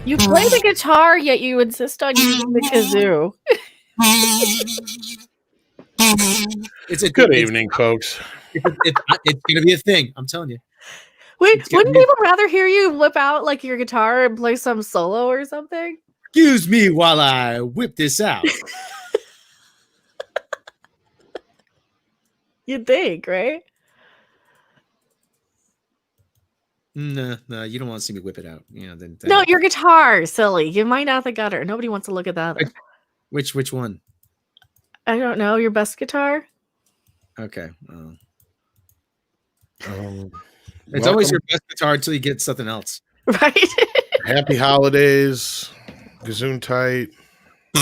You play the guitar, yet you insist on using the kazoo. Good evening, folks. It's going to be a thing. I'm telling you. Wait, wouldn't people rather hear you whip out like your guitar and play some solo or something? Excuse me while I whip this out. You'd think, right? No, you don't want to see me whip it out. Then no, your guitar, silly. You might not the gutter. Nobody wants to look at the other. Which one? I don't know. Your best guitar? Okay. It's always your best guitar until you get something else. Right. Happy holidays. Gazoon tight. We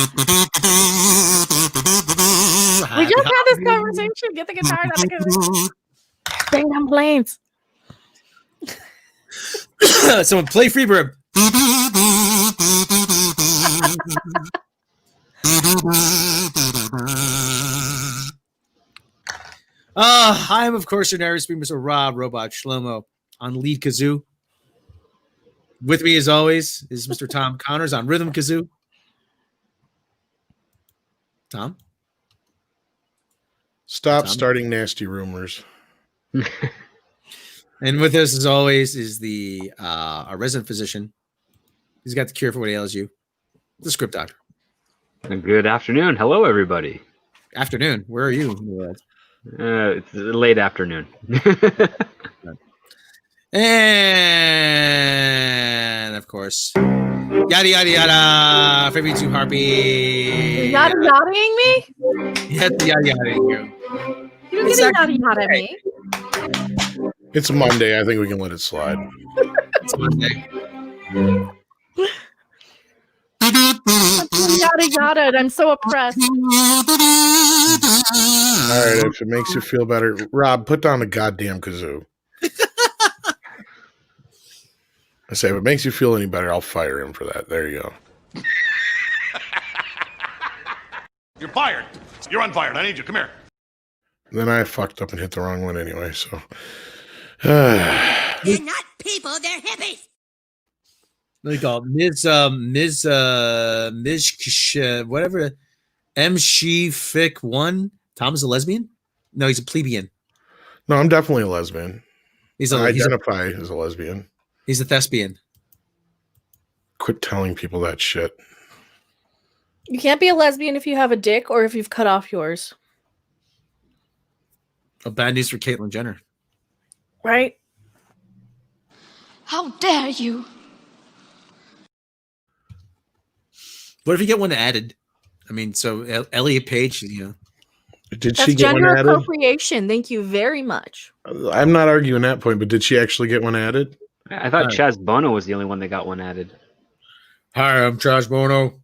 just had this conversation. Get the guitar out of the kazoo. Bring complaints. Someone play Freebird. I am, of course, your narrator, Mr. Rob Robot Shlomo on lead kazoo. With me, as always, is Mr. Tom Connors on rhythm kazoo. Tom? Stop starting nasty rumors. And with us, as always, is our resident physician. He's got the cure for what ails you, the script doctor. Good afternoon. Hello, everybody. Afternoon. Where are you? It's late afternoon. And of course, yada yada yada. For me too, Harpy. You're nodding me? Yes, yada yada you. You don't get yada yada me. It's Monday. I think we can let it slide. It's Monday. Yada yada, and I'm so oppressed. All right, if it makes you feel better, Rob, put down the goddamn kazoo. I say, if it makes you feel any better, I'll fire him for that. There you go. You're fired. You're unfired. I need you. Come here. Then I fucked up and hit the wrong one anyway, so. They're not people, they're hippies. What do you call it? Ms. Whatever. M. She Fick 1. Tom's a lesbian? No, he's a plebeian. No, I'm definitely a lesbian. I identify as a lesbian. He's a thespian. Quit telling people that shit. You can't be a lesbian if you have a dick or if you've cut off yours. Bad news for Caitlyn Jenner. Right? How dare you? What if you get one added? I mean, so Elliot Page, Did she get one gender added? Appropriation. Thank you very much. I'm not arguing that point, but did she actually get one added? I thought Chaz Bono was the only one that got one added. Hi, I'm Chaz Bono.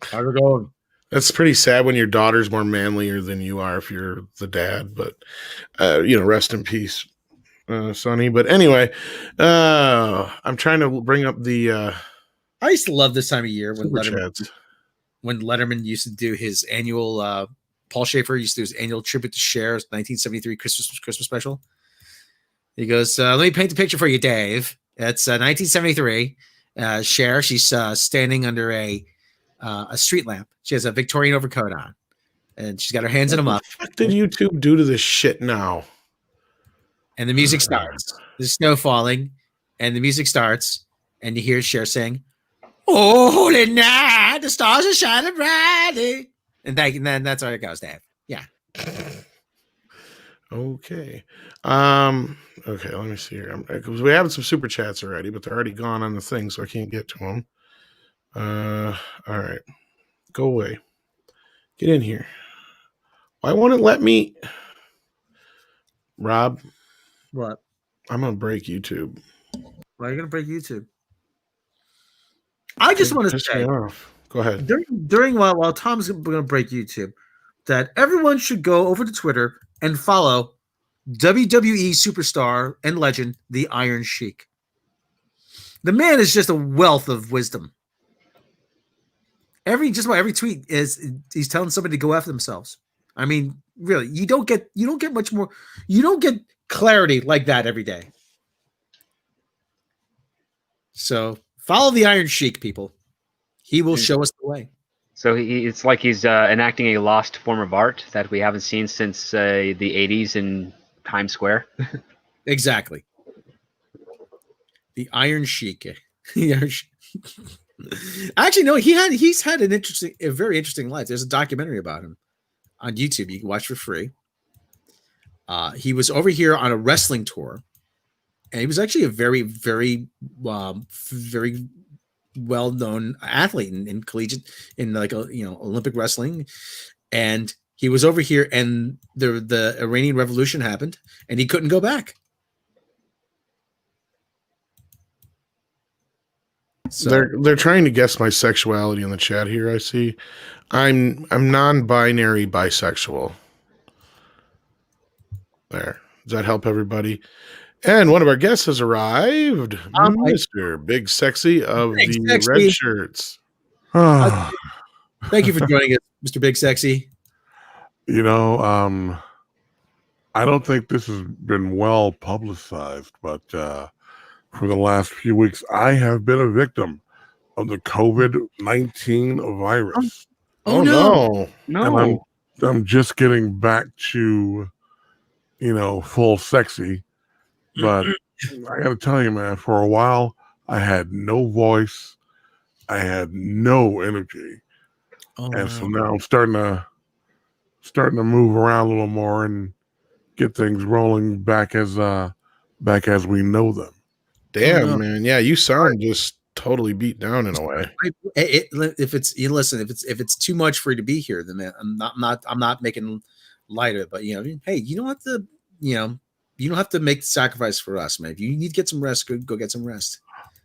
How's it going? That's pretty sad when your daughter's more manlier than you are if you're the dad, but rest in peace, Sonny. But anyway, I'm trying to bring up the I used to love this time of year when chats. When Letterman used to do his annual Paul Schaefer used to do his annual tribute to Cher's 1973 Christmas special. He goes, let me paint the picture for you, Dave. It's 1973. Cher, she's standing under a street lamp. She has a Victorian overcoat on, and she's got her hands in a muff. What did YouTube do to this shit now? And the music starts. There's snow falling, and the music starts, and you hear Cher saying, "Oh, holy night, the stars are shining brightly." And then that's where it goes, Dave. Yeah. Okay. Okay, let me see here. Because we have some super chats already, but they're already gone on the thing, so I can't get to them. All right. Go away. Get in here. Why won't it let me? Rob? What? I'm going to break YouTube. Why are you going to break YouTube? I just want to say, go ahead. During while Tom's going to break YouTube, that everyone should go over to Twitter and follow WWE superstar and legend, the Iron Sheik. The man is just a wealth of wisdom. Just about every tweet he's telling somebody to go after themselves. I mean, really, you don't get much more. You don't get clarity like that every day. So Follow the Iron Sheik, people. He will show us the way. So it's like he's enacting a lost form of art that we haven't seen since the 80s in Times Square. Exactly. The Iron Sheik. The Iron Sheik. Actually, no, he's had a very interesting life. There's a documentary about him on YouTube. You can watch for free. He was over here on a wrestling tour, and he was actually a very, very, very well-known athlete in collegiate, in like Olympic wrestling. And he was over here, and the Iranian Revolution happened, and he couldn't go back. So They're trying to guess my sexuality in the chat here. I see. I'm non-binary bisexual. There. Does that help everybody? And one of our guests has arrived, Mr. Big Sexy of Big the Sexy. Red Shirts. Thank you for joining us, Mr. Big Sexy. I don't think this has been well publicized, but for the last few weeks, I have been a victim of the COVID-19 virus. Oh no. And I'm just getting back to, full sexy. But I got to tell you, man, for a while, I had no voice. I had no energy. And so now I'm starting to move around a little more and get things rolling back as we know them. Damn, man. Yeah, you sound just totally beat down in a way. If it's too much for you to be here, then man, I'm not making light of it. But hey, you don't have to, you don't have to make the sacrifice for us, man. If you need to get some rest, go get some rest.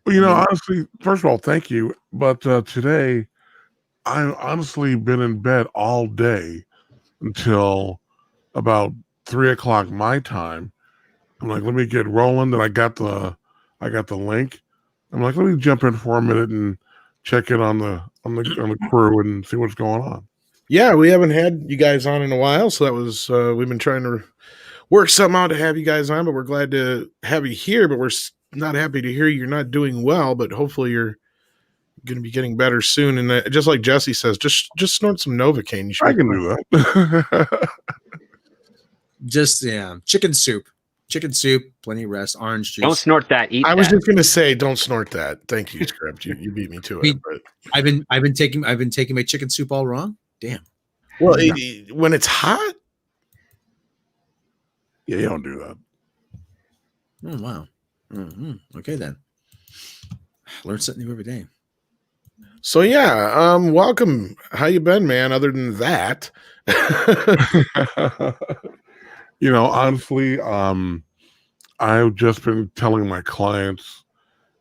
Well, honestly, first of all, thank you. But today, I've honestly been in bed all day until about 3:00 my time. I'm like, let me get rolling. Then I got the link. I'm like, let me jump in for a minute and check in on the crew and see what's going on. Yeah, we haven't had you guys on in a while, so that was we've been trying to work something out to have you guys on, but we're glad to have you here. But we're not happy to hear you're not doing well, but hopefully you're going to be getting better soon. And just like Jesse says, just snort some Novocaine. I can do that. Just chicken soup, plenty of rest, orange juice. Don't snort that. Eat. I was that. just going to say, don't snort that. Thank you, Script. You beat me to it. But. I've been taking my chicken soup all wrong. Damn. Well, when it's hot. Yeah, you don't do that. Oh wow. Okay then. Learn something new every day. So yeah, welcome. How you been, man? Other than that, honestly, I've just been telling my clients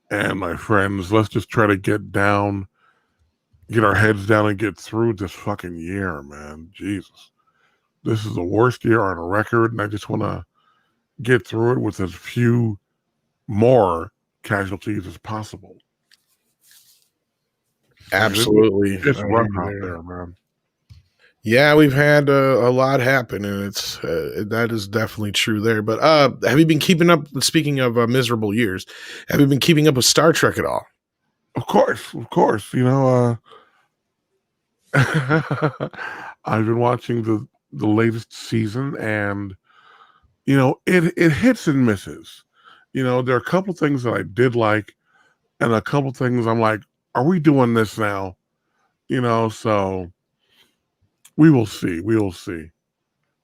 and my friends, let's just try to get our heads down and get through this fucking year, man. Jesus. This is the worst year on record, and I just want to get through it with as few more casualties as possible. absolutely. It's rough out there, man. Yeah, we've had a lot happen, and it's that is definitely true there. But have you been keeping up? Speaking of miserable years, have you been keeping up with Star Trek at all? Of course. I've been watching the latest season, and it hits and misses. There are a couple things that I did like, and a couple things I'm like, are we doing this now? So we will see.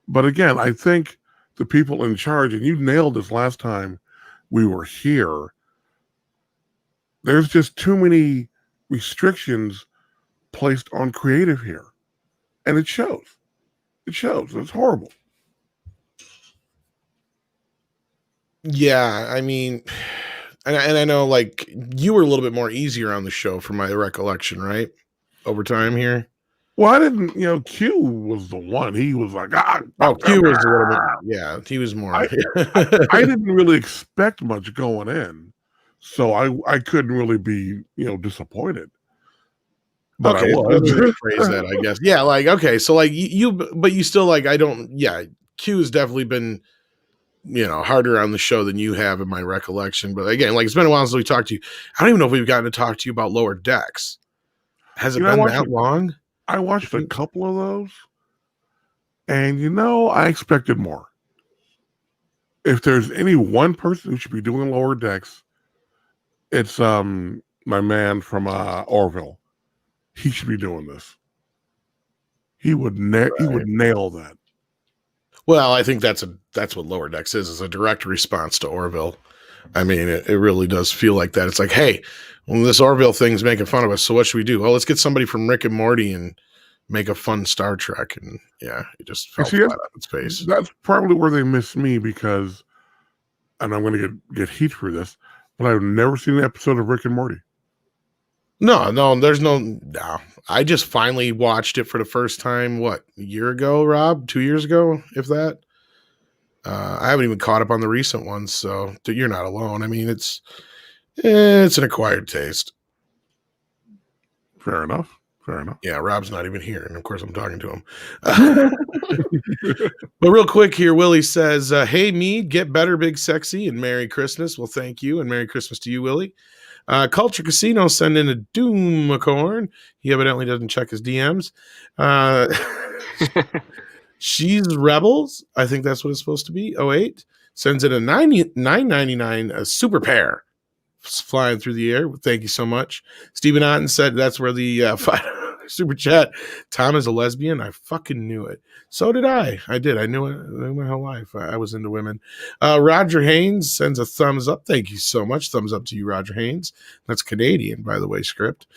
But again, I think the people in charge, and you nailed this last time we were here, there's just too many restrictions placed on creative here. And it shows. It's horrible. Yeah, I mean, and I know, like, you were a little bit more easier on the show from my recollection, right? Over time here. Well, I didn't, Q was the one. He was like, Q was a little bit, yeah, he was more. I didn't really expect much going in, so I couldn't really be, disappointed. But okay, I was. let's rephrase that, I guess. Yeah, like, okay, so like but you still like, Q has definitely been harder on the show than you have in my recollection. But again, like, it's been a while since we talked to you. I don't even know if we've gotten to talk to you about Lower Decks. Has it been that long? I watched a couple of those, and I expected more. If there's any one person who should be doing Lower Decks, it's my man from Orville. He should be doing this. He would nail that. Well, I think that's what Lower Decks is a direct response to Orville. I mean, it really does feel like that. It's like, hey, well, this Orville thing's making fun of us, so what should we do? Well, let's get somebody from Rick and Morty and make a fun Star Trek. And yeah, it just fell flat on its face. That's probably where they miss me because, and I'm going to get heat for this, but I've never seen an episode of Rick and Morty. No, there's no. I just finally watched it for the first time, a year ago, Rob? 2 years ago, if that? I haven't even caught up on the recent ones, so you're not alone. I mean, it's an acquired taste. Fair enough. Yeah, Rob's not even here, and of course I'm talking to him. But real quick here, Willie says, hey, Mead, get better, Big Sexy, and Merry Christmas. Well, thank you, and Merry Christmas to you, Willie. Culture Casino send in a Doomacorn. He evidently doesn't check his DMs. She's Rebels. I think that's what it's supposed to be. 08 sends in a $9.99 super pair flying through the air. Thank you so much. Stephen Otten said that's where the super chat. Tom is a lesbian. I fucking knew it. So did I. I did. I knew it my whole life. I was into women. Roger Haynes sends a thumbs up. Thank you so much. Thumbs up to you, Roger Haynes. That's Canadian, by the way, script.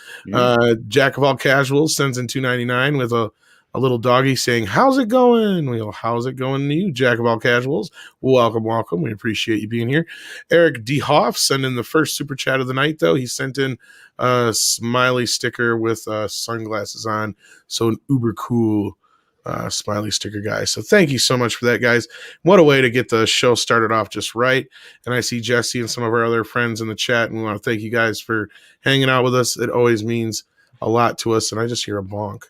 Jack of all casuals sends in $2.99 with a little doggy saying, how's it going? Well, how's it going to you, Jack of all casuals? Welcome. We appreciate you being here. Eric D. Hoff sent in the first super chat of the night, though. He sent in a smiley sticker with sunglasses on. So an uber cool smiley sticker guy. So thank you so much for that, guys. What a way to get the show started off just right. And I see Jesse and some of our other friends in the chat, and we want to thank you guys for hanging out with us. It always means a lot to us. And I just hear a bonk.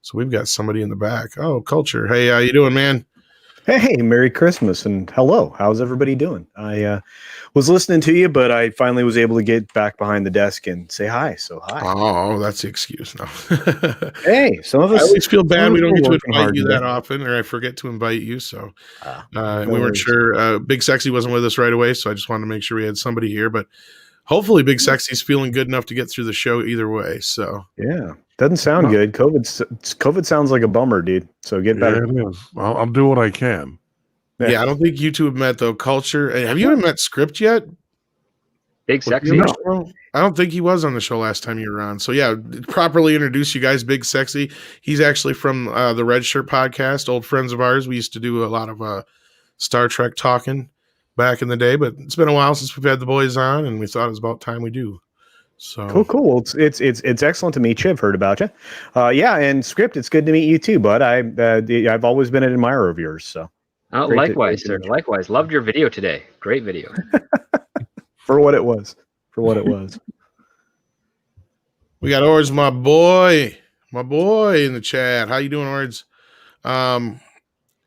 So we've got somebody in the back. Oh, Culture. Hey, how you doing, man? Hey, Merry Christmas and hello. How's everybody doing? I was listening to you, but I finally was able to get back behind the desk and say hi. So hi. Oh, that's the excuse. No. Hey, some of us. I always feel bad we don't get to working invite hard you today. that often, or I forget to invite you. So we weren't sure. Big Sexy wasn't with us right away, so I just wanted to make sure we had somebody here. But hopefully, Big Sexy's feeling good enough to get through the show either way. So Yeah, doesn't sound good. COVID sounds like a bummer, dude. So get better. Yeah, it is. I'll do what I can. yeah, I don't think you two have met though. Culture. Have you even met Script yet? Big Sexy. No. I don't think he was on the show last time you were on. So yeah, properly introduce you guys. Big Sexy. He's actually from the Red Shirt podcast, old friends of ours. We used to do a lot of Star Trek talking back in the day, but it's been a while since we've had the boys on, and we thought it was about time we do. So Cool. Well, it's excellent to meet you. I've heard about you. Yeah, and Script, it's good to meet you too, bud. I've always been an admirer of yours. So Oh, Great to- likewise, great to sir. meet you. Likewise. Loved your video today. Great video. for what it was, we got Ords, my boy in the chat. How you doing, Ords?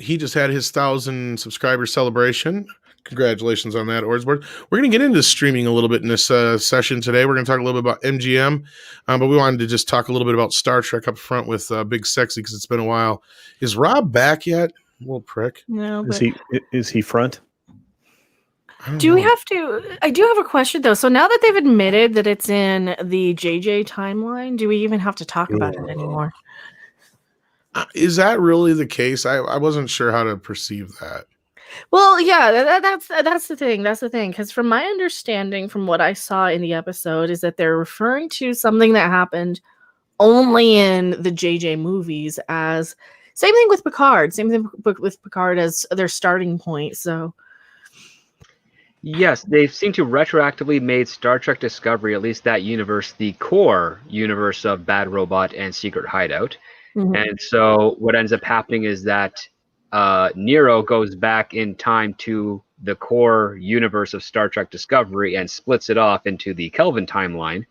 He just had his 1,000 subscriber celebration. Congratulations on that, Ordsboard. We're going to get into streaming a little bit in this session today. We're going to talk a little bit about MGM, but we wanted to just talk a little bit about Star Trek up front with Big Sexy because it's been a while. Is Rob back yet? Little prick. No, is but he front? I don't do we know. have to? I do have a question though. So now that they've admitted that it's in the JJ timeline, do we even have to talk about it anymore? Is that really the case? I wasn't sure how to perceive that. Well, yeah, that's the thing. That's the thing. Because from my understanding, from what I saw in the episode, is that they're referring to something that happened only in the JJ movies. As same thing with Picard. Same thing with Picard as their starting point. So Yes, they seem to retroactively made Star Trek Discovery, at least that universe, the core universe of Bad Robot and Secret Hideout. mhm. And so what ends up happening is that Nero goes back in time to the core universe of Star Trek Discovery and splits it off into the Kelvin timeline.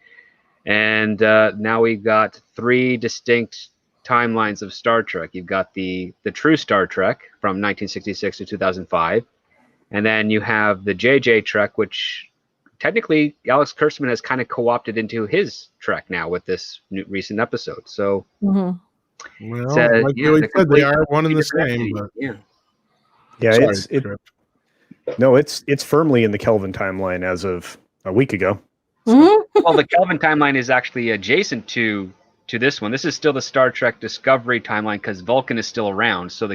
And now we've got 3 distinct timelines of Star Trek. You've got the true Star Trek from 1966 to 2005. And then you have the JJ Trek, which technically Alex Kurtzman has kind of co-opted into his Trek now with this recent episode. So Mhm. Well, Says, like yeah, you the said, they complete- are one and the different same. entity. But Yeah. Yeah, sorry, it's Script. it's firmly in the Kelvin timeline as of a week ago. Mhm. Well, the Kelvin timeline is actually adjacent to this one. This is still the Star Trek Discovery timeline because Vulcan is still around. So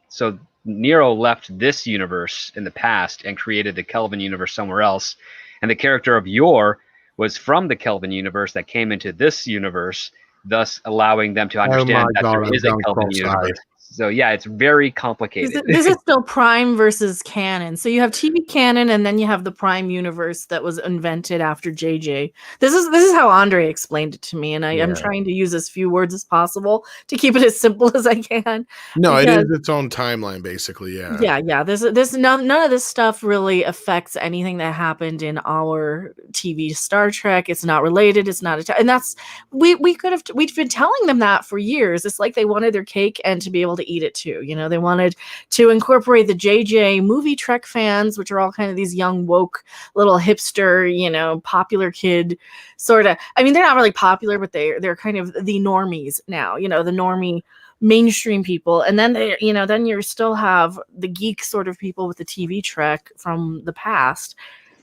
so Nero left this universe in the past and created the Kelvin universe somewhere else. And the character of Yor was from the Kelvin universe that came into this universe, thus allowing them to understand that there God, is a I'm Kelvin cross-eyed. universe. So yeah, it's very complicated. This is still Prime versus canon. So you have TV canon, and then you have the Prime universe that was invented after JJ. This is how Andre explained it to me, and I'm trying to use as few words as possible to keep it as simple as I can. No, it because- is its own timeline, basically. Yeah. Yeah. This none of this stuff really affects anything that happened in our TV Star Trek. It's not related. It's not, and that's we've been telling them that for years. It's like they wanted their cake and to be able to eat it too. You know, they wanted to incorporate the JJ movie Trek fans, which are all kind of these young woke little hipster, you know, popular kid sort of. I mean, they're not really popular, but they're kind of the normies now. You know, the normie mainstream people, and then then you still have the geek sort of people with the TV Trek from the past,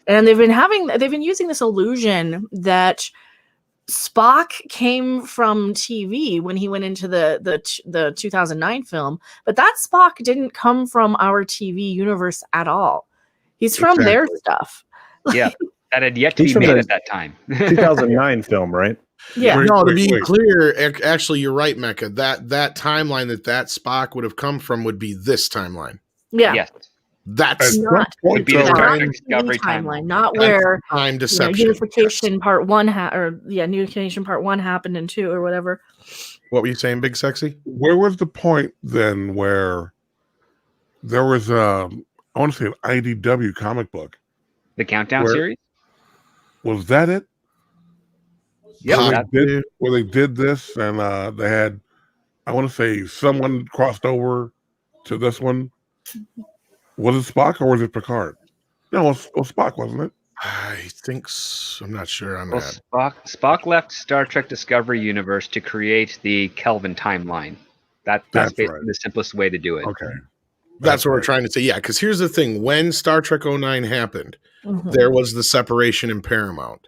and they've been using this illusion that Spock came from TV when he went into the 2009 film, but that Spock didn't come from our TV universe at all. He's from their stuff. Yeah, that had yet to He's be from made the at that time. 2009 film, right? Yeah. No, to be Wait. clear, actually, you're right, Mecca. That timeline that Spock would have come from would be this timeline. Yeah. Yes, That's Not would be the So- Star not Trek TV Discovery timeline, timeline. not that's where time deception. Unification Part 1 Unification Part 1 happened and 2 or whatever. What were you saying, Big Sexy? Where was the point then where there was I want to say an IDW comic book? The Countdown Where- series. Was that it? Yeah, where, that- they did this and they had, I want to say, someone crossed over to this one. Was it Spock or was it Picard? No, it was Spock, wasn't it? I think I'm not sure on Well, that. Spock left Star Trek Discovery universe to create the Kelvin timeline. That's That's basically right. the simplest way to do it. Okay. That's what we're right. trying to say. Yeah, because here's the thing: when Star Trek 09 happened, Mhm. there was the separation in Paramount.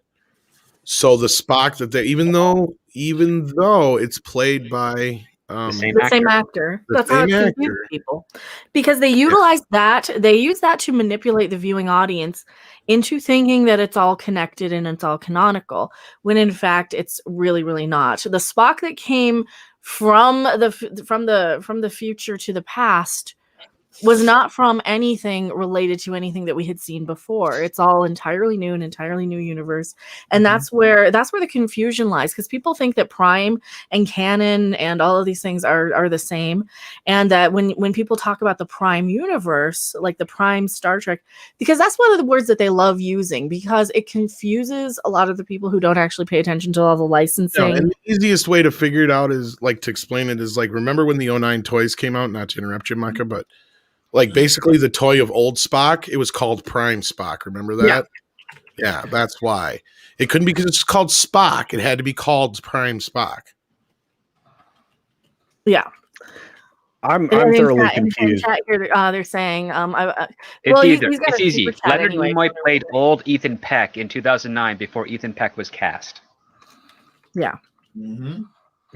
So the Spock that they, even though it's played by same The same actor. actor. The That's how it same confused actor. people. Because they utilize that, they use that to manipulate the viewing audience into thinking that it's all connected and it's all canonical, when in fact it's really, really not. The Spock that came from the future to the past was not from anything related to anything that we had seen before. It's all entirely new, an entirely new universe. And that's where the confusion lies, because people think that Prime and canon and all of these things are the same. And that when people talk about the Prime universe, like the Prime Star Trek, because that's one of the words that they love using, because it confuses a lot of the people who don't actually pay attention to all the licensing. and the easiest way to figure it out is like to explain it is like, remember when the 09 toys came out? Not to interrupt you, Micah, but like basically the toy of old Spock, it was called Prime Spock. Remember that? Yeah, that's why. It couldn't be because it's called Spock. It had to be called Prime Spock. Yeah. I'm And in thoroughly chat- in confused. chat here, they're saying, It's well, either. he's got It's a easy. super chat Leonard anyway, Nimoy so they're played really- old Ethan Peck in 2009 before Ethan Peck was cast. Yeah. Mhm.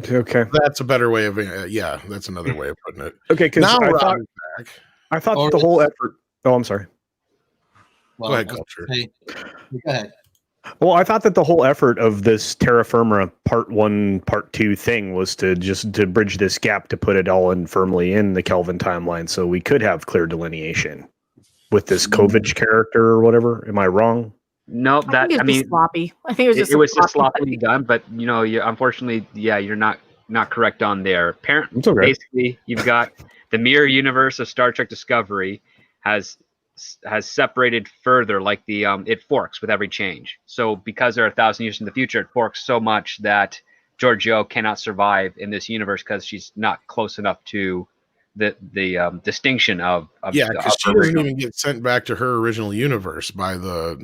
Okay. That's a better way of that's another way of putting it. Okay, because Now I Rob thought is back. Or- the whole effort. Oh, I'm sorry. Well, Go ahead, I was Culture. gonna say- Go ahead. Well, I thought that the whole effort of this Terra Firma Part 1, Part 2 thing was to bridge this gap, to put it all in firmly in the Kelvin timeline, so we could have clear delineation with this Kovich character or whatever. Am I wrong? No, I think it was just sloppy. I think it was just it was just sloppy. sloppily done. But unfortunately, you're not correct on there. Apparently, It's okay. basically, you've got the mirror universe of Star Trek Discovery has separated further, like the it forks with every change. So because they're 1,000 years in the future, it forks so much that Georgiou cannot survive in this universe because she's not close enough to the distinction of Yeah, the because she of doesn't original- even get sent back to her original universe by the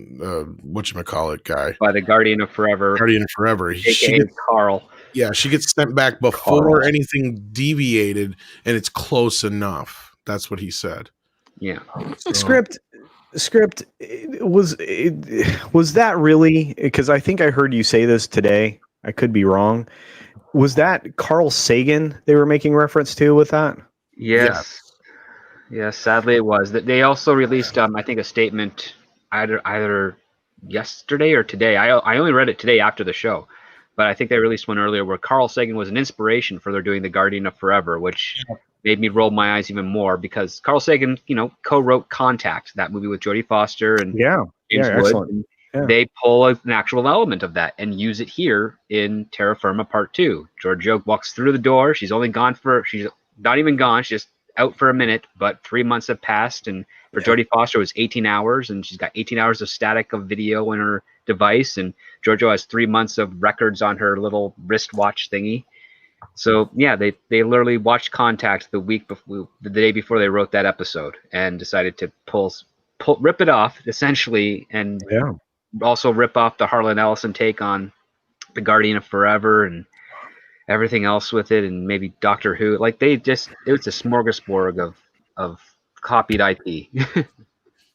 whatchamacallit guy, by the Guardian of Forever, Guardian of Forever. She aka gets, Carl. yeah, she gets sent back before Carl. anything deviated, and it's close enough. That's what he said. Yeah. So- Script was that really? Because I think I heard you say this today. I could be wrong. Was that Carl Sagan they were making reference to with that? Yes. Yes, sadly it was. That they also released I think a statement either yesterday or today. I only read it today after the show. But I think they released one earlier where Carl Sagan was an inspiration for their doing the Guardian of Forever, which made me roll my eyes even more because Carl Sagan, co-wrote Contact, that movie with Jodie Foster and Yeah. James Wood. Excellent. And Yeah. they pull an actual element of that and use it here in Terra Firma Part 2. Georgiou walks through the door. She's not even gone. She's just out for a minute, but 3 months have passed. And for Jodie Foster, it was 18 hours, and she's got 18 hours of static of video in her device. And Georgiou has 3 months of records on her little wristwatch thingy. So yeah, they literally watched Contact the day before they wrote that episode and decided to rip it off essentially, and also rip off the Harlan Ellison take on the Guardian of Forever and everything else with it, and maybe Doctor Who. Like it was a smorgasbord of copied IP.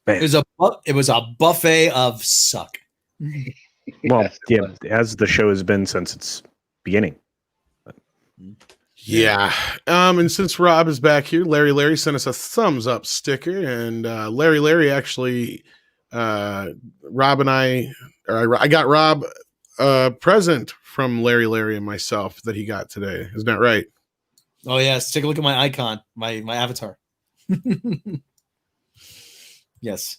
It was a buffet of suck. Well, Yes, it yeah, was. as the show has been since its beginning. Yeah. And since Rob is back here, Larry sent us a thumbs up sticker, and Larry actually, Rob and I got Rob a present from Larry and myself that he got today. Isn't that right? Oh yes, take a look at my icon, my avatar. Yes.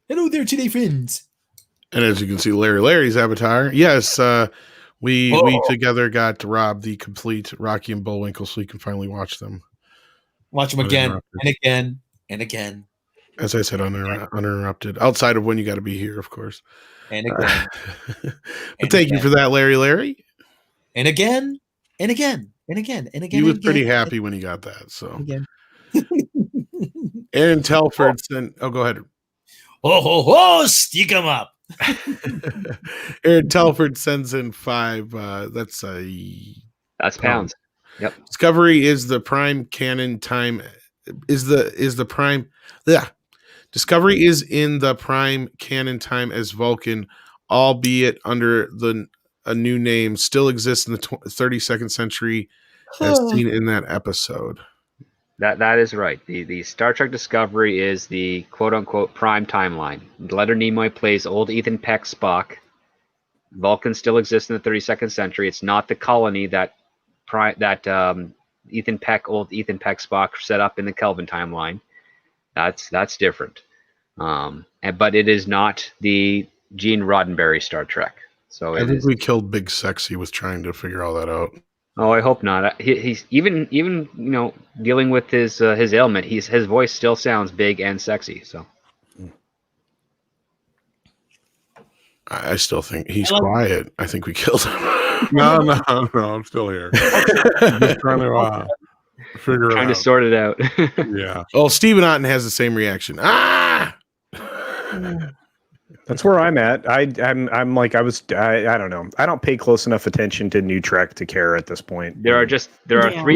Hello there, today friends. And as you can see, Larry's avatar. Yes, we together got Rob the complete Rocky and Bullwinkle, so we can finally watch them. Watch them again and again and again As I said, uninterrupted. Outside of when you got to be here, of course. and again But thank you for that, Larry. and again and again and again and again. He was and pretty again, happy when he got that. So and again. Aaron Telford sent. Oh, go ahead. Stick 'em up. Aaron Telford sends in 5. That's pounds. Yep. Discovery is the prime canon time. Is the prime? Yeah. Discovery is in the prime canon time as Vulcan, albeit under a new name. Still exists in the 32nd century, as seen in that episode. That is right. The Star Trek Discovery is the quote unquote prime timeline. Leonard Nimoy plays old Ethan Peck Spock. Vulcan still exists in the 32nd century. It's not the colony that old Ethan Peck Spock set up in the Kelvin timeline. That's different. But it is not the Gene Roddenberry Star Trek. So I think we killed Big Sexy with trying to figure all that out. Oh, I hope not. He's even dealing with his ailment. His voice still sounds big and sexy. So I still think he's quiet. I think we killed him. No, I'm still here. Just trying to figure it trying to out. sort it out. Yeah. Oh, Stephen Otten has the same reaction. Ah! That's where I'm at. I'm like I don't know. I don't pay close enough attention to New Trek to care at this point. There are 3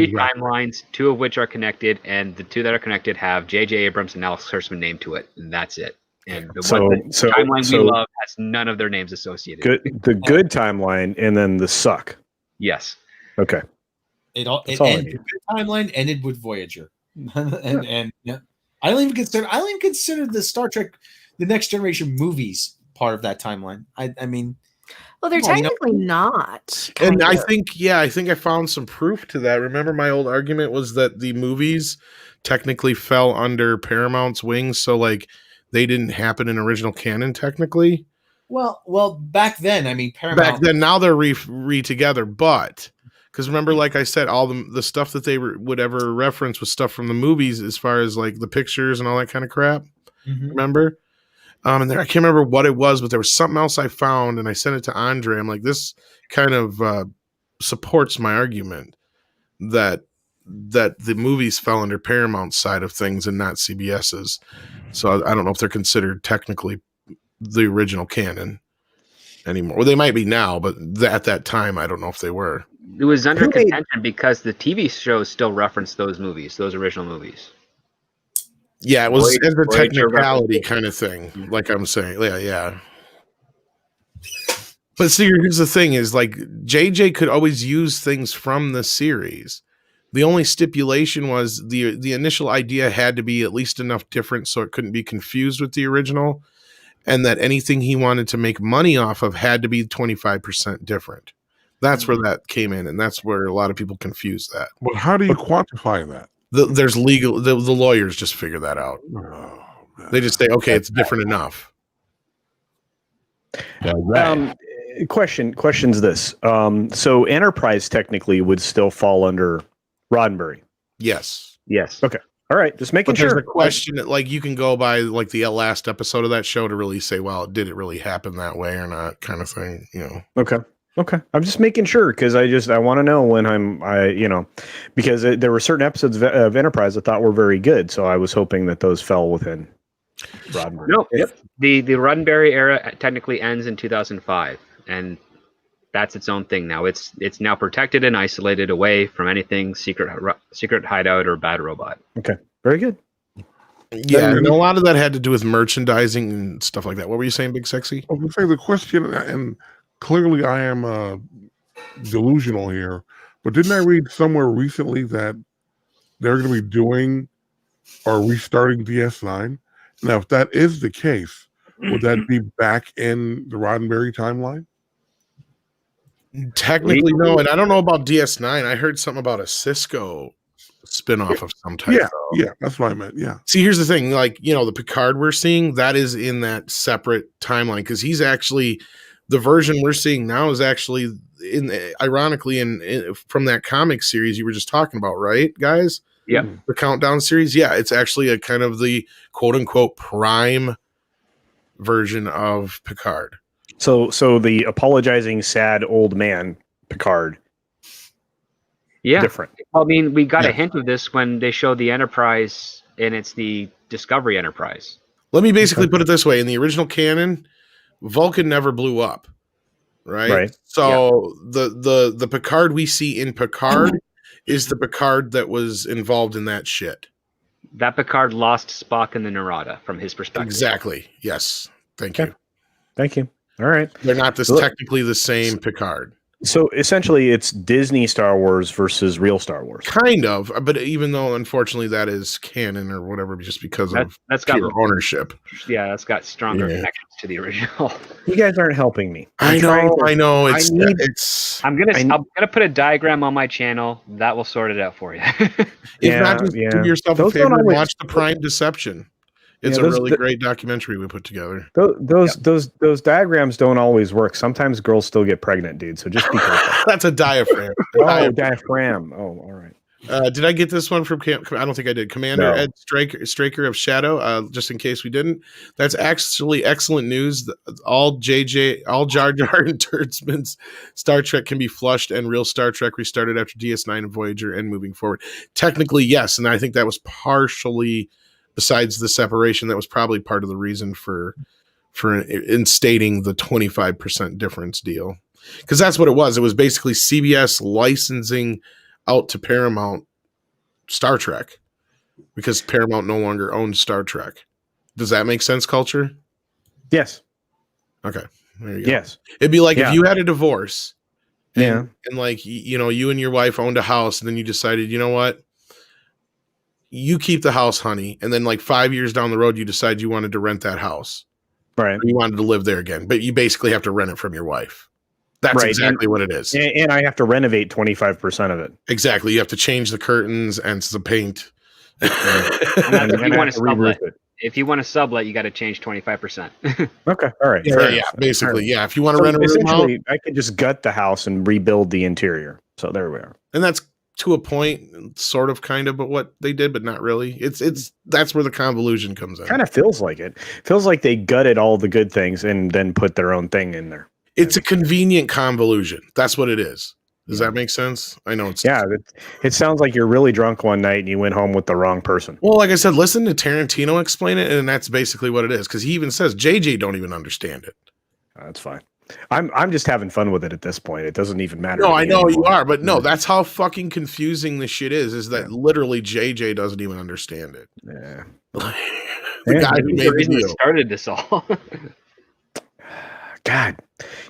Exactly. timelines, 2 of which are connected, and the 2 that are connected have J.J. Abrams and Alex Kurtzman named to it, and that's it. And the timeline we love has none of their names associated. The good timeline, and then the suck. Yes. Okay. It That's all I ended. The timeline ended with Voyager, and yeah, I don't even consider the Star Trek, the Next Generation movies part of that timeline. I mean, Well, they're Well, you know- technically not. And I kind of. think I found some proof to that. Remember, my old argument was that the movies technically fell under Paramount's wings, so like they didn't happen in original canon technically. well, back then, I mean, Paramount. Back then, now they're re together, but because remember, like I said, all the stuff that they would ever reference was stuff from the movies, as far as like the pictures and all that kind of crap. Mhm. Remember? And there, I can't remember what it was, but there was something else I found, and I sent it to Andre. I'm like, this kind of supports my argument that that the movies fell under Paramount's side of things and not CBS's. So I don't know if they're considered technically the original canon anymore. Well, they might be now, but at that time, I don't know if they were. It was under contention because the TV shows still reference those movies, those original movies. Yeah, it was as a Voyager technicality kind of thing, like I'm saying. Yeah. But see, here's the thing: is like JJ could always use things from the series. The only stipulation was the initial idea had to be at least enough different so it couldn't be confused with the original, and that anything he wanted to make money off of had to be 25% different. That's where that came in, and that's where a lot of people confuse that. But how do you quantify that? There's legal. The lawyers just figure that out. Oh, man. They just say, okay, it's different enough. Question's this. So Enterprise technically would still fall under Roddenberry. Yes. Yes. Okay. All right. Just making But there's sure. a question that, like, you can go by like the last episode of that show to really say, well, did it really happen that way or not, kind of thing. Okay. I'm just making sure because I want to know when because there were certain episodes of Enterprise I thought were very good. So I was hoping that those fell within Roddenberry. No. Yep. The Roddenberry era technically ends in 2005, and that's its own thing now. It's now protected and isolated away from anything secret hideout or bad robot. Okay. Very good. Yeah, and a lot of that had to do with merchandising and stuff like that. What were you saying, Big Sexy? I was saying the question, and clearly I am delusional here, but didn't I read somewhere recently that they're going to be doing or restarting DS9? Now, if that is the case, would that be back in the Roddenberry timeline? Technically, no. And I don't know about DS9. I heard something about a Cisco spinoff of some type. Yeah, that's what I meant. Yeah. See, here's the thing. Like, the Picard we're seeing, that is in that separate timeline because he's actually... The version we're seeing now is actually ironically from that comic series you were just talking about, right, guys? Yeah. The Countdown series. Yeah, it's actually a kind of the quote unquote prime version of Picard. So the apologizing sad old man Picard. Yeah. Different. I mean, we got a hint of this when they showed the Enterprise, and it's the Discovery Enterprise. Let me basically put it this way: in the original canon, Vulcan never blew up, right? So the Picard we see in Picard is the Picard that was involved in that shit. That Picard lost Spock in the Narada from his perspective. Exactly. Yes. Thank you. Thank you. All right. They're not technically the same Picard. So essentially, it's Disney Star Wars versus real Star Wars. Kind of, but even though unfortunately that is canon or whatever, just because of that's got pure ownership. Yeah, that's got stronger connections to the original. You guys aren't helping me. I know. I'm gonna put a diagram on my channel that will sort it out for you. If not, just do yourself a favor and watch the Prime Deception. It's a really great documentary we put together. Those diagrams don't always work. Sometimes girls still get pregnant, dude. So just be careful. That's a diaphragm. Diaphragm. Oh, all right. Did I get this one from I don't think I did. Commander Ed Straker of Shadow. Just in case we didn't, that's actually excellent news. All Jar Jar and Turdsman's Star Trek can be flushed, and real Star Trek restarted after DS9 and Voyager and moving forward. Technically, yes, and I think that was partially. Besides the separation, that was probably part of the reason for instating the 25% difference deal. Because that's what it was. It was basically CBS licensing out to Paramount Star Trek. Because Paramount no longer owns Star Trek. Does that make sense, Culture? Yes. Okay. There you go. Yes. It'd be like if you had a divorce. And like, you and your wife owned a house, and then you decided, you know what? You keep the house, honey, and then like 5 years down the road, you decide you wanted to rent that house. Right. You wanted to live there again, but you basically have to rent it from your wife. That's exactly what it is. And I have to renovate 25% of it. Exactly. You have to change the curtains and the paint. If you want to sublet, you got to change 25%. Okay. All right. Yeah. Basically, yeah. If you want to rent a room out, I could just gut the house and rebuild the interior. So there we are. And that's to a point, sort of, kind of, but what they did, but not really. It's that's where the convolution comes in. Kind of feels like it. Feels like they gutted all the good things and then put their own thing in there. It's a convenient convolution. That's what it is. Does that make sense? I know it's it sounds like you're really drunk one night and you went home with the wrong person. well, like I said, listen to Tarantino explain it, and that's basically what it is. Because he even says JJ don't even understand it. That's fine. I'm just having fun with it at this point. It doesn't even matter. No, to I me know you anymore. are, but no, that's how fucking confusing this shit is that literally JJ doesn't even understand it. Yeah. The guy who He's made the the reason that deal. started this all. God,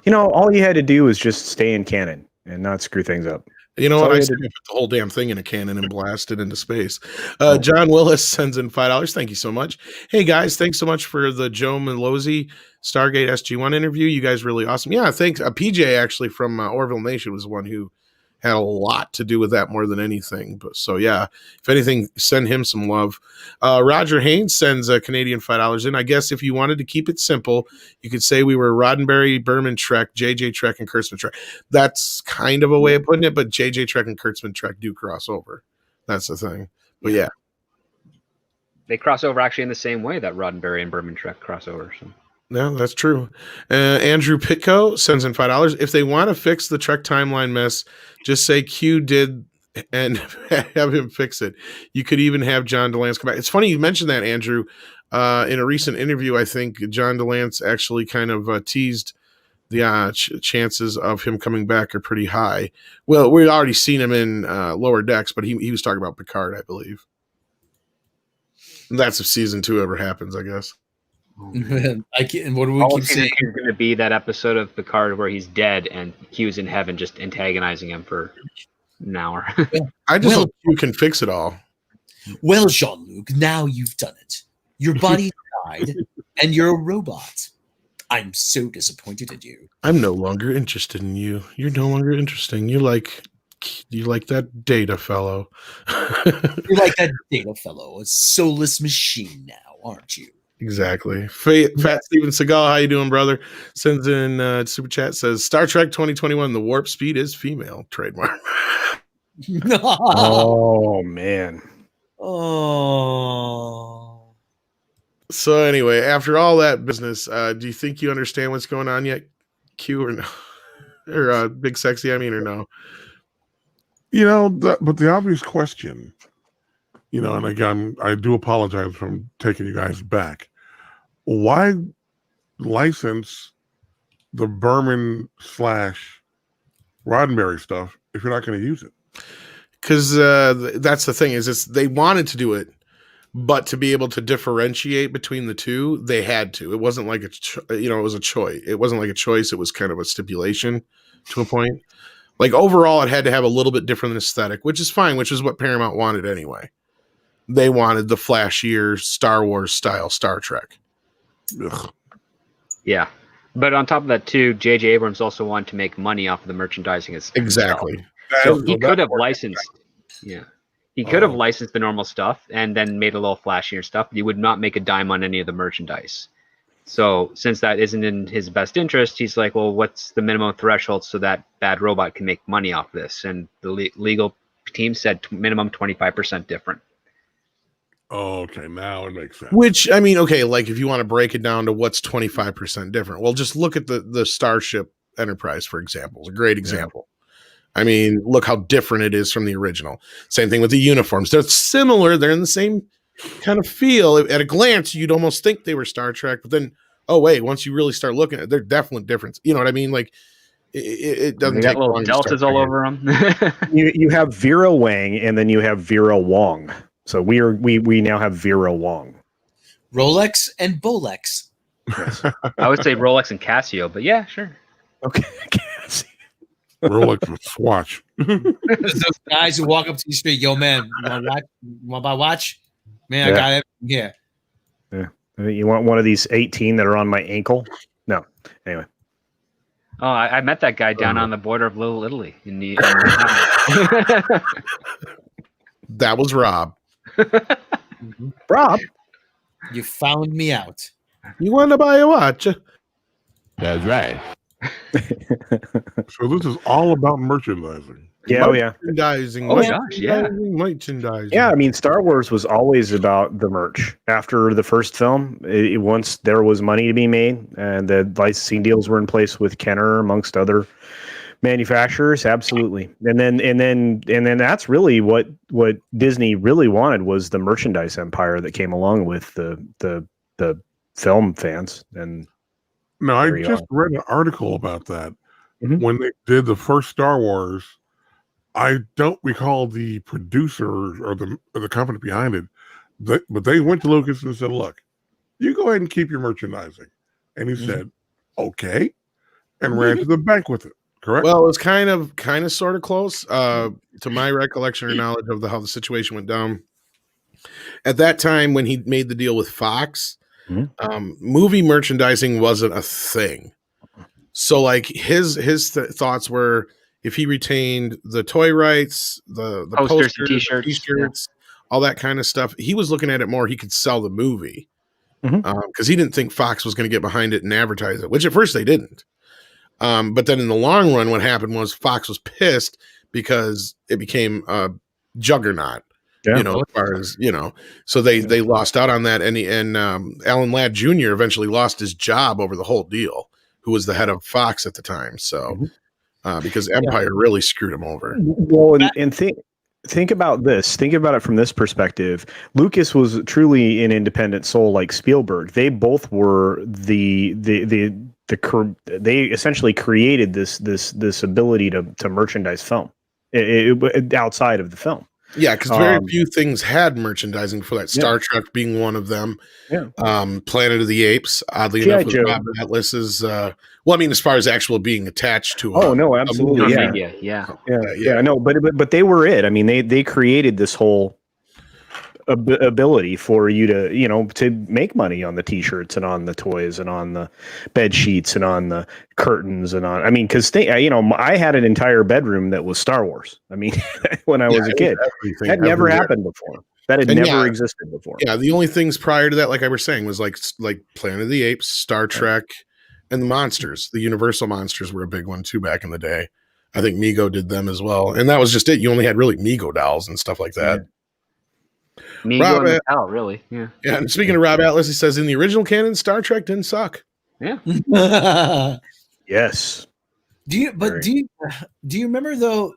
all you had to do was just stay in canon and not screw things up. You know That's what? all I you said had put the whole damn thing in a cannon and blast it into space. Oh. John Willis sends in $5. Thank you so much. Hey guys, thanks so much for the Joe Malozzi Stargate SG1 interview. You guys really awesome. Yeah, thanks. PJ actually from Orville Nation was the one who had a lot to do with that more than anything. But so yeah, if anything, send him some love. Roger Haynes sends a Canadian $5 in. I guess if you wanted to keep it simple, you could say we were Roddenberry, Berman Trek, JJ Trek, and Kurtzman Trek. That's kind of a way of putting it, but JJ Trek and Kurtzman Trek do cross over. That's the thing. But yeah. They cross over actually in the same way that Roddenberry and Berman Trek cross over. So. No, that's true. Andrew Pitko sends in $5. If they want to fix the Trek timeline mess, just say Q did and have him fix it. You could even have John DeLance come back. It's funny you mentioned that, Andrew. In a recent interview, I think John DeLance actually kind of teased the chances of him coming back are pretty high. Well, we've already seen him in Lower Decks, but he was talking about Picard, I believe. And that's if season 2 ever happens, I guess. I can't. What do we All keep saying? is going to be that episode of Picard where he's dead and Q's in heaven, just antagonizing him for an hour. I just hope you can fix it all. Well, Jean-Luc, now you've done it. Your body died, and you're a robot. I'm so disappointed in you. I'm no longer interested in you. You're no longer interesting. You're like that Data fellow. You're like that Data fellow, a soulless machine now, aren't you? Exactly. Fat Steven Seagal, how you doing, brother? Sends in super chat, says Star Trek 2021, the warp speed is female. Trademark. Oh man. Oh. So anyway, after all that business, do you think you understand what's going on yet, Q, or no? Or Big Sexy, I mean, or no? But the obvious question, and again, I do apologize for taking you guys back. Why license the Berman / Roddenberry stuff if you're not going to use it? Because that's the thing is, they wanted to do it, but to be able to differentiate between the two, they had to. It wasn't like it was a choice. It wasn't like a choice. It was kind of a stipulation to a point. Like overall, it had to have a little bit different aesthetic, which is fine, which is what Paramount wanted anyway. They wanted the flashier Star Wars style Star Trek. Ugh. Yeah. But on top of that, too, J.J. Abrams also wanted to make money off of the merchandising. Exactly. So he could have licensed. Yeah. He could have licensed the normal stuff and then made a little flashier stuff, but he would not make a dime on any of the merchandise. So since that isn't in his best interest, he's like, well, what's the minimum threshold so that Bad Robot can make money off this? And the legal team said minimum 25% different. Oh, okay. Now it makes sense. Which, I mean, okay, like if you want to break it down to what's 25% different, well, just look at the Starship Enterprise, for example. It's a great example. Yeah. I mean, look how different it is from the original. Same thing with the uniforms. They're similar. They're in the same kind of feel. At a glance, you'd almost think they were Star Trek, but then, oh, wait, once you really start looking at it, they're definitely different. You know what I mean? Like, it doesn't They take got little deltas all over them. You have Vera Wang and then you have Vera Wong. So we now have Vera Wong. Rolex and Bolex. Yes. I would say Rolex and Casio, but yeah, sure. Okay. Rolex and Swatch. Those guys who walk up to the street, yo, man, you want to watch? You want to buy a watch? Man, I got it. Yeah. You want one of these 18 that are on my ankle? No. Anyway. Oh, I met that guy down on the border of Little Italy in the. That was Rob. Rob, you found me out. You want to buy a watch? That's right. So this is all about merchandising. Yeah, Merchandising. Oh, gosh, yeah. Merchandising. Yeah, I mean, Star Wars was always about the merch. After the first film, once there was money to be made, and the licensing deals were in place with Kenner, amongst other Manufacturers, absolutely. And then that's really what Disney really wanted, was the merchandise empire that came along with the film fans. And Now, I There you just are. read an article about that. Mhm. When they did the first Star Wars, I don't recall the producer or the company behind it, but they went to Lucas and said, "Look, you go ahead and keep your merchandising," and he said, "Okay," and ran to the bank with it. Correct? Well, it was kind of sort of close to my recollection or knowledge of how the situation went down. At that time, when he made the deal with Fox, Mhm. movie merchandising wasn't a thing. So, like his thoughts were, if he retained the toy rights, the Posters, posters, t-shirts, t-shirts, all that kind of stuff, he was looking at it more. He could sell the movie Mhm. because he didn't think Fox was going to get behind it and advertise it, which at first they didn't. But then in the long run, what happened was Fox was pissed because it became a juggernaut. Yeah. As far as so they lost out on that, and Alan Ladd Jr. eventually lost his job over the whole deal, who was the head of Fox at the time. So because Empire really screwed him over. Well, and think about this. Think about it from this perspective. Lucas was truly an independent soul, like Spielberg. They both were they essentially created this ability to merchandise film outside of the film. Yeah, because very few things had merchandising for that. Star Trek being one of them. Yeah. Planet of the Apes, oddly G.I. enough, with Joe. Rob Atlas is as far as actual being attached to. Oh no, absolutely, movie. yeah. No, but they were it. I mean, they created this whole ability for you to make money on the t-shirts and on the toys and on the bed sheets and on the curtains and on. I mean, because I had an entire bedroom that was Star Wars. I mean, when I was a kid, that never happened before. That had never existed before. Yeah, the only things prior to that, like I was saying, was like Planet of the Apes, Star Trek, and the monsters. The Universal monsters were a big one too back in the day. I think Mego did them as well, and that was just it. You only had really Mego dolls and stuff like that. Mego and Mattel, really. Yeah. Yeah, and speaking of Rob Atlas, he says in the original canon, Star Trek didn't suck. Yeah. Yes. Do you remember though?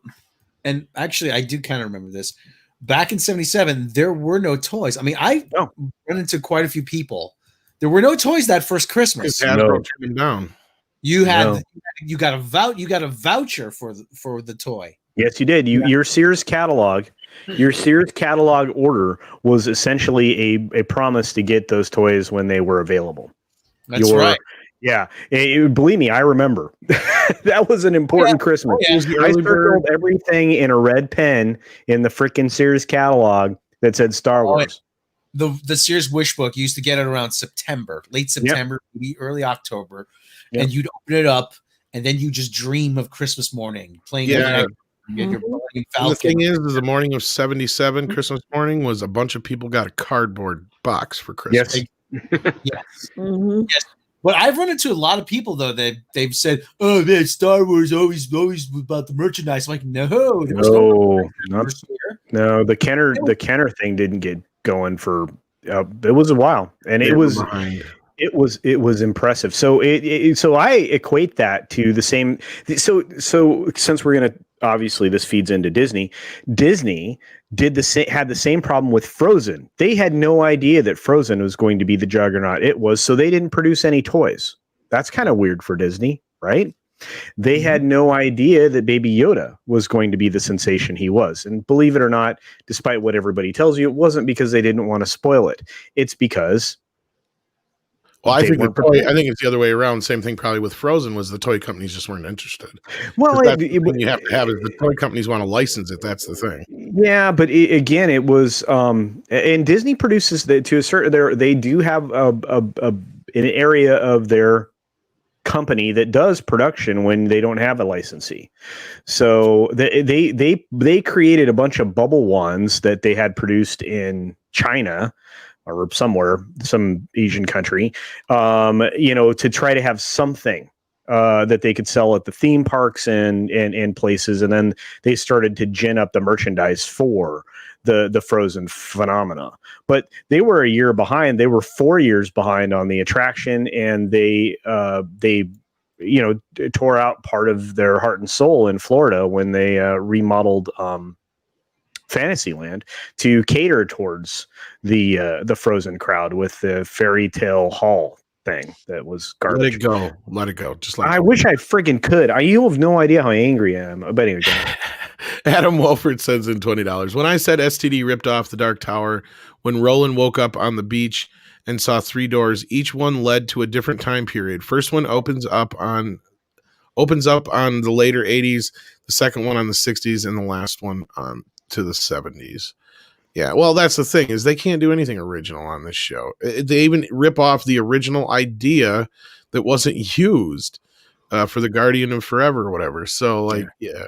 And actually, I do kind of remember this. Back in '77, there were no toys. I mean, I run into quite a few people. There were no toys that first Christmas. Hasbro turned them down. You had you got a voucher for the toy. Yes, you did. Your Sears catalog. Your Sears catalog order was essentially a promise to get those toys when they were available. That's right. Yeah. Believe me, I remember. That was an important Christmas. Yeah. I circled everything in a red pen in the freaking Sears catalog that said Star Wars. The Sears wish book, you used to get it around September, late September, maybe early October, and you'd open it up, and then you just dream of Christmas morning playing. Yeah. The thing is the morning of '77, Christmas morning, was a bunch of people got a cardboard box for Christmas. Yes. Yes. But I've run into a lot of people though that they've said, "Oh man, Star Wars always about the merchandise." I'm like, no, the Kenner thing didn't get going for it was a while, and it was impressive. So so I equate that to the same. So since we're gonna, obviously this feeds into Disney. Disney had the same problem with Frozen. They had no idea that Frozen was going to be the juggernaut it was, so they didn't produce any toys. That's kind of weird for Disney, right? They had no idea that Baby Yoda was going to be the sensation he was. And believe it or not, despite what everybody tells you, it wasn't because they didn't want to spoil it. It's because I think it's the other way around. Same thing probably with Frozen was the toy companies just weren't interested. Well, you have to have it. The toy companies want to license it. That's the thing. Yeah, but it was and Disney produces to a certain. They do have an area of their company that does production when they don't have a licensee. So they created a bunch of bubble wands that they had produced in China or somewhere, some Asian country, to try to have something that they could sell at the theme parks and places. And then they started to gin up the merchandise for the Frozen phenomena. But they were a year behind. They were 4 years behind on the attraction, and they tore out part of their heart and soul in Florida when they remodeled Fantasyland to cater towards the Frozen crowd with the fairy tale hall thing that was garbage. Let it go. Just I wish I friggin' could. You have no idea how angry I am. But anyway, Adam Wolford sends in $20. When I said STD ripped off the Dark Tower, when Roland woke up on the beach and saw 3 doors, each one led to a different time period. First one opens up on the later 80s, the second one on the 60s, and the last one on to the 70s. Yeah, well, that's the thing, is they can't do anything original on this show. They even rip off the original idea that wasn't used for the Guardian of Forever or whatever. So, like, yeah.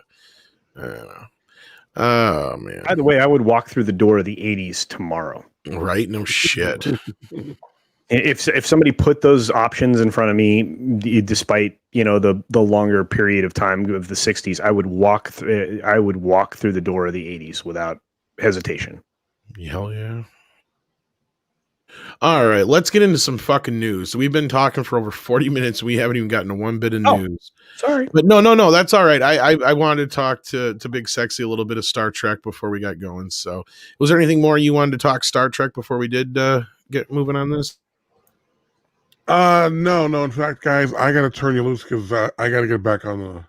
I don't know. Oh, man. By the way, I would walk through the door of the 80s tomorrow. Right? No shit. If somebody put those options in front of me, despite the longer period of time of the 60s, I would walk through the door of the 80s without hesitation. Hell yeah. All right, let's get into some fucking news. We've been talking for over 40 minutes. We haven't even gotten to one bit of news. Sorry. But no, that's all right. I wanted to talk to Big Sexy a little bit of Star Trek before we got going. So was there anything more you wanted to talk Star Trek before we did get moving on this? No. In fact, guys, I got to turn you loose because I got to get back on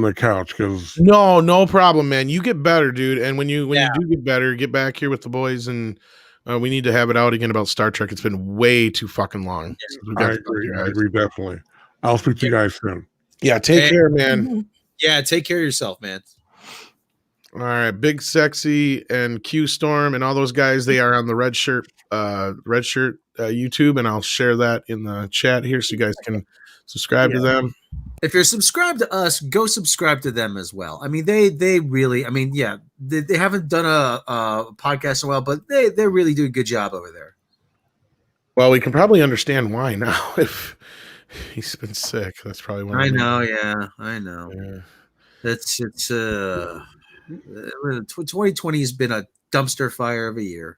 the couch. Because no problem, man. You get better, dude. And when you do get better, get back here with the boys, and we need to have it out again about Star Trek. It's been way too fucking long. I agree, definitely. I'll speak to you guys soon. Yeah, take care, man. Yeah, take care of yourself, man. All right, Big Sexy and Q Storm and all those guys, they are on the Red Shirt YouTube, and I'll share that in the chat here so you guys can subscribe to them. If you're subscribed to us, go subscribe to them as well. I mean, they really, I mean, yeah, they haven't done a podcast in a while, but they really do a good job over there. Well, we can probably understand why now. If he's been sick, that's probably why. I know. Yeah. It's 2020 has been a dumpster fire of a year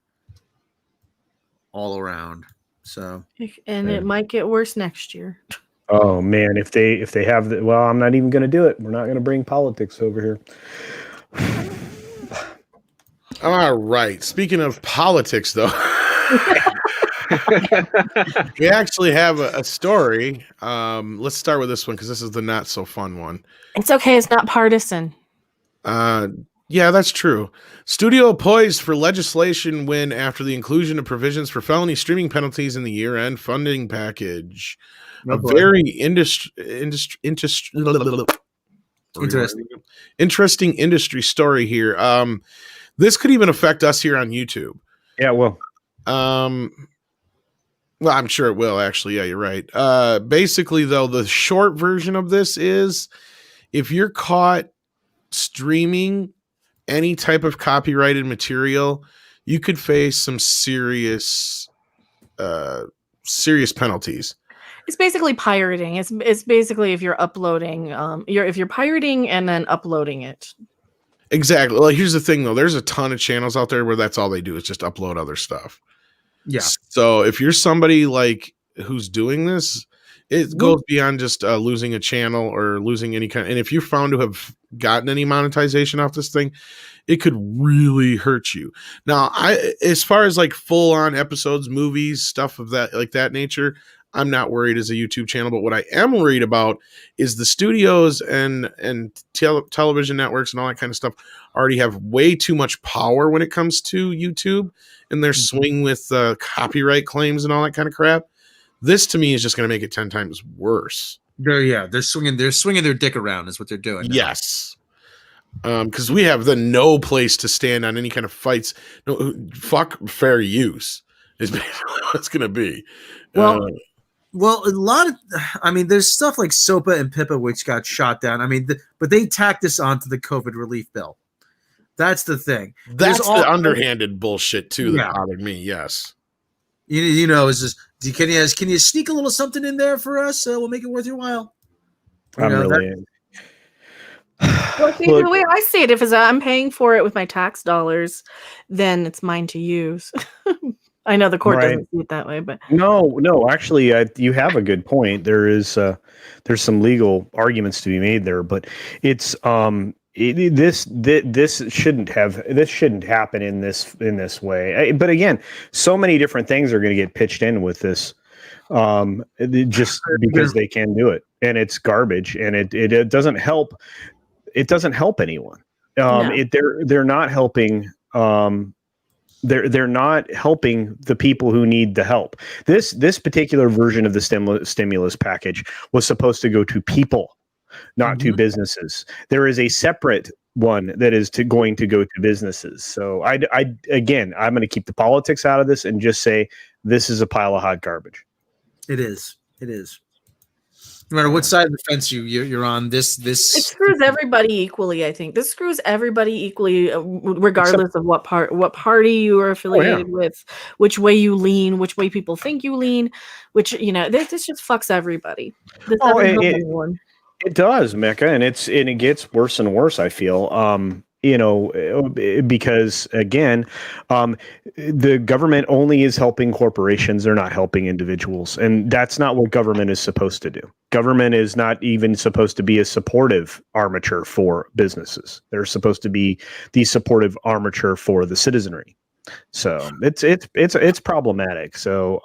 all around. So, and it might get worse next year. Oh man, if they have the, well, I'm not even going to do it. We're not going to bring politics over here. All right. Speaking of politics, though, we actually have a story. Let's start with this one because this is the not so fun one. It's okay. It's not partisan. Yeah, that's true. Studio poised for legislation win after the inclusion of provisions for felony streaming penalties in the year-end funding package. Very interesting industry story here. This could even affect us here on YouTube. Yeah, well, I'm sure it will, actually. Yeah, you're right. Basically, though, the short version of this is if you're caught streaming any type of copyrighted material, you could face some serious penalties. It's basically pirating. It's basically if you're uploading, if you're pirating and then uploading it. Exactly. Well, here's the thing, though. There's a ton of channels out there where that's all they do is just upload other stuff. Yeah. So if you're somebody like who's doing this, it goes beyond just losing a channel or losing any kind. And if you're found to have gotten any monetization off this thing, it could really hurt you. Now, as far as like full on episodes, movies, stuff of that like that nature, I'm not worried as a YouTube channel. But what I am worried about is the studios and television networks and all that kind of stuff already have way too much power when it comes to YouTube and their swing with copyright claims and all that kind of crap. This to me is just going to make it 10 times worse. They're swinging their dick around is what they're doing now. Yes. Because we have no place to stand on any kind of fights. No, fuck fair use is basically what it's going to be. Well, a lot of, I mean, there's stuff like SOPA and PIPA which got shot down. I mean, but they tacked this onto the COVID relief bill. That's the thing. That's the underhanded bullshit too that bothered me. Yes. You know, is just can you sneak a little something in there for us? We'll make it worth your while. Well, see, the way I see it, if I'm paying for it with my tax dollars, then it's mine to use. I know the court Right. doesn't see it that way, but No, actually, you have a good point. There's some legal arguments to be made there, but it's this shouldn't happen in this way. But again, so many different things are going to get pitched in with this, just because they can do it, and it's garbage, and it doesn't help. It doesn't help anyone. No. They're not helping. They're not helping the people who need the help. This particular version of the stimulus package was supposed to go to people, not to businesses. There is a separate one that is going to go to businesses. So I'm going to keep the politics out of this and just say this is a pile of hot garbage. It is. No matter what side of the fence you're on, this it screws everybody equally. I think this screws everybody equally, regardless of what party you are affiliated with, which way you lean, which way people think you lean, which this just fucks everybody. It does, Mecca, and it gets worse and worse. I feel, because again, the government only is helping corporations; they're not helping individuals, and that's not what government is supposed to do. Government is not even supposed to be a supportive armature for businesses. They're supposed to be the supportive armature for the citizenry. So it's problematic. So,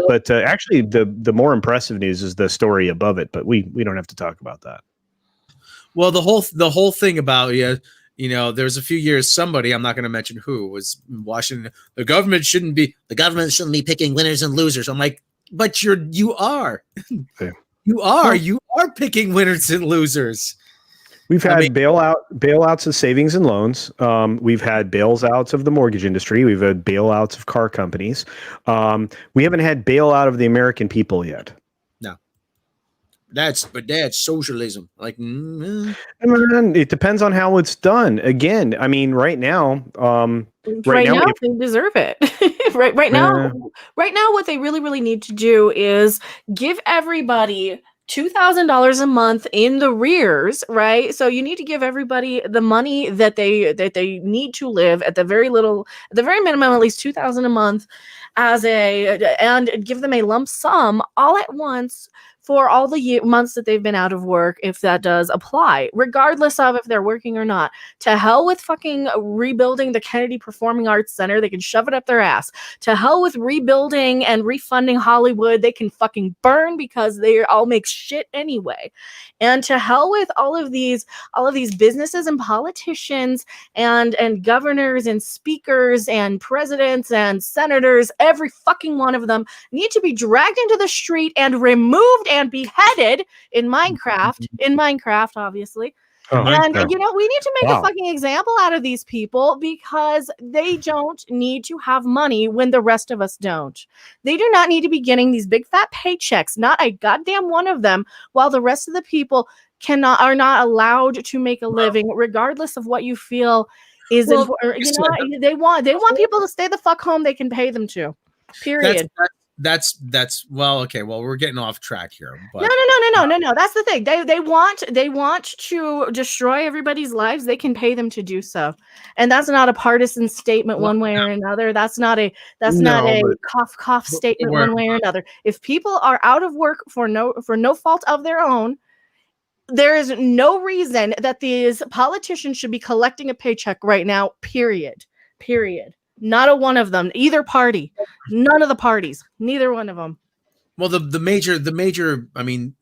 but actually, the more impressive news is the story above it. But we don't have to talk about that. Well, the whole thing about there's a few years somebody, I'm not going to mention who, was in Washington. The government shouldn't be picking winners and losers. I'm like, but you are. Yeah. You are picking winners and losers. We've had bailouts of savings and loans. We've had bailouts of the mortgage industry. We've had bailouts of car companies. We haven't had bailout of the American people yet. No, that's socialism. Like, it depends on how it's done. Again, I mean, right now, they deserve it. right now, what they really, really need to do is give everybody $2,000 a month in the rears, right? So you need to give everybody the money that they need to live at the very minimum, at least $2,000 a month, and give them a lump sum all at once for all the months that they've been out of work, if that does apply, regardless of if they're working or not. To hell with fucking rebuilding the Kennedy Performing Arts Center. They can shove it up their ass. To hell with rebuilding and refunding Hollywood. They can fucking burn, because they all make shit anyway. And to hell with all of these businesses and politicians and governors and speakers and presidents and senators. Every fucking one of them need to be dragged into the street and removed and beheaded in Minecraft, obviously. And we need to make a fucking example out of these people, because they don't need to have money when the rest of us don't. They do not need to be getting these big fat paychecks, not a goddamn one of them, while the rest of the people are not allowed to make a living, regardless of what you feel is important. They want people to stay the fuck home. They can pay them to. Period. That's well, okay. Well, we're getting off track here. But No. That's the thing. They want to destroy everybody's lives. They can pay them to do so, and that's not a partisan statement one way or another. That's not a cough statement one way or another. If people are out of work for no fault of their own, there is no reason that these politicians should be collecting a paycheck right now. Period. Not a one of them, either party, none of the parties, neither one of them. Well, the major, I mean,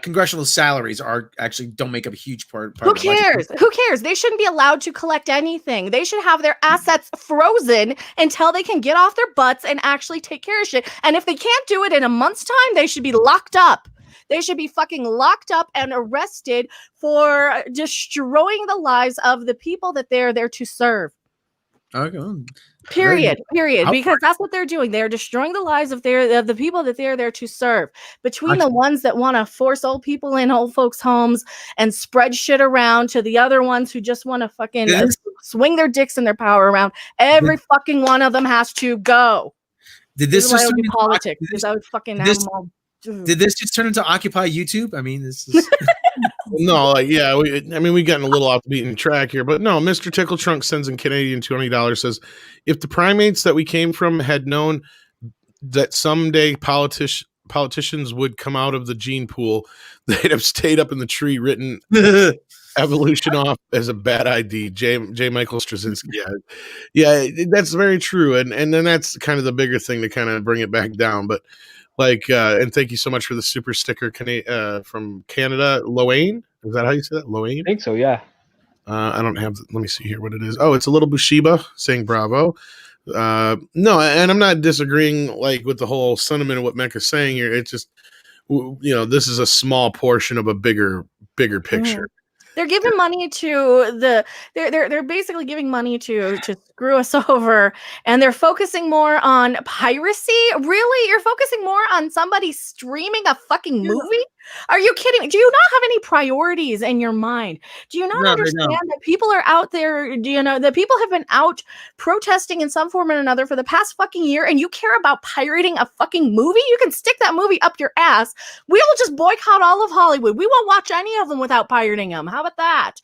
congressional salaries don't make up a huge part. Who cares? Who cares? They shouldn't be allowed to collect anything. They should have their assets frozen until they can get off their butts and actually take care of shit. And if they can't do it in a month's time, they should be locked up. They should be fucking locked up and arrested for destroying the lives of the people that they're there to serve. Okay. Period. Because that's what they're doing. They're destroying the lives of the people that they're there to serve. Between the ones that want to force old people in old folks' homes and spread shit around, to the other ones who just want to fucking swing their dicks and their power around. Every fucking one of them has to go. Did this is why I would do politics? Because I would fucking have them all Did this just turn into Occupy YouTube? I mean, this is No, like we've gotten a little off the beaten track here, but no, Mr. Tickle Trunk sends in Canadian $20, says, if the primates that we came from had known that someday politicians would come out of the gene pool, they'd have stayed up in the tree, written evolution off as a bad idea. J. Michael Straczynski. Yeah, that's very true, and then that's kind of the bigger thing to kind of bring it back down. But and thank you so much for the super sticker from Canada, Loane. Is that how you say that, Loane? I think so. Yeah. I don't have. Let me see here what it is. Oh, it's a little Bushiba saying bravo. No, and I'm not disagreeing with the whole sentiment of what Mecca's saying here. It's just this is a small portion of a bigger picture. They're giving money to they're basically giving money to screw us over, and they're focusing more on piracy. Really? You're focusing more on somebody streaming a fucking movie? Are you kidding me? Do you not have any priorities in your mind? Do you not understand that people are out there? Do you know that people have been out protesting in some form or another for the past fucking year, and you care about pirating a fucking movie? You can stick that movie up your ass. We will just boycott all of Hollywood. We won't watch any of them without pirating them. How about that?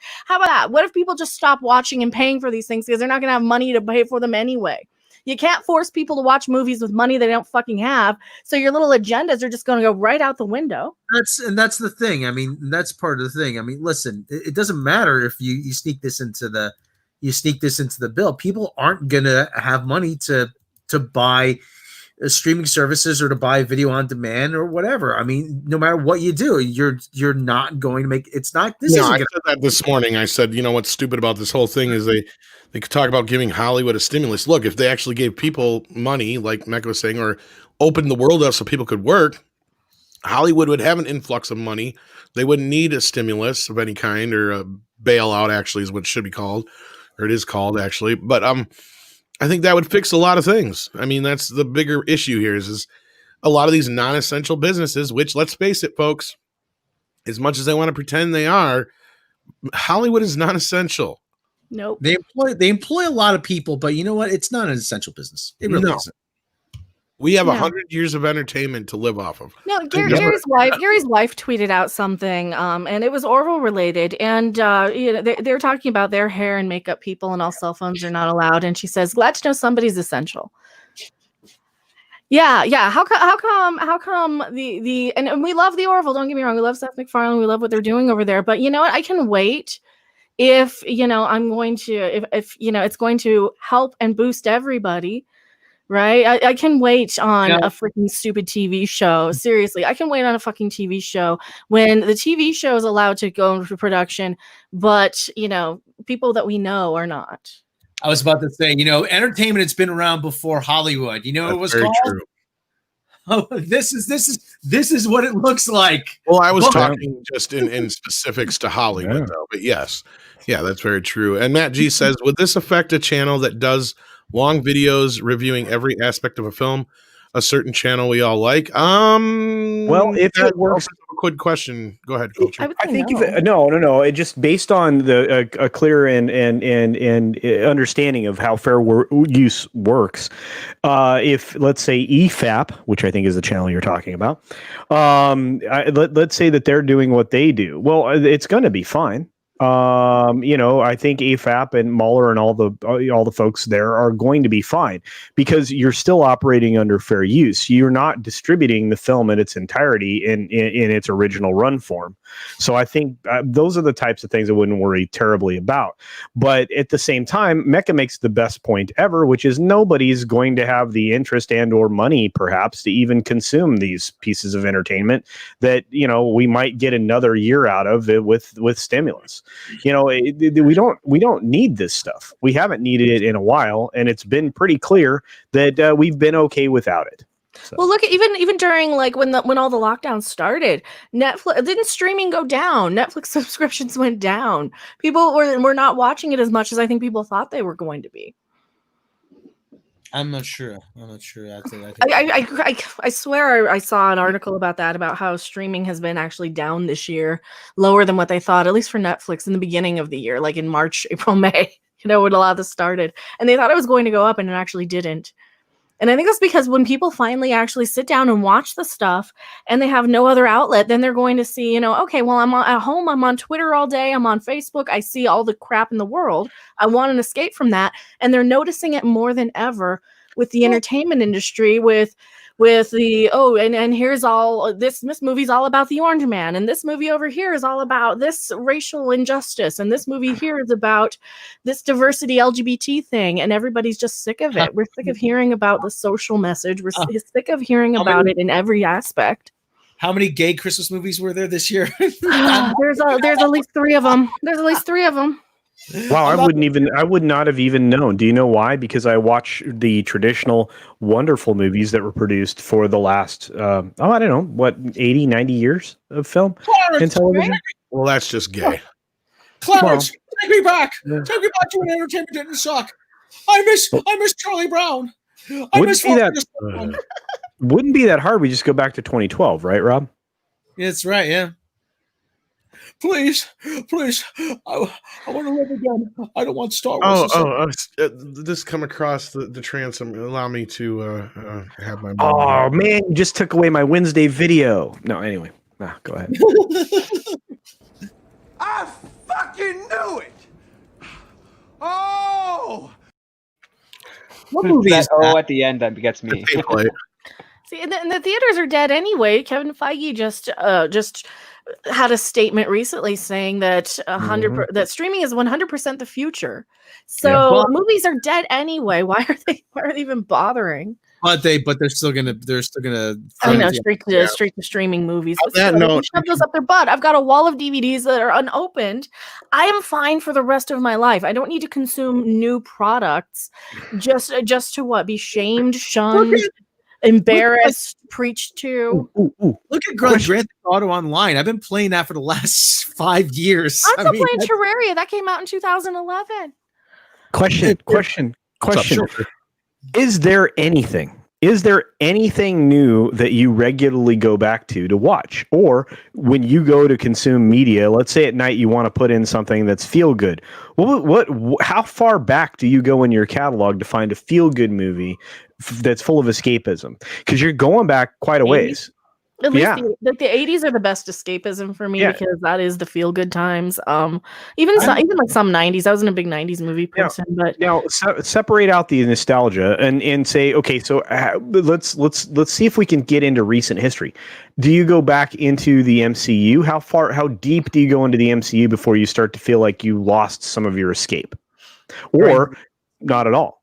What if people just stop watching and paying for these things because they're not going to have money to pay for them anyway? You can't force people to watch movies with money they don't fucking have. So your little agendas are just going to go right out the window. That's the thing. I mean, that's part of the thing. I mean, listen, it doesn't matter if you sneak this into the bill. People aren't going to have money to buy streaming services or to buy video on demand or whatever. I mean, no matter what you do, you're not going to make it's not. This I said that this morning. I said, what's stupid about this whole thing is they could talk about giving Hollywood a stimulus. Look, if they actually gave people money, like Mecca was saying, or opened the world up so people could work, Hollywood would have an influx of money. They wouldn't need a stimulus of any kind, or a bailout, actually, is what it should be called, or it is called, actually. But I think that would fix a lot of things. I mean, that's the bigger issue here is a lot of these non-essential businesses, which, let's face it, folks, as much as they want to pretend they are, Hollywood is non-essential. Nope. They employ a lot of people, but you know what? It's not an essential business. It really isn't. We have 100 years of entertainment to live off of. No, Gary's wife tweeted out something, and it was Orville related, and they're talking about their hair and makeup people, and all cell phones are not allowed. And she says, "Glad to know somebody's essential." Yeah. How come the and we love the Orville. Don't get me wrong, we love Seth MacFarlane, we love what they're doing over there. But you know what? I can wait if I'm going to if it's going to help and boost everybody. Right? I can wait on a freaking stupid TV show. Seriously, I can wait on a fucking TV show when the TV show is allowed to go into production, but, people that we know are not. I was about to say, entertainment has been around before Hollywood. You know what it was called? True. Oh, this is what it looks like. Well, I was talking just in specifics to Hollywood, though. But yes, that's very true. And Matt G says, would this affect a channel that does long videos reviewing every aspect of a film, a certain channel we all like? Well, if it works, a quick question. Go ahead, Culture. I think no. It just based on the a clear and understanding of how fair use works. If let's say EFAP, which I think is the channel you're talking about, let's say that they're doing what they do. Well, it's going to be fine. I think AFAP and Mahler and all the folks there are going to be fine because you're still operating under fair use. You're not distributing the film in its entirety in its original run form. So I think those are the types of things I wouldn't worry terribly about. But at the same time, Mecca makes the best point ever, which is nobody's going to have the interest and or money perhaps to even consume these pieces of entertainment that, we might get another year out of it with stimulus. We don't need this stuff. We haven't needed it in a while, and it's been pretty clear that we've been okay without it. So. Well, look, even during when all the lockdowns started, Netflix didn't streaming go down. Netflix subscriptions went down. People were not watching it as much as I think people thought they were going to be. I'm not sure. I swear I saw an article about that, about how streaming has been actually down this year, lower than what they thought, at least for Netflix in the beginning of the year, like in March, April, May, when a lot of this started. And they thought it was going to go up, and it actually didn't. And I think that's because when people finally actually sit down and watch the stuff and they have no other outlet, then they're going to see, okay, well, at home, I'm on Twitter all day, I'm on Facebook, I see all the crap in the world. I want an escape from that. And they're noticing it more than ever with the entertainment industry, with the and here's all this movie's all about the Orange Man, and this movie over here is all about this racial injustice, and this movie here is about this diversity LGBT thing, and everybody's just sick of it. We're sick of hearing about the social message. We're sick of hearing about it in every aspect. How many gay Christmas movies were there this year? There's at least 3 of them. There's at least 3 of them. Wow, I would not have even known. Do you know why? Because I watch the traditional wonderful movies that were produced for the last, I don't know, what, 80, 90 years of film and television? Well, that's just gay. Clarence, take me back. Take me back to when entertainment didn't suck. I miss Charlie Brown. Wouldn't be that hard. We just go back to 2012, right, Rob? That's right, yeah. Please, I want to live again. I don't want Star Wars. This come across the transom. Allow me to have my. Oh man, you just took away my Wednesday video. No, anyway, go ahead. I fucking knew it. Oh. What movie is that? At the end that gets me. See, and the theaters are dead anyway. Kevin Feige just had a statement recently saying that that streaming is 100% the future. So movies are dead anyway. Why are they even bothering? But they're still gonna. I know straight to streaming movies. Shove those up their butt. I've got a wall of DVDs that are unopened. I am fine for the rest of my life. I don't need to consume new products just to be shamed, shunned, embarrassed, preached to. Look at Grand Theft Auto Online. I've been playing that for the last 5 years. I'm still playing Terraria. That came out in 2011. Question. Is there anything new that you regularly go back to watch? Or when you go to consume media, let's say at night you want to put in something that's feel good. How far back do you go in your catalog to find a feel good movie that's full of escapism? Because you're going back quite a ways. At least the 80s are the best escapism for me because that is the feel good times. Even like some 90s. I wasn't a big 90s movie person, but now separate out the nostalgia and say, okay, so let's see if we can get into recent history. Do you go back into the MCU? How deep do you go into the MCU before you start to feel like you lost some of your escape, or not at all?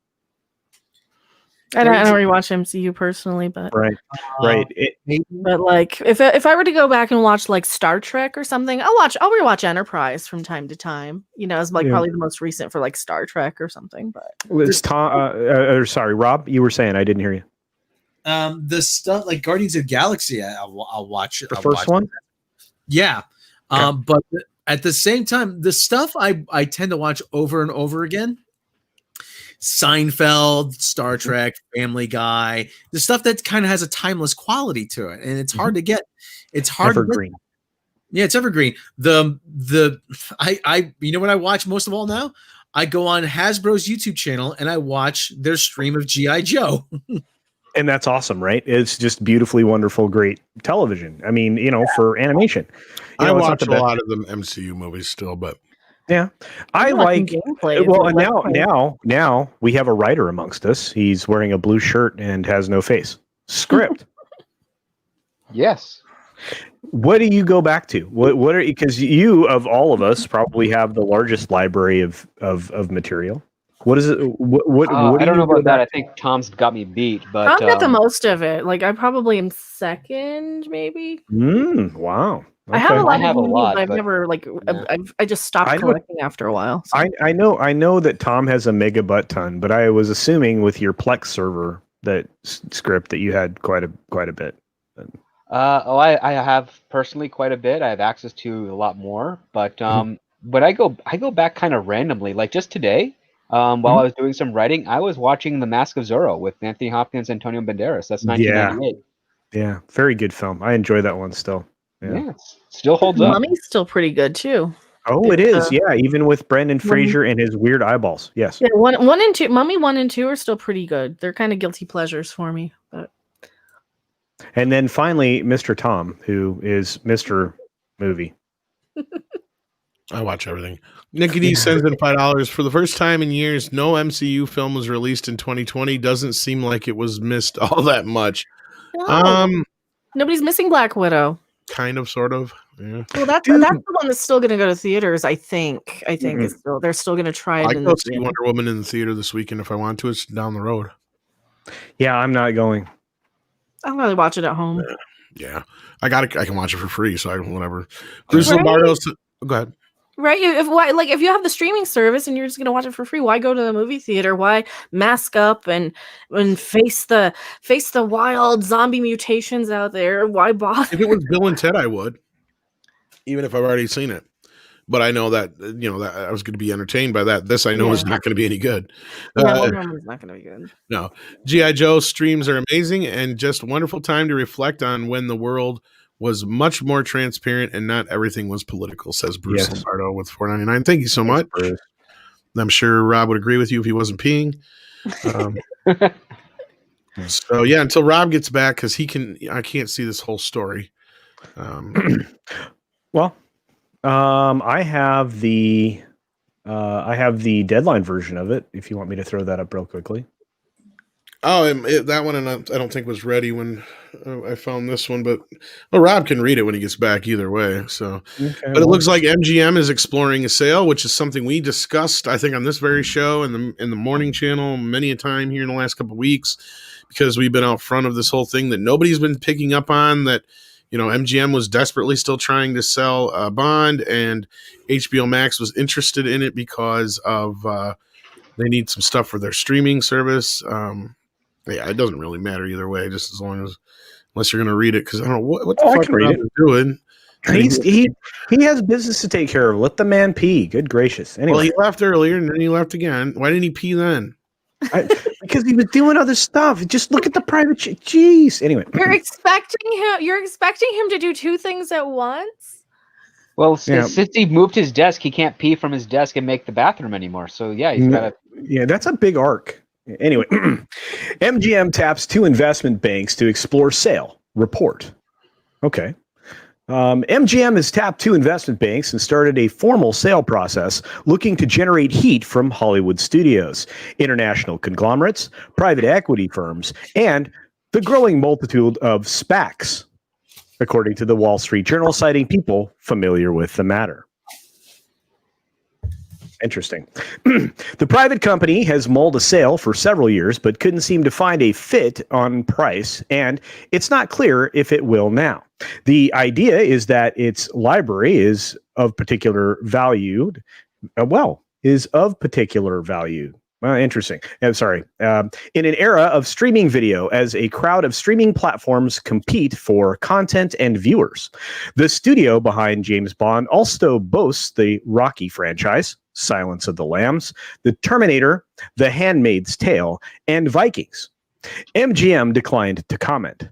I don't really watch MCU personally, but right. But like, if I were to go back and watch like Star Trek or something, I'll rewatch Enterprise from time to time. As like probably the most recent for like Star Trek or something. But it's sorry, Rob, you were saying I didn't hear you. The stuff like Guardians of the Galaxy, I'll watch the first one. Yeah, but at the same time, the stuff I tend to watch over and over again. Seinfeld, Star Trek, Family Guy, the stuff that kind of has a timeless quality to it, and it's hard to get. It's hard. Evergreen. Yeah, it's evergreen. I you know what I watch most of all now? I go on Hasbro's YouTube channel and I watch their stream of G.I. Joe. And that's awesome, right? It's just beautifully wonderful, great television. I mean, for animation. I watch a lot of the MCU movies still, but. Yeah, I like gameplay. Well, and now we have a writer amongst us. He's wearing a blue shirt and has no face. Script. Yes. What do you go back to? What are, because you of all of us probably have the largest library of material. What is it? What I don't know about that. I think Tom's got me beat, but Tom got the most of it. Like I probably am second, maybe. Wow. Okay. I have a lot, but I've never I just stopped collecting after a while. So. I know that Tom has a mega butt ton, but I was assuming with your Plex server that script that you had quite a bit. I have personally quite a bit. I have access to a lot more, but I go back kind of randomly. Like just today, while I was doing some writing, I was watching The Mask of Zorro with Anthony Hopkins and Antonio Banderas. That's 1998. Yeah, very good film. I enjoy that one still. Yeah, it still holds up. Mummy's still pretty good too. Oh, it is. Yeah, even with Brendan Fraser and his weird eyeballs. Yes. Yeah, one and two, Mummy 1 and 2 are still pretty good. They're kind of guilty pleasures for me, but And then finally, Mr. Tom, who is Mr. Movie. I watch everything. Nicky D sends in $5 for the first time in years. No MCU film was released in 2020. Doesn't seem like it was missed all that much. no, nobody's missing Black Widow. Kind of, sort of. Yeah. Well, that's the one that's still going to go to theaters. I think it's still they're still going to try it. I in go the see theater. Wonder Woman in the theater this weekend if I want to. It's down the road. Yeah, I'm not going. I'll probably watch it at home. Yeah, I can watch it for free. So whatever. Bruce Lombardo. Go ahead. Right? If you have the streaming service and you're just gonna watch it for free, why go to the movie theater? Why mask up and face the wild zombie mutations out there? Why bother? If it was Bill and Ted, I would, even if I've already seen it. But I know that that I was going to be entertained by that. This I know is not going to be any good. Wonder Woman's not going to be good. No, G.I. Joe streams are amazing and just a wonderful time to reflect on when the world was much more transparent and not everything was political, says Bruce Lombardo with $4.99. Thank you so much. Bruce. I'm sure Rob would agree with you if he wasn't peeing. So yeah, until Rob gets back, because I can't see this whole story. Well, I have the Deadline version of it. If you want me to throw that up real quickly. Oh, that one, and I don't think was ready when I found this one, but Rob can read it when he gets back either way. So, but it looks like MGM is exploring a sale, which is something we discussed, I think, on this very show in the morning channel many a time here in the last couple of weeks, because we've been out front of this whole thing that nobody's been picking up on, that MGM was desperately still trying to sell Bond, and HBO Max was interested in it because of they need some stuff for their streaming service. Yeah, it doesn't really matter either way, just unless you're going to read it, because I don't know what the fuck Rob is doing. He has business to take care of. Let the man pee. Good gracious. Anyway. Well, he left earlier and then he left again. Why didn't he pee then? Because he was doing other stuff. Just look at the private. Jeez. Anyway, you're expecting him to do two things at once. Well, since he moved his desk, he can't pee from his desk and make the bathroom anymore. So yeah, he's got to. Yeah, that's a big arc. Anyway, MGM taps 2 investment banks to explore sale. Report. Okay. MGM has tapped 2 investment banks and started a formal sale process looking to generate heat from Hollywood studios, international conglomerates, private equity firms, and the growing multitude of SPACs, according to the Wall Street Journal, citing people familiar with the matter. Interesting. The private company has mulled a sale for several years, but couldn't seem to find a fit on price, and it's not clear if it will now. The idea is that its library is of particular value. Interesting. I'm sorry. In an era of streaming video, as a crowd of streaming platforms compete for content and viewers, the studio behind James Bond also boasts the Rocky franchise, Silence of the Lambs, The Terminator, The Handmaid's Tale, and Vikings. MGM declined to comment.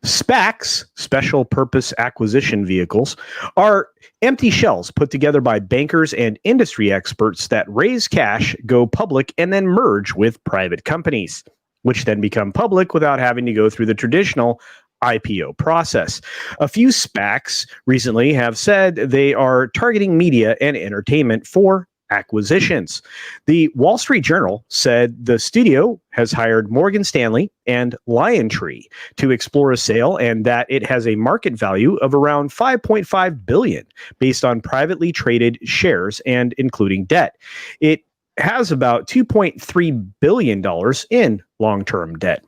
SPACs, special purpose acquisition vehicles, are empty shells put together by bankers and industry experts that raise cash, go public, and then merge with private companies, which then become public without having to go through the traditional IPO process. A few SPACs recently have said they are targeting media and entertainment for acquisitions. The Wall Street Journal said the studio has hired Morgan Stanley and LionTree to explore a sale, and that it has a market value of around $5.5 billion based on privately traded shares and including debt. It has about $2.3 billion in long-term debt.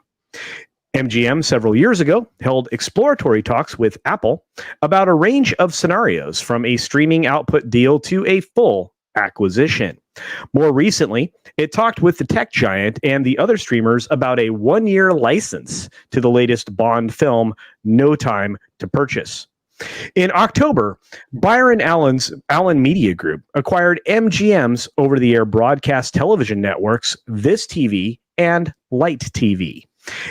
MGM several years ago held exploratory talks with Apple about a range of scenarios, from a streaming output deal to a full acquisition. More recently, it talked with the tech giant and the other streamers about a 1-year license to the latest Bond film, No Time to Purchase. In October, Byron Allen Media Group acquired MGM's over-the-air broadcast television networks, Viz TV and Light TV.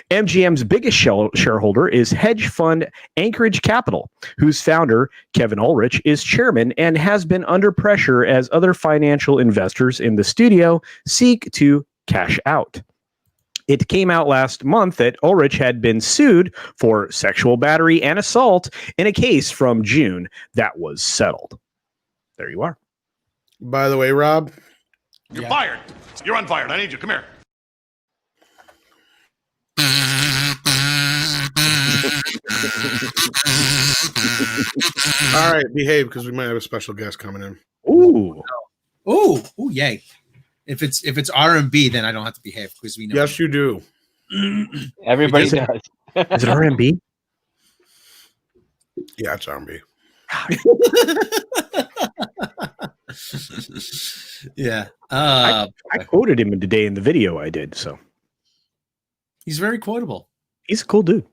MGM's biggest shareholder is hedge fund Anchorage Capital, whose founder, Kevin Ulrich, is chairman and has been under pressure as other financial investors in the studio seek to cash out. It came out last month that Ulrich had been sued for sexual battery and assault in a case from June that was settled. There you are. By the way, Rob, You're fired. You're unfired. I need you. Come here. all right, behave because we might have a special guest coming in. Ooh. Ooh, yay! If it's R&B, then I don't have to behave because we know. Yes, you do. Everybody Is it- does. Is it RMB? Yeah, it's R&B. Yeah. I quoted him today in the video I did, so He's very quotable. he's a cool dude.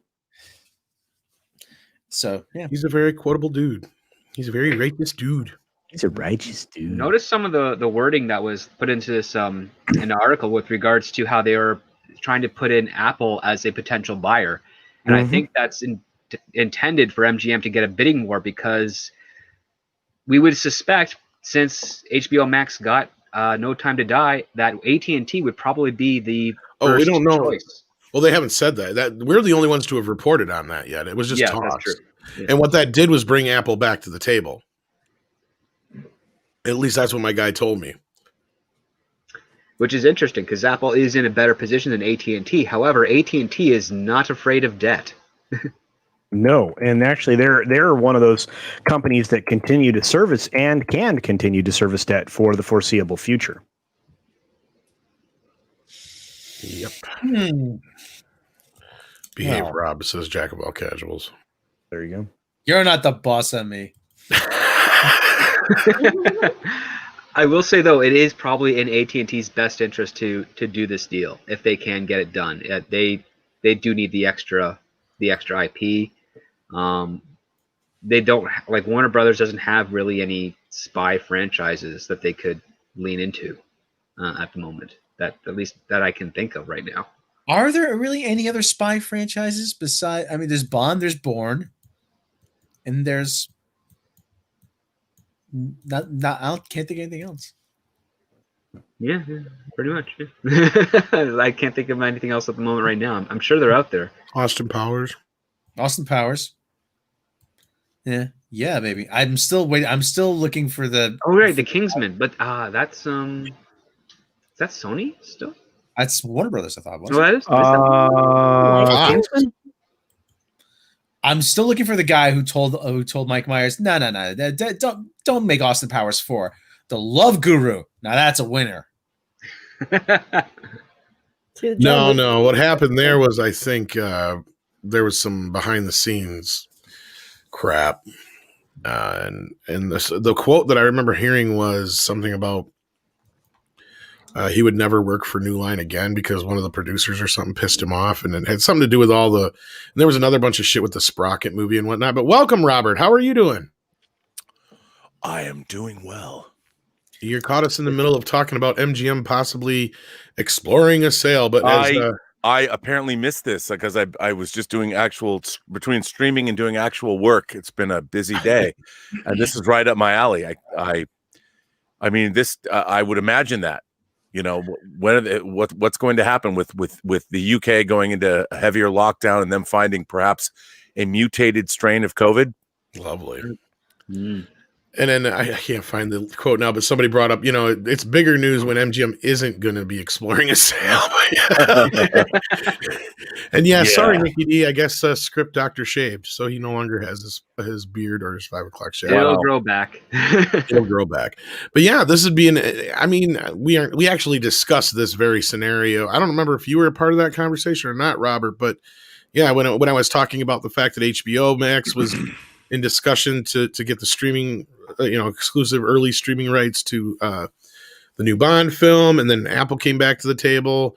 So yeah. He's a very quotable dude. He's a very righteous dude. He's a righteous dude. Notice some of the wording that was put into this in the article with regards to how they were trying to put in Apple as a potential buyer, and I think that's intended for MGM to get a bidding war, because we would suspect, since HBO Max got No Time to Die, that AT&T would probably be the Oh, we first don't know. choice. Well, they haven't said that. That we're the only ones to have reported on that yet. It was just Yeah, talks. that's true. Yeah. And what that did was bring Apple back to the table. At least that's what my guy told me. Which is interesting because Apple is in a better position than AT&T. However, AT&T is not afraid of debt. No, and actually, they're one of those companies that continue to service and can continue to service debt for the foreseeable future. Yep. Hmm. Behave, Wow. Rob, says Jack of all casuals. There you go. You're not the boss of me. I will say though, it is probably in AT&T's best interest to do this deal if they can get it done. They do need the extra IP. They don't, like, Warner Brothers doesn't have really any spy franchises that they could lean into at the moment. That, at least that I can think of right now. Are there really any other spy franchises besides? I mean, there's Bond, there's Bourne, and there's not. I can't think of anything else. Yeah, pretty much. Yeah. I can't think of anything else at the moment right now. I'm sure they're out there. Austin Powers. Austin Powers. Yeah, baby. I'm still waiting. I'm still looking for the. Oh right, the Kingsman, but that's is that Sony still? That's Warner Brothers. I thought. Oh, that is. Kingsman? I'm still looking for the guy who told Mike Myers, no, don't make Austin Powers 4. The Love Guru. Now that's a winner. No. What happened there was, I think there was some behind the scenes crap, and the quote that I remember hearing was something about he would never work for New Line again because one of the producers or something pissed him off, and it had something to do with all the. And there was another bunch of shit with the Sprocket movie and whatnot. But welcome, Robert. How are you doing? I am doing well. You caught us in the middle of talking about MGM possibly exploring a sale, but I apparently missed this because I was just doing between streaming and doing actual work. It's been a busy day, and this is right up my alley. I mean, this I would imagine that, you know, what's going to happen with the UK going into a heavier lockdown and them finding perhaps a mutated strain of COVID. Lovely. Mm. And then I can't find the quote now, but somebody brought up, you know, it's bigger news when MGM isn't going to be exploring a sale. And yeah, sorry, Nikki D. I guess Script Doctor shaved, so he no longer has his beard or his 5 o'clock shave. It'll grow back. It'll grow back. But yeah, this would be I mean, we actually discussed this very scenario. I don't remember if you were a part of that conversation or not, Robert, but yeah, when I was talking about the fact that HBO Max was in discussion to get the streaming, exclusive early streaming rights to the new Bond film, and then Apple came back to the table.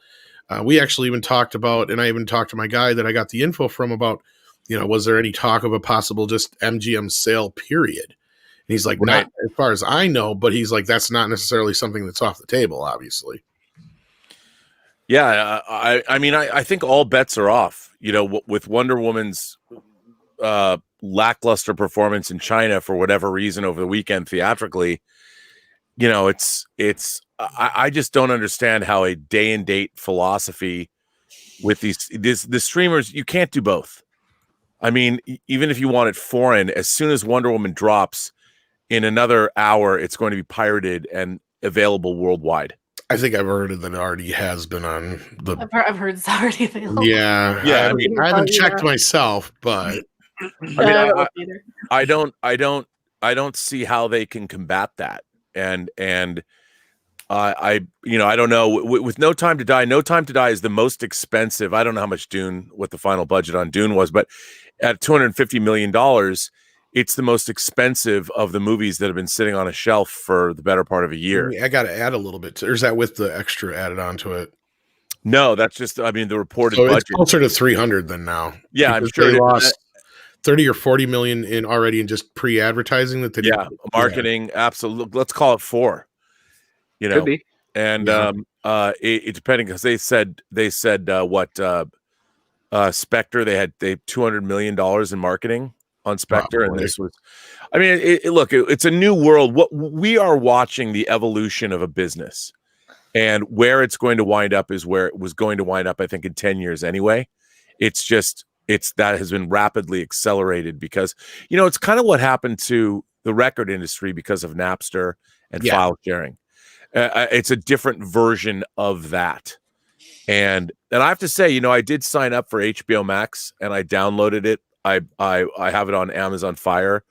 We actually even talked about, and I even talked to my guy that I got the info from about, was there any talk of a possible just MGM sale period? And he's like, Right. not as far as I know, but he's like, that's not necessarily something that's off the table, obviously. Yeah, I mean, I think all bets are off. You know, with Wonder Woman's lackluster performance in China for whatever reason over the weekend theatrically, you know, I just don't understand how a day and date philosophy with the streamers, you can't do both. I mean, even if you want it foreign, as soon as Wonder Woman drops in another hour, it's going to be pirated and available worldwide. I think I've heard that it already has been on the. I've heard it's already available. Yeah, Yeah, I mean, I haven't checked myself, but I mean, I don't see how they can combat that. And I don't know. With No Time to Die, No Time to Die is the most expensive. I don't know how much what the final budget on Dune was, but at $250 million, it's the most expensive of the movies that have been sitting on a shelf for the better part of a year. I got to add a little bit. Or is that with the extra added onto it? No, that's just, I mean, the reported So budget. it's closer to 300 than now. Yeah, I'm because sure they lost 30 or 40 million in already in just pre-advertising that they didn't. Marketing, absolutely. Let's call it 4. You know, Could be. And it depending, because they said what Spectre, they had $200 million in marketing on Spectre, and this was, I mean, it's a new world. What we are watching, the evolution of a business, and where it's going to wind up is where it was going to wind up, I think, in 10 years anyway. That has been rapidly accelerated because, you know, it's kind of what happened to the record industry because of Napster and file sharing. It's a different version of that. And I have to say, you know, I did sign up for HBO Max and I downloaded it. I have it on Amazon Fire,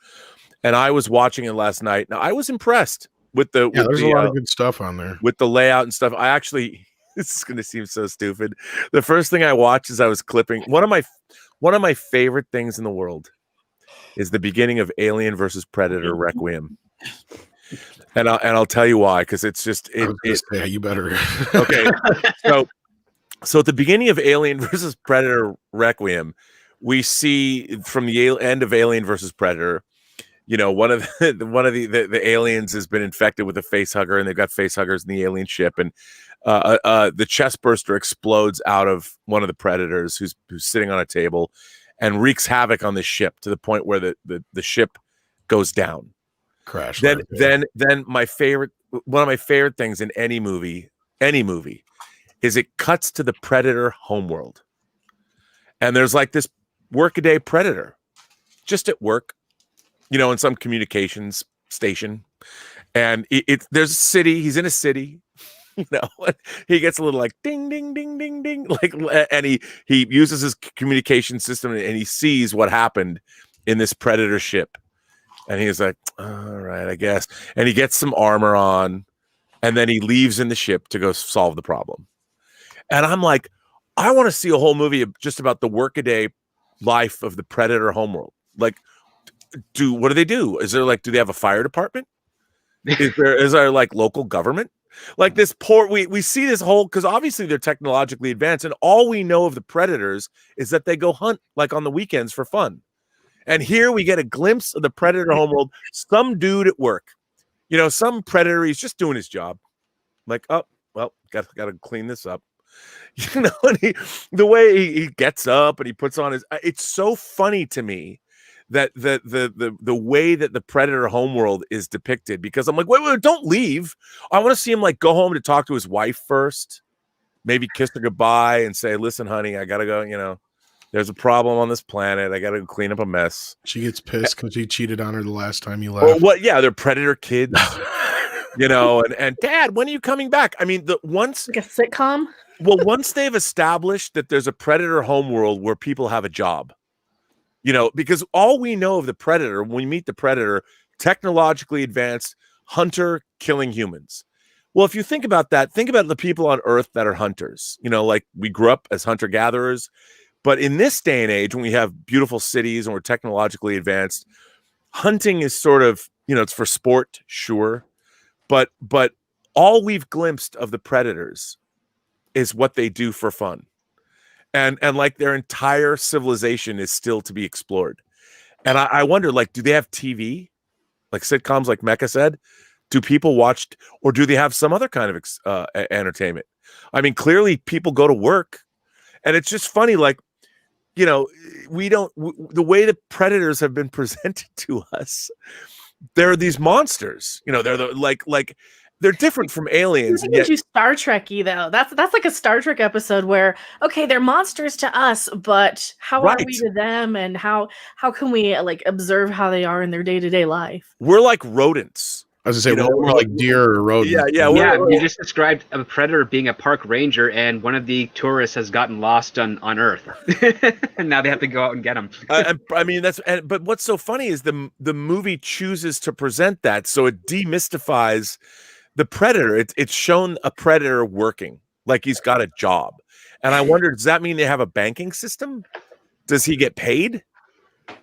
and I was watching it last night. Now I was impressed with there's a lot of good stuff on there with the layout and stuff. I actually, this is going to seem so stupid. The first thing I watched is I was clipping one of my favorite things in the world is the beginning of Alien versus Predator Requiem. And I'll tell you why, because it's just you better. Okay. So at the beginning of Alien versus Predator Requiem, we see from the end of Alien versus Predator, you know, one of the aliens has been infected with a face hugger, and they've got face huggers in the alien ship, and the chest burster explodes out of one of the predators who's sitting on a table, and wreaks havoc on the ship to the point where the ship goes down. Crash. Then one of my favorite things in any movie is it cuts to the Predator homeworld, and there's like this workaday Predator just at work, you know, in some communications station, and there's a city. He's in a city, you know. He gets a little like ding ding ding ding ding, like, and he uses his communication system, and he sees what happened in this Predator ship, and he's like, all right, I guess, and he gets some armor on, and then he leaves in the ship to go solve the problem. And I'm like, I want to see a whole movie just about the workaday life of the Predator homeworld. Like, what do they do? Is there do they have a fire department? Is there like local government? Like this we see this whole, because obviously they're technologically advanced, and all we know of the Predators is that they go hunt like on the weekends for fun. And here we get a glimpse of the Predator homeworld. Some dude at work, you know, some Predator, he's just doing his job. Like, oh, well, got to clean this up. You know, and the way he gets up and he puts on it's so funny to me that the way that the Predator homeworld is depicted, because I'm like, wait, don't leave. I want to see him like go home to talk to his wife first, maybe kiss her goodbye and say, listen, honey, I gotta go, you know, there's a problem on this planet. I gotta clean up a mess. She gets pissed because he cheated on her the last time he left. Or what? Yeah, they're Predator kids. You know, and Dad, when are you coming back? I mean, once like a sitcom. Well, once they've established that there's a Predator homeworld where people have a job, you know, because all we know of the Predator, when we meet the Predator, technologically advanced hunter killing humans. Well, if you think about that, think about the people on Earth that are hunters. You know, like we grew up as hunter gatherers, but in this day and age, when we have beautiful cities and we're technologically advanced, hunting is sort of, you know, it's for sport, sure, but all we've glimpsed of the Predators is what they do for fun. And like their entire civilization is still to be explored. And I wonder, like, do they have TV? Like sitcoms, like Mecca said? Do people watch, or do they have some other kind of entertainment? I mean, clearly people go to work, and it's just funny, like, you know, the way the predators have been presented to us, they're these monsters, you know, they're like they're different from aliens, and It's yet too Star Trek-y though. That's like a Star Trek episode where, okay, they're monsters to us, but how are we Right. to them, and how can we like observe how they are in their day-to-day life? we're like rodents. I was gonna say You know, we're like deer or rodents. Yeah, Yeah, we're- you just described a predator being a park ranger, and one of the tourists has gotten lost on Earth, and now they have to go out and get him. I mean, but what's so funny is the movie chooses to present that, so it demystifies the predator. It's shown a predator working, like he's got a job, and I wonder, does that mean they have a banking system? Does he get paid?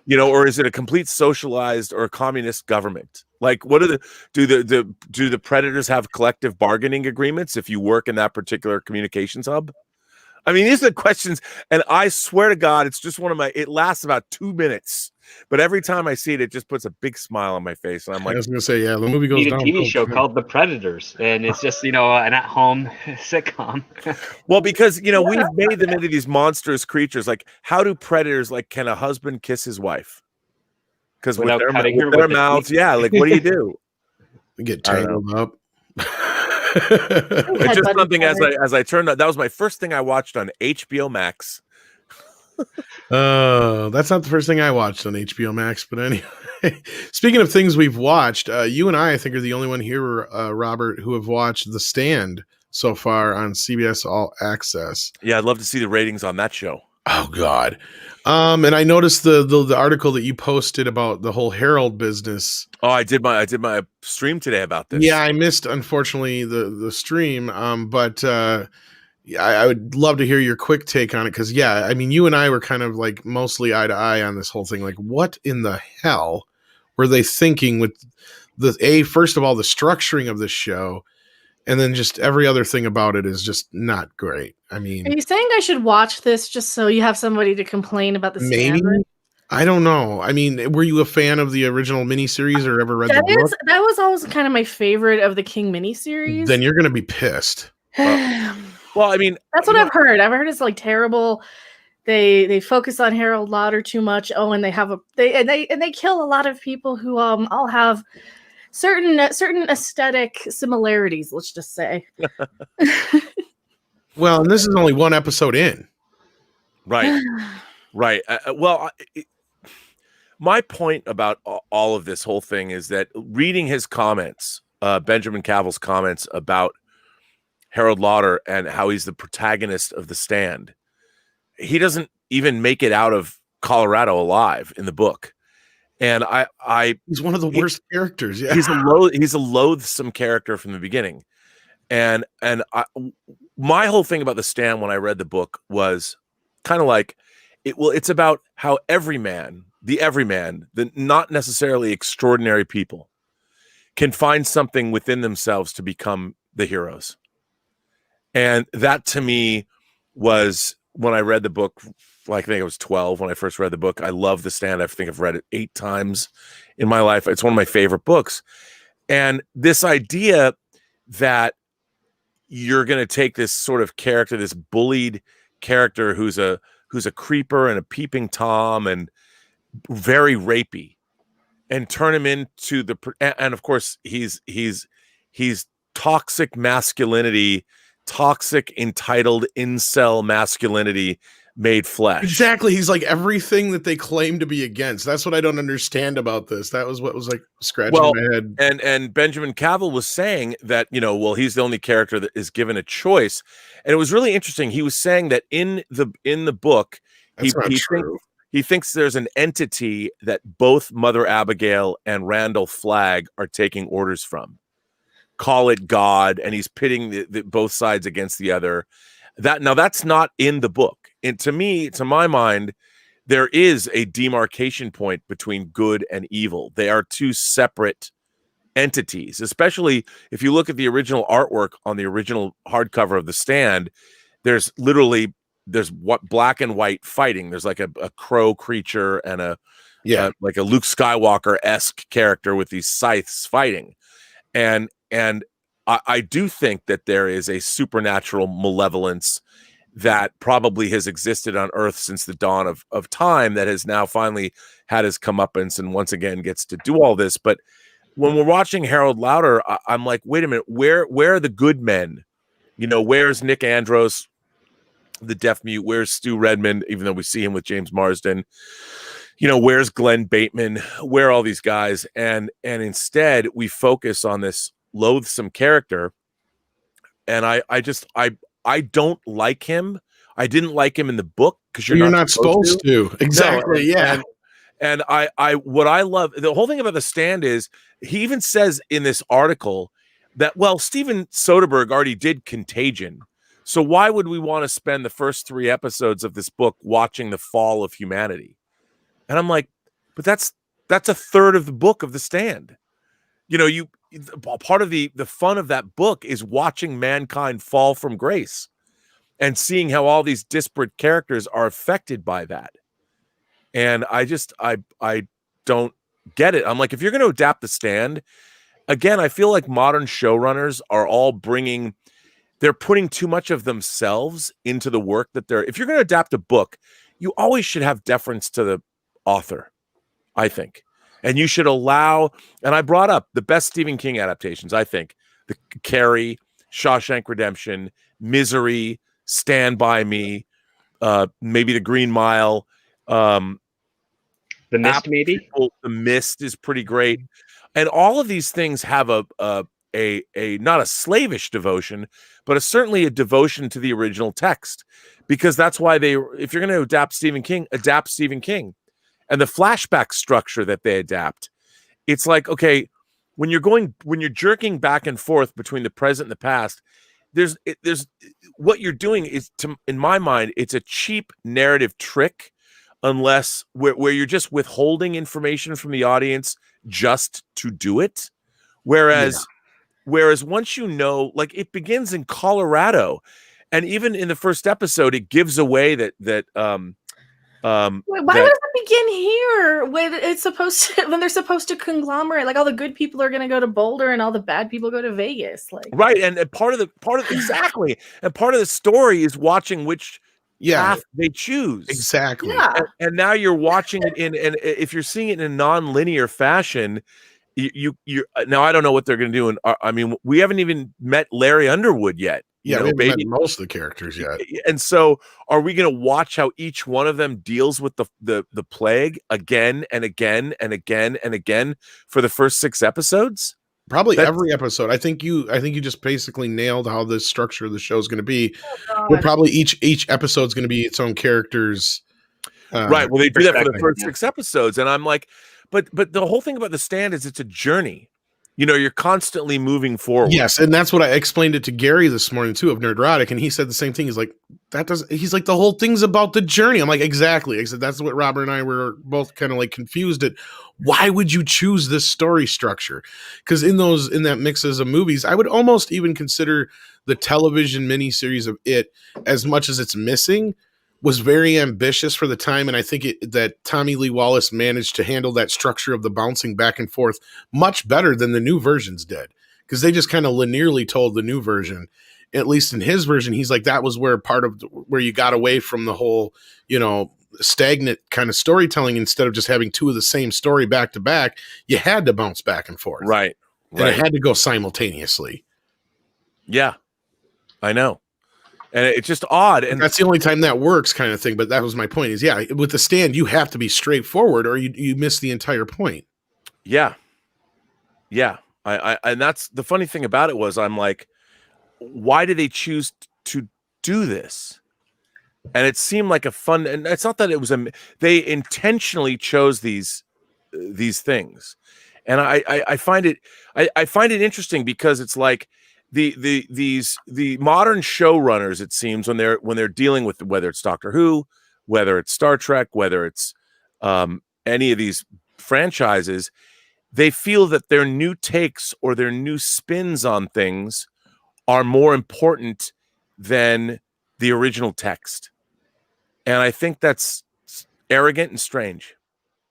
You know, or is it a complete socialized or a communist government? Like, what are do the predators have collective bargaining agreements if you work in that particular communications hub? I mean, these are the questions, and I swear to God, it's just it lasts about 2 minutes, but every time I see it, it just puts a big smile on my face, and I'm I like, was gonna say, yeah, the movie goes Need a down. TV show called The Predators, and it's just, you know, an at-home sitcom. well, because, you know, we've made them into these monstrous creatures. Like, how do predators, like, can a husband kiss his wife? Because with Without their, cutting her with their with the mouths, teeth. yeah, like, what do you do? We get I don't tangled up. It's just something as I turned on. That was my first thing I watched on HBO Max. That's not the first thing I watched on HBO Max, but anyway. Speaking of things we've watched, you and I think, are the only one here, Robert, who have watched The Stand so far on CBS All Access. Yeah, I'd love to see the ratings on that show. Oh God. And I noticed the article that you posted about the whole Herald business. Oh, I did my stream today about this. Yeah, I missed, unfortunately, the stream. But I would love to hear your quick take on it, because yeah, I mean, you and I were kind of like mostly eye to eye on this whole thing. Like, what in the hell were they thinking with first of all, the structuring of this show, and then just every other thing about it is just not great. I mean, Are you saying I should watch this just so you have somebody to complain about the maybe. Stand? I don't know. I mean, were you a fan of the original miniseries or ever read the book? That was always kind of my favorite of the King miniseries. Then you're going to be pissed. Well, I mean, That's what I've heard. I've heard it's like terrible. They focus on Harold Lauder too much. Oh, and they kill a lot of people who all have certain aesthetic similarities. Let's just say. Well, and this is only one episode in. Right. Right. My point about all of this whole thing is that reading his comments, Benjamin Cavill's comments about Harold Lauder and how he's the protagonist of The Stand, he doesn't even make it out of Colorado alive in the book. And he's one of the worst characters. Yeah, he's a loathsome character from the beginning. And my whole thing about The Stand when I read the book was kind of like, it's about how the everyman, the not necessarily extraordinary people, can find something within themselves to become the heroes. And that to me was, when I read the book, like I think I was 12 when I first read the book. I love The Stand. I think I've read it 8 times in my life. It's one of my favorite books. And this idea that you're going to take this sort of character, this bullied character who's a creeper and a peeping Tom and very rapey, and turn him into and of course he's toxic masculinity, toxic entitled incel masculinity made flesh. Exactly. He's like everything that they claim to be against. That's what I don't understand about this. That was what was like scratching my head. And Benjamin Cavill was saying that, he's the only character that is given a choice. And it was really interesting. He was saying that in the book, he thinks there's an entity that both Mother Abigail and Randall Flagg are taking orders from. Call it God, and he's pitting both sides against the other. That's not in the book. And to my mind, there is a demarcation point between good and evil. They are two separate entities, especially if you look at the original artwork on the original hardcover of The Stand. There's what black and white fighting. There's like a crow creature and like a Luke Skywalker-esque character with these scythes fighting. And I do think that there is a supernatural malevolence that probably has existed on Earth since the dawn of time that has now finally had his comeuppance and once again gets to do all this. But when we're watching Harold Lauder, I'm like, wait a minute, where are the good men? You know, where's Nick Andros, the deaf mute? Where's Stu Redmond, even though we see him with James Marsden? You know, where's Glenn Bateman? Where are all these guys? And instead we focus on this loathsome character. And I don't like him. I didn't like him in the book because you're not supposed to. Exactly. No, yeah. And what I love, the whole thing about The Stand is he even says in this article that, well, Steven Soderbergh already did Contagion. So why would we want to spend the first 3 episodes of this book watching the fall of humanity? And I'm like, but that's a third of the book of The Stand. You know, part of the fun of that book is watching mankind fall from grace and seeing how all these disparate characters are affected by that. And I don't get it. I'm like, if you're going to adapt The Stand, again, I feel like modern showrunners are all they're putting too much of themselves into the work that if you're going to adapt a book, you always should have deference to the author, I think. And you should allow, and I brought up the best Stephen King adaptations, I think, the Carrie, Shawshank Redemption, Misery, Stand By Me, maybe The Green Mile, The Mist, maybe. The Mist is pretty great, and all of these things have a not a slavish devotion, but certainly a devotion to the original text, because that's why if you're going to adapt Stephen King, adapt Stephen King, and the flashback structure that they adapt. It's like, okay, when you're jerking back and forth between the present and the past, there's what you're doing is, in my mind, it's a cheap narrative trick. Unless where you're just withholding information from the audience just to do it. Whereas once you know, like, it begins in Colorado, and even in the first episode, it gives away that Wait, why does it begin here when it's supposed to, when they're supposed to conglomerate? Like, all the good people are going to go to Boulder and all the bad people go to Vegas. Like, right, and part of exactly, and part of the story is watching which path they choose. Exactly. yeah. And now you're watching it and if you're seeing it in a non-linear fashion, you now I don't know what they're going to do. And I mean, we haven't even met Larry Underwood yet. Yeah, we haven't met most of the characters yet. And so, are we going to watch how each one of them deals with the plague again and again and again and again for the first 6 episodes? Probably every episode. I think you just basically nailed how the structure of the show is going to be. Oh, We're probably each episode is going to be its own character's. Right. Well, they do that for the first 6 episodes, and I'm like, but the whole thing about The Stand is it's a journey. You know, you're constantly moving forward. Yes, and that's what I explained it to Gary this morning too of Nerdrotic, and he said the same thing. He's like, he's like, the whole thing's about the journey. I'm like, exactly. I said that's what Robert and I were both kind of like confused at. Why would you choose this story structure? Because in that mixes of movies, I would almost even consider the television miniseries of It, as much as it's missing, was very ambitious for the time, and I think that Tommy Lee Wallace managed to handle that structure of the bouncing back and forth much better than the new versions did, because they just kind of linearly told the new version. At least in his version, he's like, that was where where you got away from the whole, stagnant kind of storytelling. Instead of just having 2 of the same story back to back, you had to bounce back and forth. Right. And it had to go simultaneously. Yeah, I know. And it's just odd. And that's the only time that works, kind of thing. But that was my point is, with The Stand, you have to be straightforward or you miss the entire point. Yeah. Yeah. I and that's the funny thing about it was, I'm like, why did they choose to do this? And it seemed like a fun, and it's not that it was they intentionally chose these things. And I find it interesting because it's like the modern showrunners, it seems, when they're dealing with, whether it's Doctor Who, whether it's Star Trek, whether it's any of these franchises, they feel that their new takes or their new spins on things are more important than the original text. And I think that's arrogant and strange.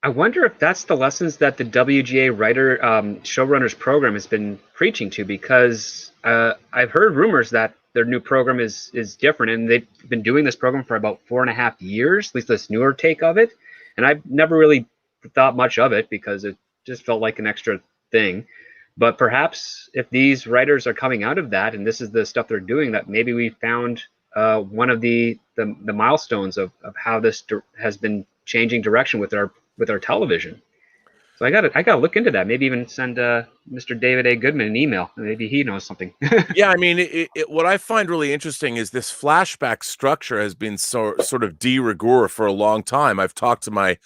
I wonder if that's the lessons that the WGA writer showrunners program has been preaching to, because I've heard rumors that their new program is different, and they've been doing this program for about 4.5 years, at least this newer take of it. And I've never really thought much of it because it just felt like an extra thing. But perhaps if these writers are coming out of that, and this is the stuff they're doing, that maybe we found one of the milestones of how this has been changing direction with our television. So I gotta look into that. Maybe even send Mr. David A. Goodman an email. Maybe he knows something. Yeah, I mean, what I find really interesting is this flashback structure has been sort of de rigueur for a long time. I've talked to my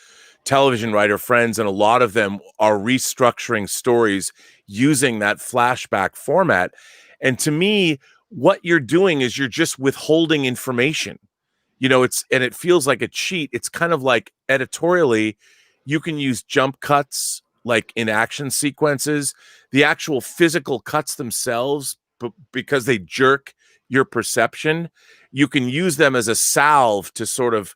television writer friends, and a lot of them are restructuring stories using that flashback format. And to me, what you're doing is you're just withholding information. It feels like a cheat. It's kind of like editorially, you can use jump cuts like in action sequences, the actual physical cuts themselves, because they jerk your perception. You can use them as a salve to sort of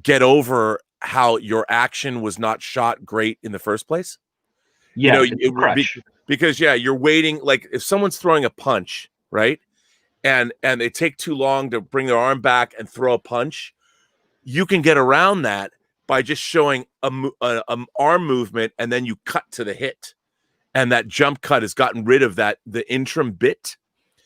get over how your action was not shot great in the first place. Yeah, because you're waiting. Like if someone's throwing a punch, right? And they take too long to bring their arm back and throw a punch, you can get around that by just showing an arm movement, and then you cut to the hit. And that jump cut has gotten rid of the interim bit.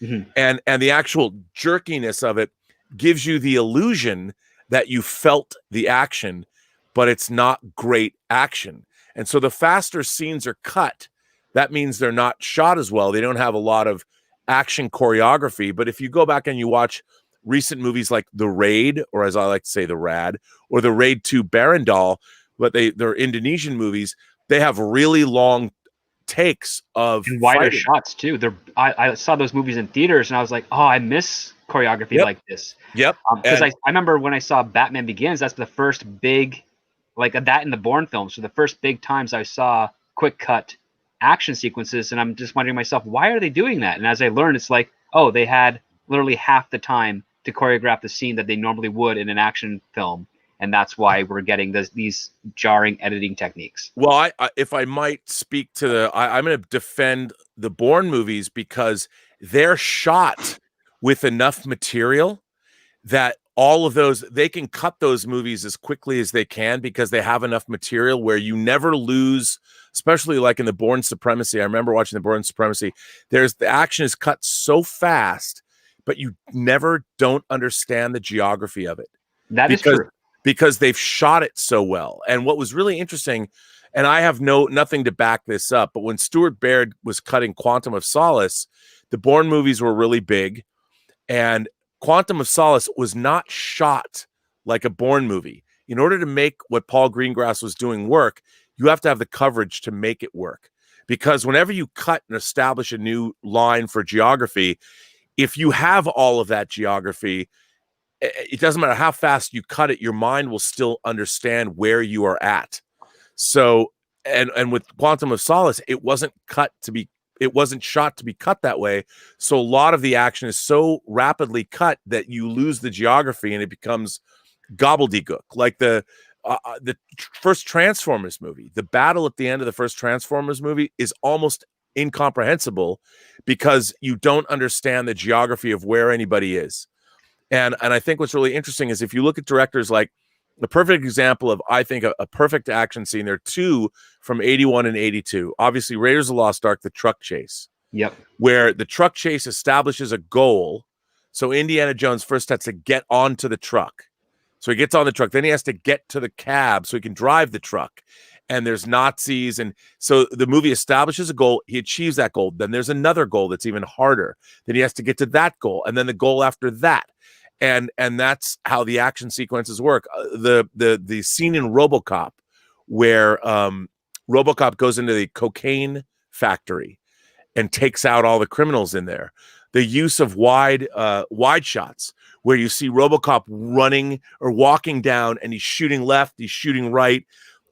Mm-hmm. And the actual jerkiness of it gives you the illusion that you felt the action, but it's not great action. And so the faster scenes are cut, that means they're not shot as well. They don't have a lot of action choreography. But if you go back and you watch recent movies like The Raid, or as I like to say, The Rad, or The Raid 2 Barandal, but they're Indonesian movies, they have really long takes of and wider fighting shots too. I saw those movies in theaters, and I was like, oh, I miss choreography like this. Yep. Because I remember when I saw Batman Begins, that's the first big, like that in the Bourne films, so the first big times I saw quick cut action sequences, and I'm just wondering myself, why are they doing that? And as I learned, it's like, oh, they had literally half the time to choreograph the scene that they normally would in an action film, and that's why we're getting these jarring editing techniques. Well, I if I might speak to I'm going to defend the Bourne movies because they're shot with enough material that all of those, they can cut those movies as quickly as they can because they have enough material where you never lose, especially like in the Bourne Supremacy. I remember watching the Bourne Supremacy. The action is cut so fast, but you never don't understand the geography of it. That is true. Because they've shot it so well. And what was really interesting, and I have nothing to back this up, but when Stuart Baird was cutting Quantum of Solace, the Bourne movies were really big, and Quantum of Solace was not shot like a Bourne movie. In order to make what Paul Greengrass was doing work, you have to have the coverage to make it work. Because whenever you cut and establish a new line for geography, if you have all of that geography, it doesn't matter how fast you cut it, your mind will still understand where you are at. So, and with Quantum of Solace, it wasn't shot to be cut that way. So a lot of the action is so rapidly cut that you lose the geography and it becomes gobbledygook. Like the first Transformers movie, the battle at the end of the first Transformers movie is almost incomprehensible because you don't understand the geography of where anybody is. And I think what's really interesting is if you look at directors like the perfect example of, I think, a perfect action scene, there are two from 81 and 82. Obviously, Raiders of the Lost Ark, the truck chase. Yep. Where the truck chase establishes a goal. So Indiana Jones first has to get onto the truck. So he gets on the truck. Then he has to get to the cab so he can drive the truck. And there's Nazis. And so the movie establishes a goal. He achieves that goal. Then there's another goal that's even harder. Then he has to get to that goal. And then the goal after that. And that's how the action sequences work. The scene in RoboCop where RoboCop goes into the cocaine factory and takes out all the criminals in there. The use of wide shots where you see RoboCop running or walking down and he's shooting left, he's shooting right,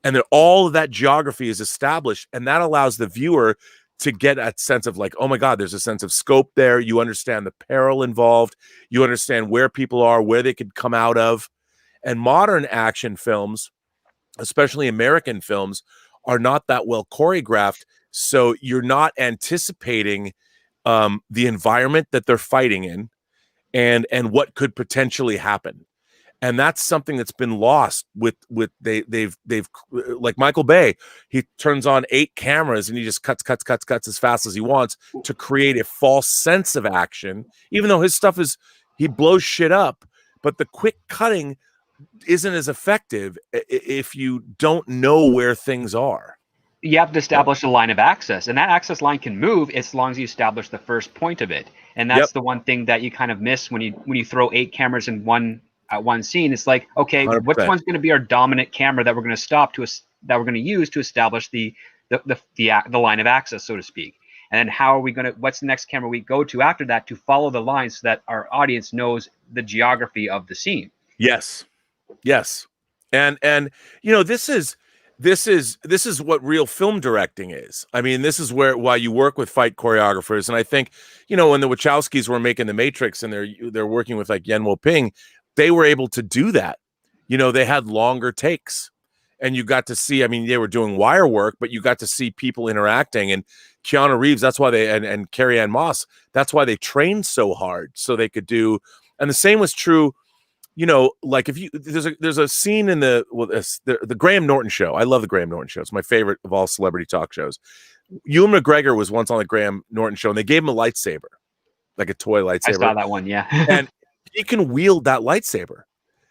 and then all of that geography is established, and that allows the viewer to get a sense of like, oh my God, there's a sense of scope there. You understand the peril involved. You understand where people are, where they could come out of. And modern action films, especially American films, are not that well choreographed. So you're not anticipating the environment that they're fighting in and what could potentially happen. And that's something that's been lost with they've like Michael Bay, he turns on 8 cameras and he just cuts as fast as he wants to create a false sense of action, even though his stuff he blows shit up. But the quick cutting isn't as effective if you don't know where things are. You have to establish a line of access, and that access line can move as long as you establish the first point of it. And that's the one thing that you kind of miss when you throw 8 cameras in one scene. It's like, okay, 100%. which one's going to be our dominant camera that we're going to that we're going to use to establish the line of access, so to speak. And then how are we going to? What's the next camera we go to after that to follow the line so that our audience knows the geography of the scene? Yes, and this is what real film directing is. I mean, this is why you work with fight choreographers. And I think, when the Wachowskis were making The Matrix and they're working with like Yen Wo-ping, they were able to do that. They had longer takes, and you got to see. I mean, they were doing wire work, but you got to see people interacting. And Keanu Reeves, that's why and Carrie-Anne Moss, that's why they trained so hard so they could do. And the same was true. Like if there's a scene in the Graham Norton show. I love the Graham Norton show. It's my favorite of all celebrity talk shows. Ewan McGregor was once on the Graham Norton show, and they gave him a lightsaber, like a toy lightsaber. I saw that one, yeah. And he can wield that lightsaber.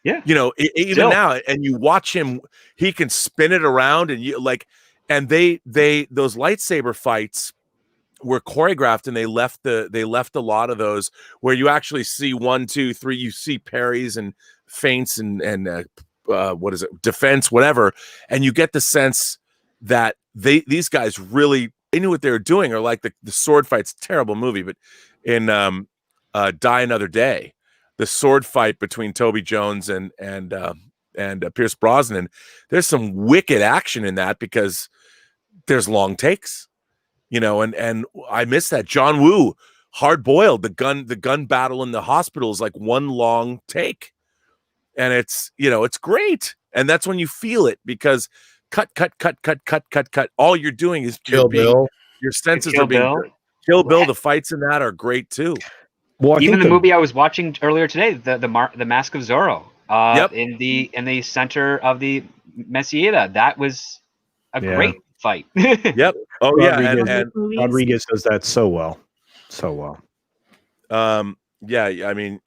Yeah. Even Still. now, and you watch him, he can spin it around, and those lightsaber fights were choreographed, and they left a lot of those where you actually see 1, 2, 3, you see parries and feints and defense, whatever, and you get the sense that these guys really knew what they were doing. Or like the sword fights, terrible movie, but in Die Another Day, the sword fight between Toby Jones and Pierce Brosnan, there's some wicked action in that because there's long takes. And I miss that. John Woo, Hard Boiled, the gun battle in the hospital is like one long take, and it's great. And that's when you feel it, because cut. All you're doing is Kill Bill. Your senses Kill are being Bill. Kill Bill. The fights in that are great too. Well, Even the movie I was watching earlier today, the Mask of Zorro, in the center of the Mesieta, that was a great fight. Yep. Oh Rodriguez, yeah, and Rodriguez does that so well. Yeah, I mean,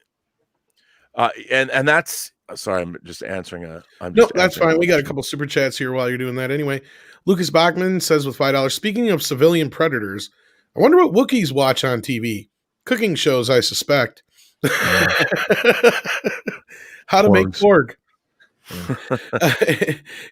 and that's sorry. I'm just answering That's fine. We got a couple super chats here while you're doing that. Anyway, Lucas Bachman says with $5. Speaking of civilian predators, I wonder what Wookiees watch on TV. Cooking shows, I suspect. How to make pork.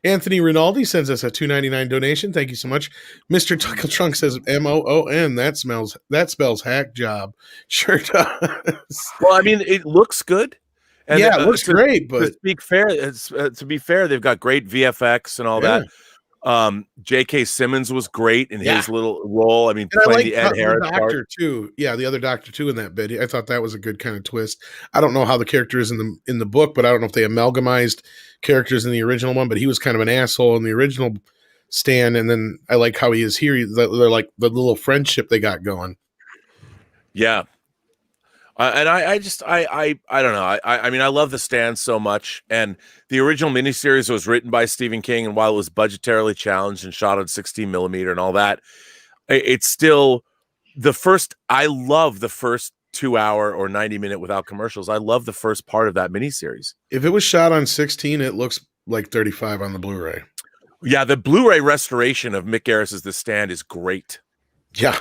Anthony Rinaldi sends us a $2.99 donation. Thank you so much. Mr. Tuckle Trunk says MOON. That spells hack job. Sure does. Well, I mean, it looks good. And it looks great. But to be fair, they've got great VFX and all that. J.K. Simmons was great in his little role. I mean, playing the Ed Harris doctor too. Yeah, the other doctor too in that bit. I thought that was a good kind of twist. I don't know how the character is in the book, but I don't know if they amalgamized characters in the original one. But he was kind of an asshole in the original Stan, and then I like how he is here. They're like the little friendship they got going. Yeah. And I don't know. I mean, I love The Stand so much. And the original miniseries was written by Stephen King. And while it was budgetarily challenged and shot on 16 millimeter and all that, it's still I love the first 2-hour or 90-minute without commercials. I love the first part of that miniseries. If it was shot on 16, it looks like 35 on the Blu-ray. Yeah, the Blu-ray restoration of Mick Garris's The Stand is great. Yeah.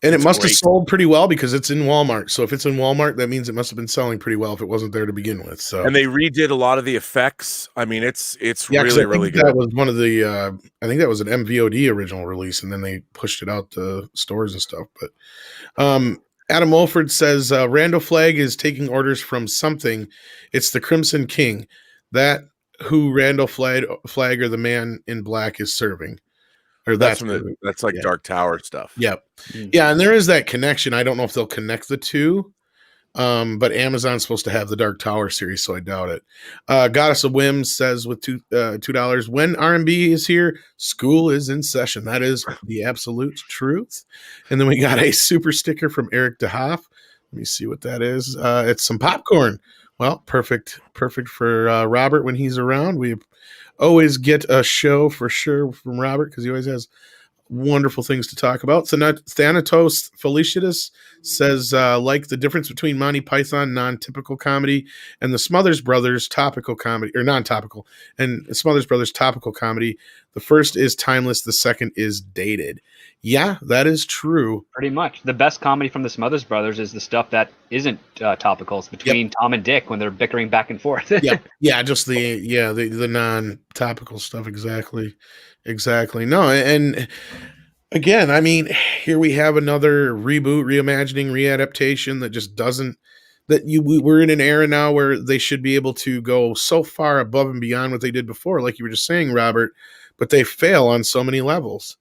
And it must have sold pretty well because it's in Walmart. So if it's in Walmart, that means it must have been selling pretty well if it wasn't there to begin with. So and they redid a lot of the effects. I mean, it's really good. That was one of the I think that was an MVOD original release, and then they pushed it out to stores and stuff. But Adam Wolford says Randall Flagg is taking orders from something. It's the Crimson King. That who Randall Flagg or the Man in Black is serving. Or that's like Dark Tower stuff. Yep. Yeah, and there is that connection. I don't know if they'll connect the two, But Amazon's supposed to have the Dark Tower series, so I doubt it. Goddess of Whims says with $2, when R&B is here, school is in session. That is the absolute truth. And then we got a super sticker from Eric DeHoff. Let me see what that is. It's some popcorn. Well, perfect for Robert when he's around. We always get a show for sure from Robert because he always has wonderful things to talk about. So now Thanatos Felicitas says, like the difference between Monty Python non-typical comedy and the Smothers Brothers topical comedy, or non-topical, and Smothers Brothers topical comedy. The first is timeless. The second is dated. Yeah, that is true. Pretty much. The best comedy from the Smothers Brothers is the stuff that isn't topical. It's between Tom and Dick when they're bickering back and forth. Yeah, just the non-topical stuff. Exactly. No, and again, I mean, here we have another reboot, reimagining, readaptation that just doesn't. We're in an era now where they should be able to go so far above and beyond what they did before, like you were just saying, Robert. But they fail on so many levels.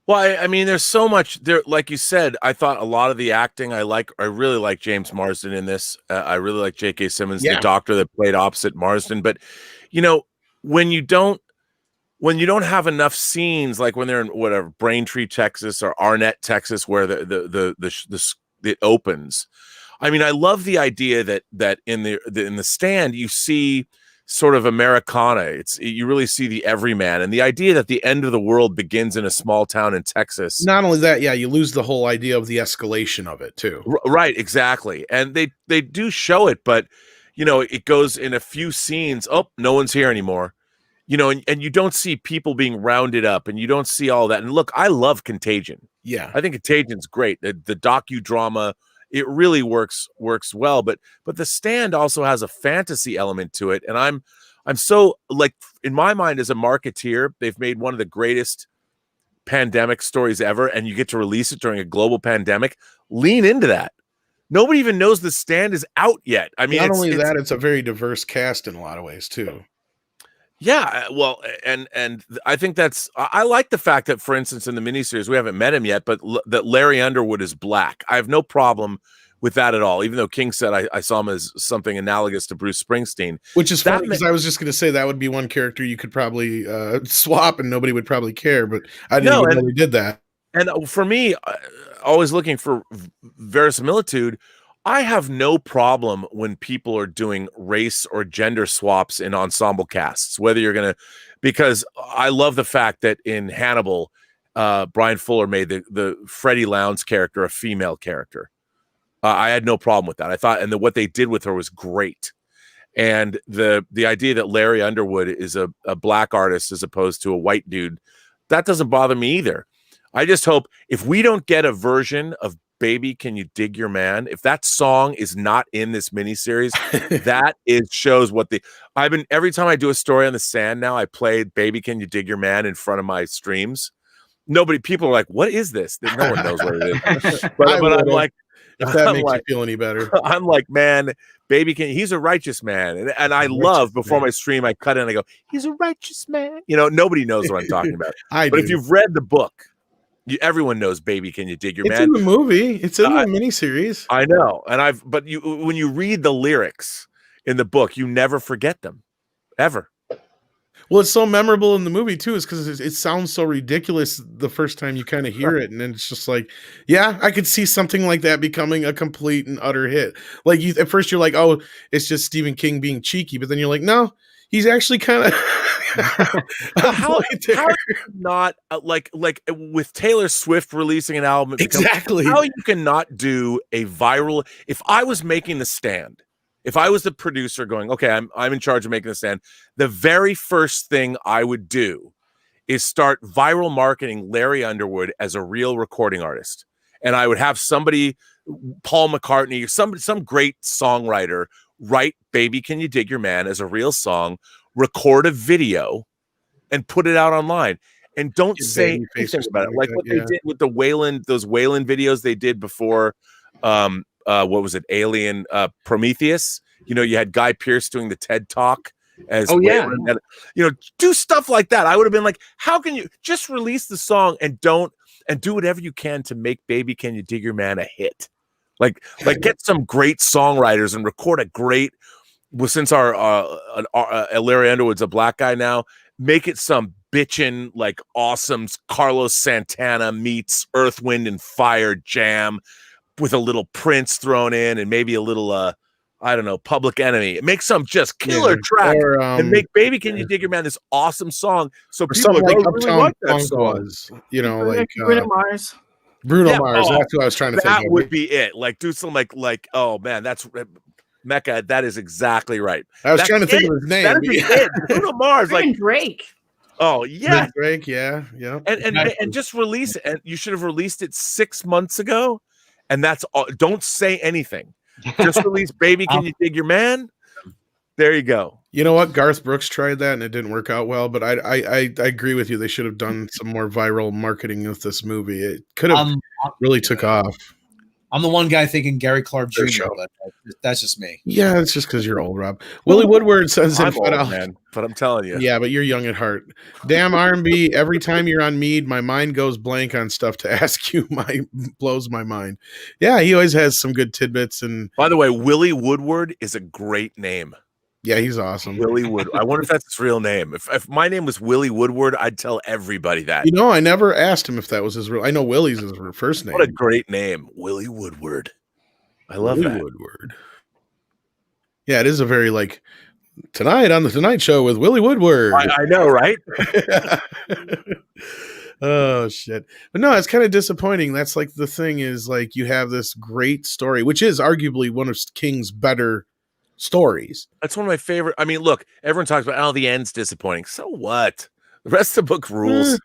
Well, I mean, there's so much there. Like you said, I thought a lot of the acting I really like James Marsden in this. I really like J.K. Simmons, the doctor that played opposite Marsden. But when you don't have enough scenes, like when they're in whatever Braintree, Texas, or Arnett, Texas, where it opens. I mean, I love the idea that in the Stand you see sort of Americana. You really see the everyman, and the idea that the end of the world begins in a small town in Texas. Not only that, you lose the whole idea of the escalation of it too. Right, exactly. And they do show it, but it goes in a few scenes. Oh, no one's here anymore. And you don't see people being rounded up, and you don't see all that. And look, I love Contagion. Yeah, I think Contagion's great. The docudrama, it really works well. But the Stand also has a fantasy element to it, and I'm so, like, in my mind as a marketeer, they've made one of the greatest pandemic stories ever, and you get to release it during a global pandemic. Lean into that. Nobody even knows the Stand is out yet. I mean, not only that, it's a very diverse cast in a lot of ways too. Yeah, well, and I think I like the fact that, for instance, in the miniseries, we haven't met him yet, but that Larry Underwood is black. I have no problem with that at all, even though King said I saw him as something analogous to Bruce Springsteen. Which is funny, because I was just going to say that would be one character you could probably swap and nobody would probably care, but I didn't even know we did that. And for me, always looking for verisimilitude, I have no problem when people are doing race or gender swaps in ensemble casts, whether you're going to, because I love the fact that in Hannibal, Brian Fuller made the Freddie Lounds character a female character. I had no problem with that. I thought, and what they did with her was great. And the idea that Larry Underwood is a black artist as opposed to a white dude, that doesn't bother me either. I just hope if we don't get a version of Baby Can You Dig Your Man, if that song is not in this miniseries, that shows what every time I do a story on the Stand now, I play Baby Can You Dig Your Man in front of my streams. People are like, what is this? No one knows what it is. But I'm like, if that makes you feel any better. I'm like, man, he's a righteous man. And I love, before my stream, I cut in and I go, he's a righteous man. Nobody knows what I'm talking about. But if you've read the book, everyone knows Baby Can You Dig Your Man. It's in the movie. It's in the miniseries. I know. And when you read the lyrics in the book, you never forget them. Ever. Well, it's so memorable in the movie too, is because it sounds so ridiculous the first time you kind of hear it, and then it's just like, yeah, I could see something like that becoming a complete and utter hit. Like at first you're like, oh, it's just Stephen King being cheeky, but then you're like, no, he's actually kind of how not like with Taylor Swift releasing an album, exactly how you cannot do a viral. If I was making the Stand, if I was the producer going, okay, I'm in charge of making the Stand, the very first thing I would do is start viral marketing Larry Underwood as a real recording artist. And I would have somebody, Paul McCartney, some great songwriter, write Baby Can You Dig Your Man as a real song, record a video, and put it out online. And don't say anything about it. Like what they did with the Wayland, those Wayland videos they did before, what was it, Alien Prometheus? You had Guy Pearce doing the TED Talk as Wayland. And, do stuff like that. I would have been like, how can you just release the song and do whatever you can to make Baby Can You Dig Your Man a hit? Like get some great songwriters and record a great. Well, since our Larry Underwood's a black guy now, make it some bitchin' like awesome Carlos Santana meets Earth, Wind, and Fire jam with a little Prince thrown in and maybe a little I don't know, Public Enemy. Make some just killer track and make "Baby Can You Dig Your Man" this awesome song. So people are like really Uptown want that Funk song. was, you know, like Bruno Mars. Bruno Mars. That's what I was trying to think. That of. would be it. Like do some like oh man, that's Mecca. That is exactly right. I was That's trying to think it. of his name. That is it. Bruno Mars, like Drake. oh yeah, Drake, yeah. And just release it. And you should have released it 6 months ago. And that's all. Don't say anything. Just release "Baby Can You Dig Your Man." There you go. You know what? Garth Brooks tried that and it didn't work out well. But I agree with you. They should have done some more viral marketing with this movie. It could have really took off. I'm the one guy thinking Gary Clark Jr., Sure. but that's just me. Yeah, it's just because you're old, Rob. Willie Woodward says I'm in old, Fidelity. man, but I'm telling you. Yeah, but you're young at heart. Damn R&B. Every time you're on Mead, my mind goes blank on stuff to ask you. Blows my mind. Yeah, he always has some good tidbits. And by the way, Willie Woodward is a great name. Yeah, he's awesome. Willie Woodward. I wonder if that's his real name. If my name was Willie Woodward, I'd tell everybody that. You know, I never asked him if that was his real. I know Willie's his first name. What a great name, Willie Woodward. I love Willie that. Woodward. Yeah, it is a very like tonight on the Tonight Show with Willie Woodward. I know, right? Oh shit. But no, it's kind of disappointing. That's like the thing is like you have this great story, which is arguably one of King's better stories. That's one of my favorite. I mean, look, everyone talks about the end's disappointing. So what? The rest of the book rules.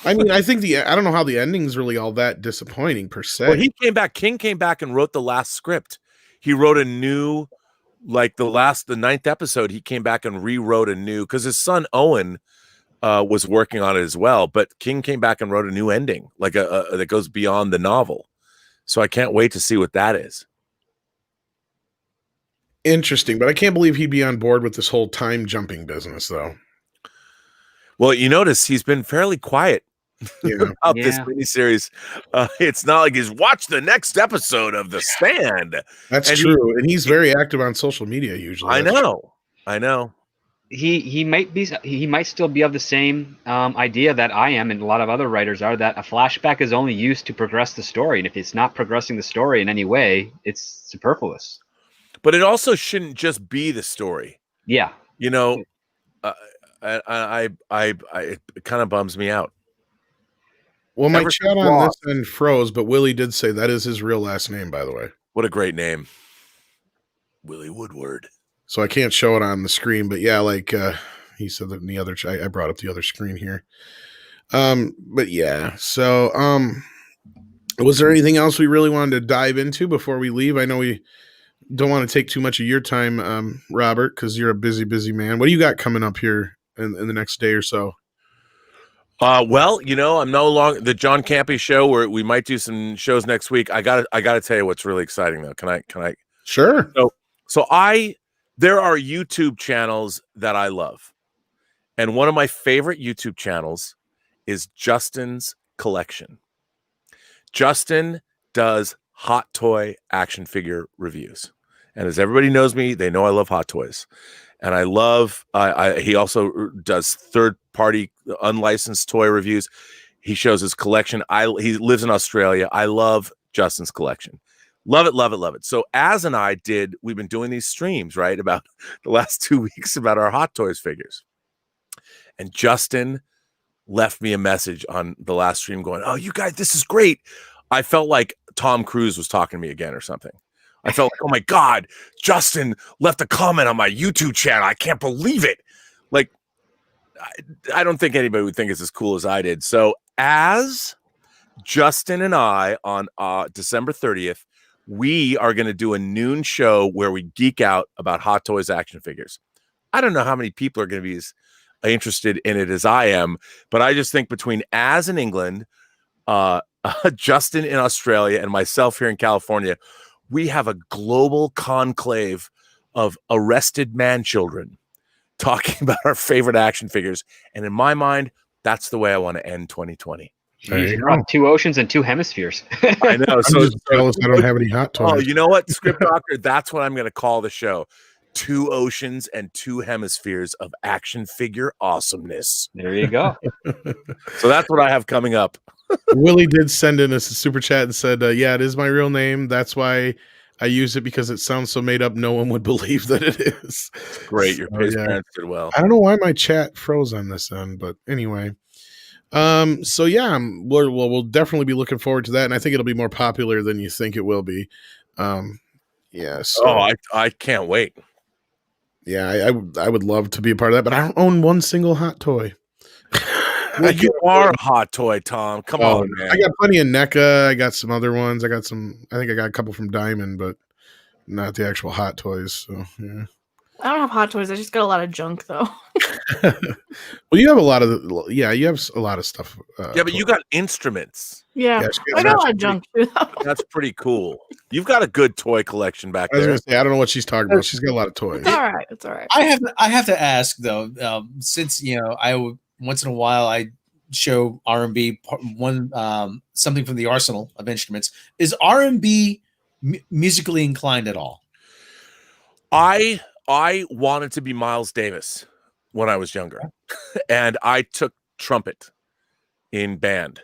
I mean, I think I don't know how the ending's really all that disappointing per se. Well, he came back. King came back and wrote the last script. He wrote a new, like the ninth episode. He came back and rewrote a new because his son Owen was working on it as well. But King came back and wrote a new ending, like that goes beyond the novel. So I can't wait to see what that is. Interesting, but I can't believe he'd be on board with this whole time jumping business, though. Well, you notice he's been fairly quiet about this miniseries. It's not like he's watched the next episode of The Stand. That's true, and he's very active on social media usually. I know. He might still be of the same idea that I am, and a lot of other writers are, that a flashback is only used to progress the story, and if it's not progressing the story in any way, it's superfluous. But it also shouldn't just be the story. Yeah, you know. It kind of bums me out. Well, my chat on this end froze, but Willie did say that is his real last name, by the way. What a great name. Willie Woodward. So I can't show it on the screen, but yeah, like he said that in the other I brought up the other screen here. But yeah, so was there anything else we really wanted to dive into before we leave? I know we don't want to take too much of your time, Robert, because you're a busy man. What do you got coming up here in the next day or so? Well, you know, I'm no longer the John Campy show where we might do some shows next week. I gotta tell you what's really exciting though. Can I? Sure. So there are YouTube channels that I love. And one of my favorite YouTube channels is Justin's Collection. Justin does hot toy action figure reviews. And as everybody knows me, they know I love hot toys. And I love, he also does third-party unlicensed toy reviews. He shows his collection. He lives in Australia. I love Justin's Collection. Love it. So Az and I we've been doing these streams, right, about the last 2 weeks about our Hot Toys figures. And Justin left me a message on the last stream going, "Oh, you guys, this is great." I felt like Tom Cruise was talking to me again or something. I felt like, oh my God, Justin left a comment on my YouTube channel. I can't believe it. Like, I don't think anybody would think it's as cool as I did. So as Justin and I on December 30th, we are going to do a noon show where we geek out about Hot Toys action figures. I don't know how many people are going to be as interested in it as I am, but I just think between Az in England, Justin in Australia, and myself here in California, we have a global conclave of arrested man children talking about our favorite action figures. And in my mind, that's the way I want to end 2020. There Jeez, you you're on go. 2 oceans and 2 hemispheres. I know. I'm So, just jealous I don't have any hot toys. oh, you know what, Script Doctor? That's what I'm going to call the show. 2 oceans and 2 hemispheres of action figure awesomeness. There you go. So that's what I have coming up. Willie did send in a super chat and said, yeah, it is my real name. That's why I use it, because it sounds so made up. No one would believe that it is. Great. Your So, parents did well. I don't know why my chat froze on this end, but anyway. So yeah, we'll definitely be looking forward to that. And I think it'll be more popular than you think it will be. Yeah. So, Oh, I can't wait. yeah, I would love to be a part of that, but I don't own one single hot toy. Well, you are a hot toy, Tom. Come on, man. I got plenty of NECA. I got some other ones. I think I got a couple from Diamond, but not the actual hot toys. So yeah. I don't have hot toys. I just got a lot of junk though. Well, you have a lot of you have a lot of stuff. Yeah, but you got instruments. Yeah, Yeah, she I got a lot of junk too. That's pretty cool. You've got a good toy collection back I was there. gonna say, I don't know what she's talking about. She's got a lot of toys. It's all right. It's all right. I have to ask though, since once in a while I show R&B something from the arsenal of instruments. Is R&B musically inclined at all? I wanted to be Miles Davis when I was younger, and I took trumpet in band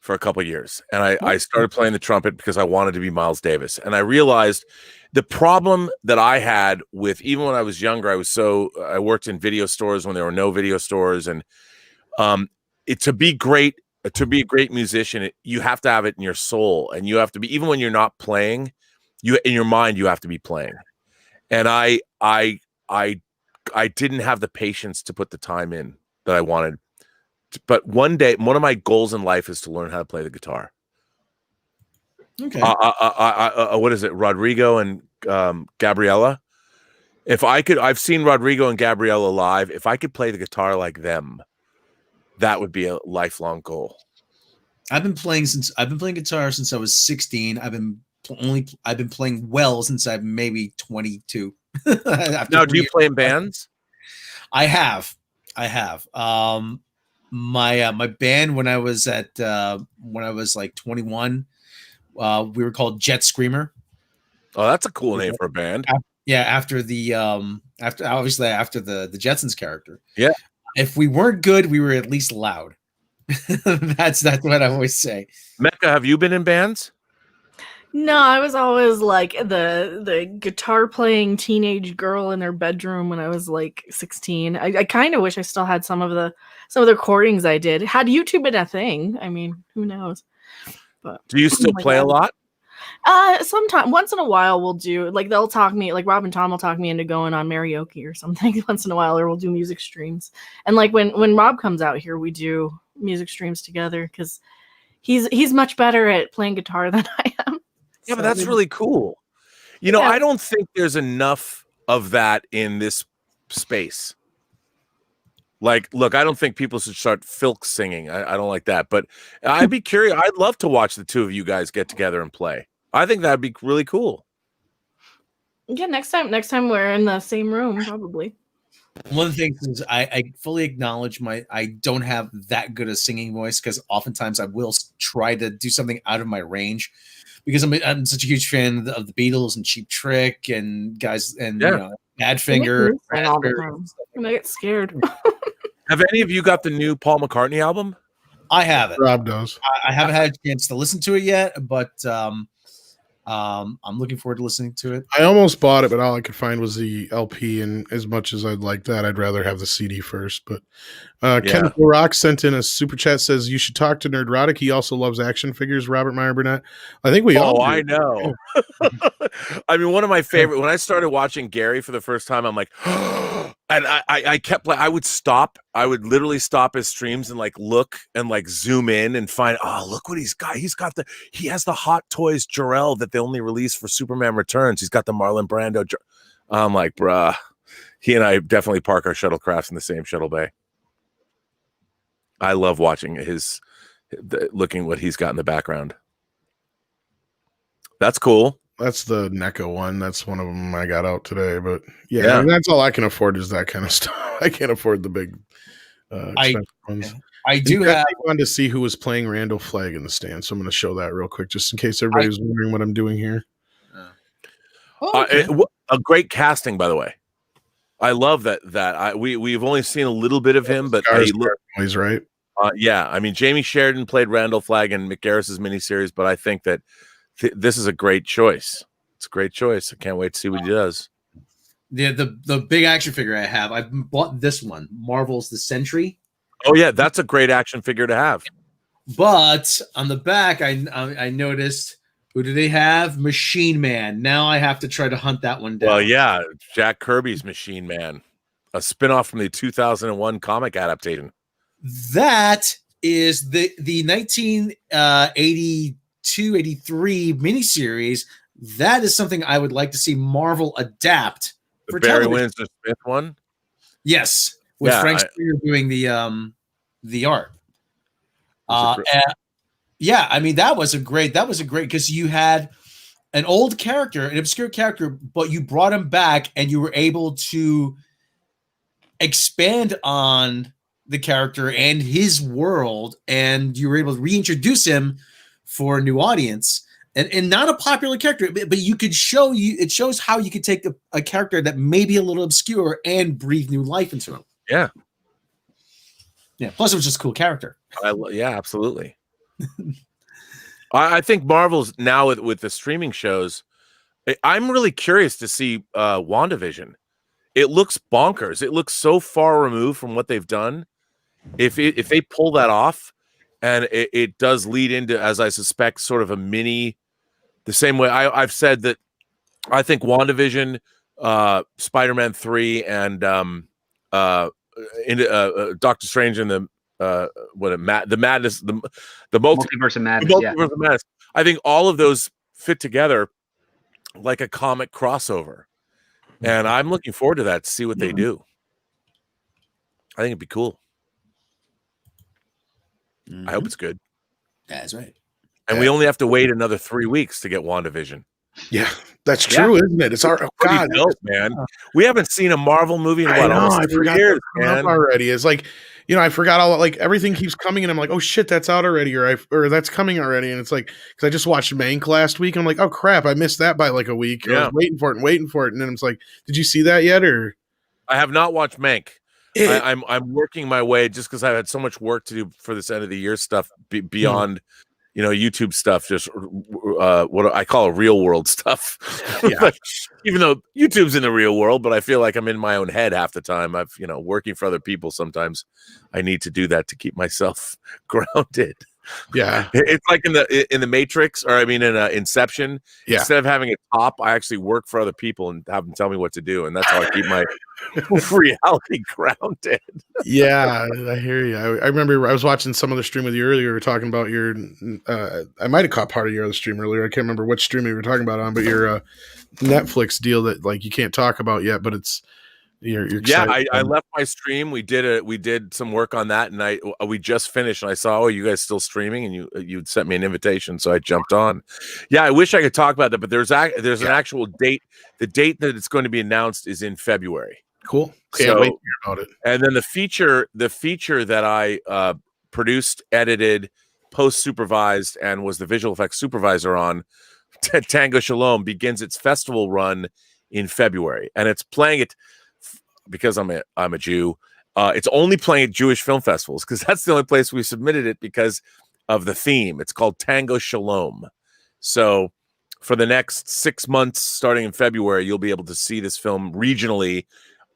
for a couple of years, and I started playing the trumpet because I wanted to be Miles Davis. And I realized the problem that I had with, even when I was younger, I worked in video stores when there were no video stores, and to be a great musician, you have to have it in your soul, and you have to be, even when you're not playing, in your mind you have to be playing. And I didn't have the patience to put the time in that I wanted. But one day, one of my goals in life is to learn how to play the guitar. Okay. What is it? Rodrigo and Gabriella. If I could, I've seen Rodrigo and Gabriella live. If I could play the guitar like them, that would be a lifelong goal. I've been playing guitar since I was 16. I've been playing well since I'm maybe 22. Now, do you play in bands? I have. My band when I was like 21, we were called Jet Screamer. Oh, that's a cool name for a band. Yeah, after the Jetsons character. Yeah. If we weren't good, we were at least loud. That's what I always say. Mecca, have you been in bands? No, I was always like the guitar playing teenage girl in their bedroom when I was like 16. I kind of wish I still had some of the recordings I did. Had YouTube been a thing, I mean, who knows? But do you still play a lot? Sometimes, once in a while, we'll do they'll talk me, like Rob and Tom will talk me into going on karaoke or something once in a while, or we'll do music streams. And like when Rob comes out here, we do music streams together because he's much better at playing guitar than I am. Yeah, but that's really cool. You know, I don't think there's enough of that in this space. Like, look, I don't think people should start filk singing. I don't like that. But I'd be curious. I'd love to watch the two of you guys get together and play. I think that'd be really cool. Yeah, next time we're in the same room, probably. One of the things is I fully acknowledge I don't have that good a singing voice, because oftentimes I will try to do something out of my range, because I'm such a huge fan of the Beatles and Cheap Trick and guys and Badfinger. I get scared. Have any of you got the new Paul McCartney album? I haven't. Rob does. I haven't had a chance to listen to it yet, but I'm looking forward to listening to it. I almost bought it, but all I could find was the LP, and as much as I'd like that, I'd rather have the CD first. But Ken Rock sent in a super chat, says you should talk to Nerdrotic. He also loves action figures. Robert Meyer Burnett. I think we all do. I know. I mean, one of my favorite, when I started watching Gary for the first time, I'm like, and I kept like, I would literally stop his streams and like look and like zoom in and find, oh, look what he's got. He has the Hot Toys Jor-El that they only released for Superman Returns. He's got the Marlon Brando. I'm like, bruh, he and I definitely park our shuttlecrafts in the same shuttle bay. I love watching looking what he's got in the background. That's cool. That's the NECA one. That's one of them I got out today. But yeah. I mean, that's all I can afford is that kind of stuff. I can't afford the big expensive ones. I do In fact, have. I wanted to see who was playing Randall Flagg in the stand, so I'm going to show that real quick, just in case everybody's wondering what I'm doing here. A great casting, by the way. I love that. We've only seen a little bit of him, but he's right. Yeah, I mean, Jamie Sheridan played Randall Flagg in Mick Garris's miniseries, but I think that this is a great choice. It's a great choice. I can't wait to see what he does. The big action figure I have, I bought this one, Marvel's The Sentry. Oh yeah, that's a great action figure to have. But on the back, I noticed, who do they have? Machine Man. Now I have to try to hunt that one down. Well, yeah, Jack Kirby's Machine Man, a spinoff from the 2001 comic adaptation. That is the 1982, 83 miniseries. That is something I would like to see Marvel adapt for Barry television. Windsor Smith one. Yes, with Frank Springer doing the art. Yeah, I mean that was a great because you had an old character, an obscure character, but you brought him back and you were able to expand on the character and his world, and you were able to reintroduce him for a new audience. And not a popular character, but you could it shows how you could take a character that may be a little obscure and breathe new life into him. Yeah. Yeah. Plus, it was just a cool character. Yeah, absolutely. I think Marvel's now with the streaming shows. I'm really curious to see WandaVision. It looks bonkers. It looks so far removed from what they've done. If they pull that off, and it does lead into, as I suspect, sort of a mini. The same way I've said that I think WandaVision, Spider-Man 3, and Doctor Strange and the madness, the Multiverse of Madness. Multiverse of Madness. I think all of those fit together like a comic crossover, and I'm looking forward to that to see what they do. I think it'd be cool. I hope it's good. That's right. And we only have to wait another 3 weeks to get WandaVision. Yeah, that's true, isn't it? It's our God, dope, man. We haven't seen a Marvel movie in what, almost 3 years, man. Already. It's like, I forgot all, like, everything keeps coming, and I'm like, oh shit, that's out already, or that's coming already, and it's like, because I just watched Mank last week, and I'm like, oh crap, I missed that by like a week. Yeah. I was waiting for it, and then it's like, did you see that yet? Or I have not watched Mank. I'm working my way just because I had so much work to do for this end of the year stuff beyond. YouTube stuff, just what I call real world stuff. Yeah. Even though YouTube's in the real world, but I feel like I'm in my own head half the time. I've, working for other people. Sometimes I need to do that to keep myself grounded. Yeah, it's like in the Matrix, or in Inception. Yeah. Instead of having a top, I actually work for other people and have them tell me what to do, and that's how I keep my reality grounded. Yeah, I hear you. I remember I was watching some other stream with you earlier. We were talking about your. I might have caught part of your other stream earlier. I can't remember which stream we were talking about on, but your Netflix deal that like you can't talk about yet, but it's. You're I left my stream. We did some work on that, and we just finished. And I saw, you guys still streaming, and you'd sent me an invitation, so I jumped on. Yeah, I wish I could talk about that, but there's an actual date. The date that it's going to be announced is in February. Cool. Can't wait to hear about it. And then the feature that I produced, edited, post supervised, and was the visual effects supervisor on, Tango Shalom, begins its festival run in February, and it's playing it. Because I'm a Jew, it's only playing at Jewish film festivals because that's the only place we submitted it because of the theme. It's called Tango Shalom. So for the next 6 months, starting in February, you'll be able to see this film regionally.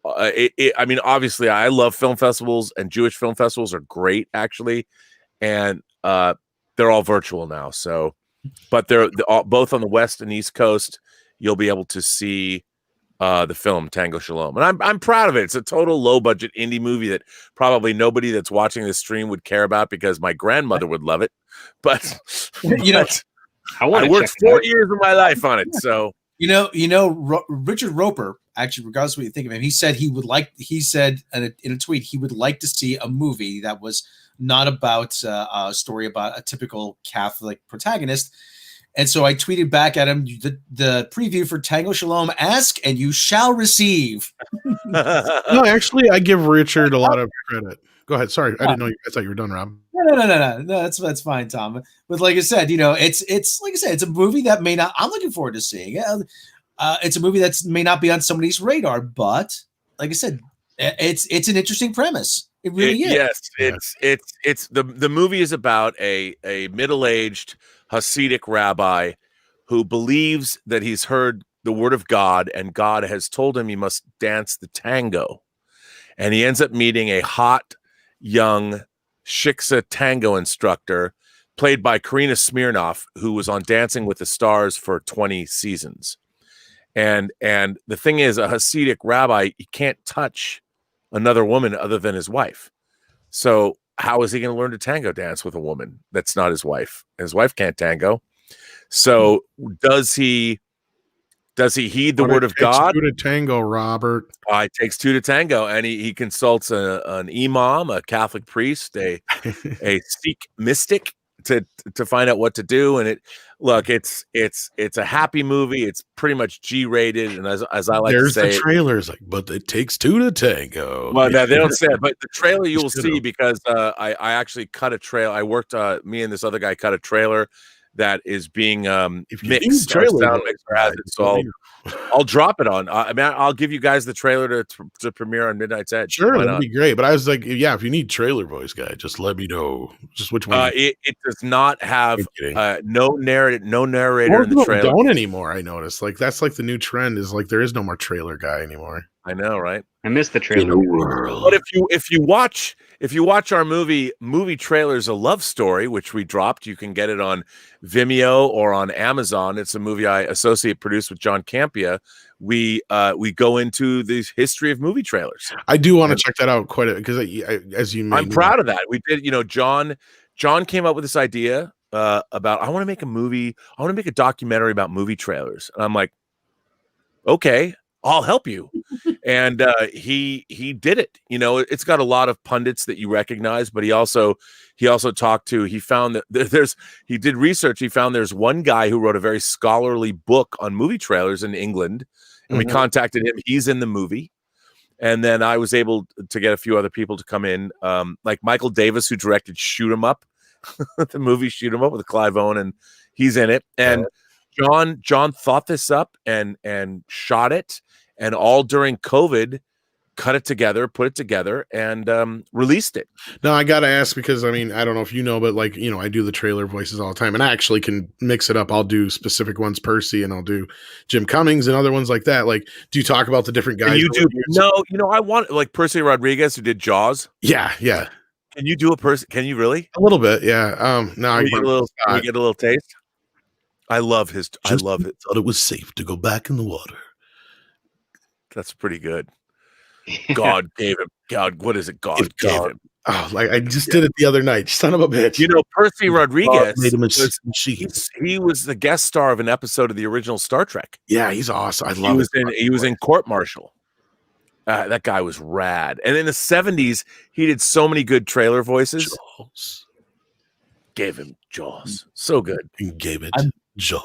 Obviously, I love film festivals, and Jewish film festivals are great, actually, and they're all virtual now. So, but they're both on the West and East Coast. You'll be able to see the film Tango Shalom, and I'm proud of it. It's a total low budget indie movie that probably nobody that's watching this stream would care about because my grandmother would love it. But I worked 4 years of my life on it. So Richard Roper, actually, regardless of what you think of him, he said he said in a tweet he would like to see a movie that was not about a story about a typical Catholic protagonist. And so I tweeted back at him the preview for Tango Shalom: ask and you shall receive. No, actually, I give Richard a lot of credit. Go ahead. Sorry, I didn't know. I thought you were done, Rob. No. That's fine, Tom. But like I said, it's like I said, it's a movie that may not. I'm looking forward to seeing. It's a movie that may not be on somebody's radar, but like I said, it's an interesting premise. It really is. Yes, it's the movie is about a middle-aged Hasidic rabbi who believes that he's heard the word of God, and God has told him he must dance the tango. And he ends up meeting a hot, young Shiksa tango instructor played by Karina Smirnoff, who was on Dancing with the Stars for 20 seasons. And the thing is, a Hasidic rabbi, he can't touch another woman other than his wife. So how is he going to learn to tango dance with a woman that's not his wife? His wife can't tango. So does he heed the word of God? Two to tango, Robert. It takes two to tango, and he consults an imam, a Catholic priest, a Sikh mystic to find out what to do. And it's a happy movie. It's pretty much G-rated, and as I like There's to say, the trailers like, but it takes two to tango. Well, no, they don't say it, but the trailer you will see, because I actually cut a trailer. I worked, me and this other guy cut a trailer that is being mixed. Our sound mixer has it, so I'll drop it on. I mean, I'll give you guys the trailer to premiere on Midnight's Edge. Sure, that'd be great. But I was like, yeah, if you need trailer voice guy, just let me know. Just which one. It does not have no narrator in the trailer. Don't anymore. I noticed. Like that's like the new trend is like there is no more trailer guy anymore. I know, right? I missed the trailer. But if you watch our movie trailers, A Love Story, which we dropped, you can get it on Vimeo or on Amazon. It's a movie I associate produced with John Campia. We go into the history of movie trailers. I do want to check that out quite a because as you I'm proud of that. We did, John came up with this idea about I want to make a movie, I want to make a documentary about movie trailers. And I'm like, okay, I'll help you. And he did it. It's got a lot of pundits that you recognize, but he also talked to, he found that he did research. He found there's one guy who wrote a very scholarly book on movie trailers in England, and we contacted him. He's in the movie. And then I was able to get a few other people to come in, like Michael Davis, who directed Shoot 'Em Up, the movie Shoot 'Em Up with Clive Owen, and he's in it. And John thought this up and shot it, and all during COVID, cut it together, put it together, and released it. Now I gotta ask, because I mean, I don't know if you know, but like, I do the trailer voices all the time, and I actually can mix it up. I'll do specific ones, Percy, and I'll do Jim Cummings and other ones like that. Like, do you talk about the different guys? You do. No, I want like Percy Rodriguez, who did Jaws. Yeah. Can you do a person? Can you really? A little bit, yeah. No, we get a little taste. I love his. I love it. Thought it was safe to go back in the water. That's pretty good. God gave him. God, what is it? God gave him. Oh, like I just did it the other night. Son of a bitch. Percy Rodriguez made him he was the guest star of an episode of the original Star Trek. Yeah, he's awesome. I love it. He was in Court Martial. That guy was rad. And in the 70s, he did so many good trailer voices. Jaws. Gave him Jaws. So good. He gave it Jaws.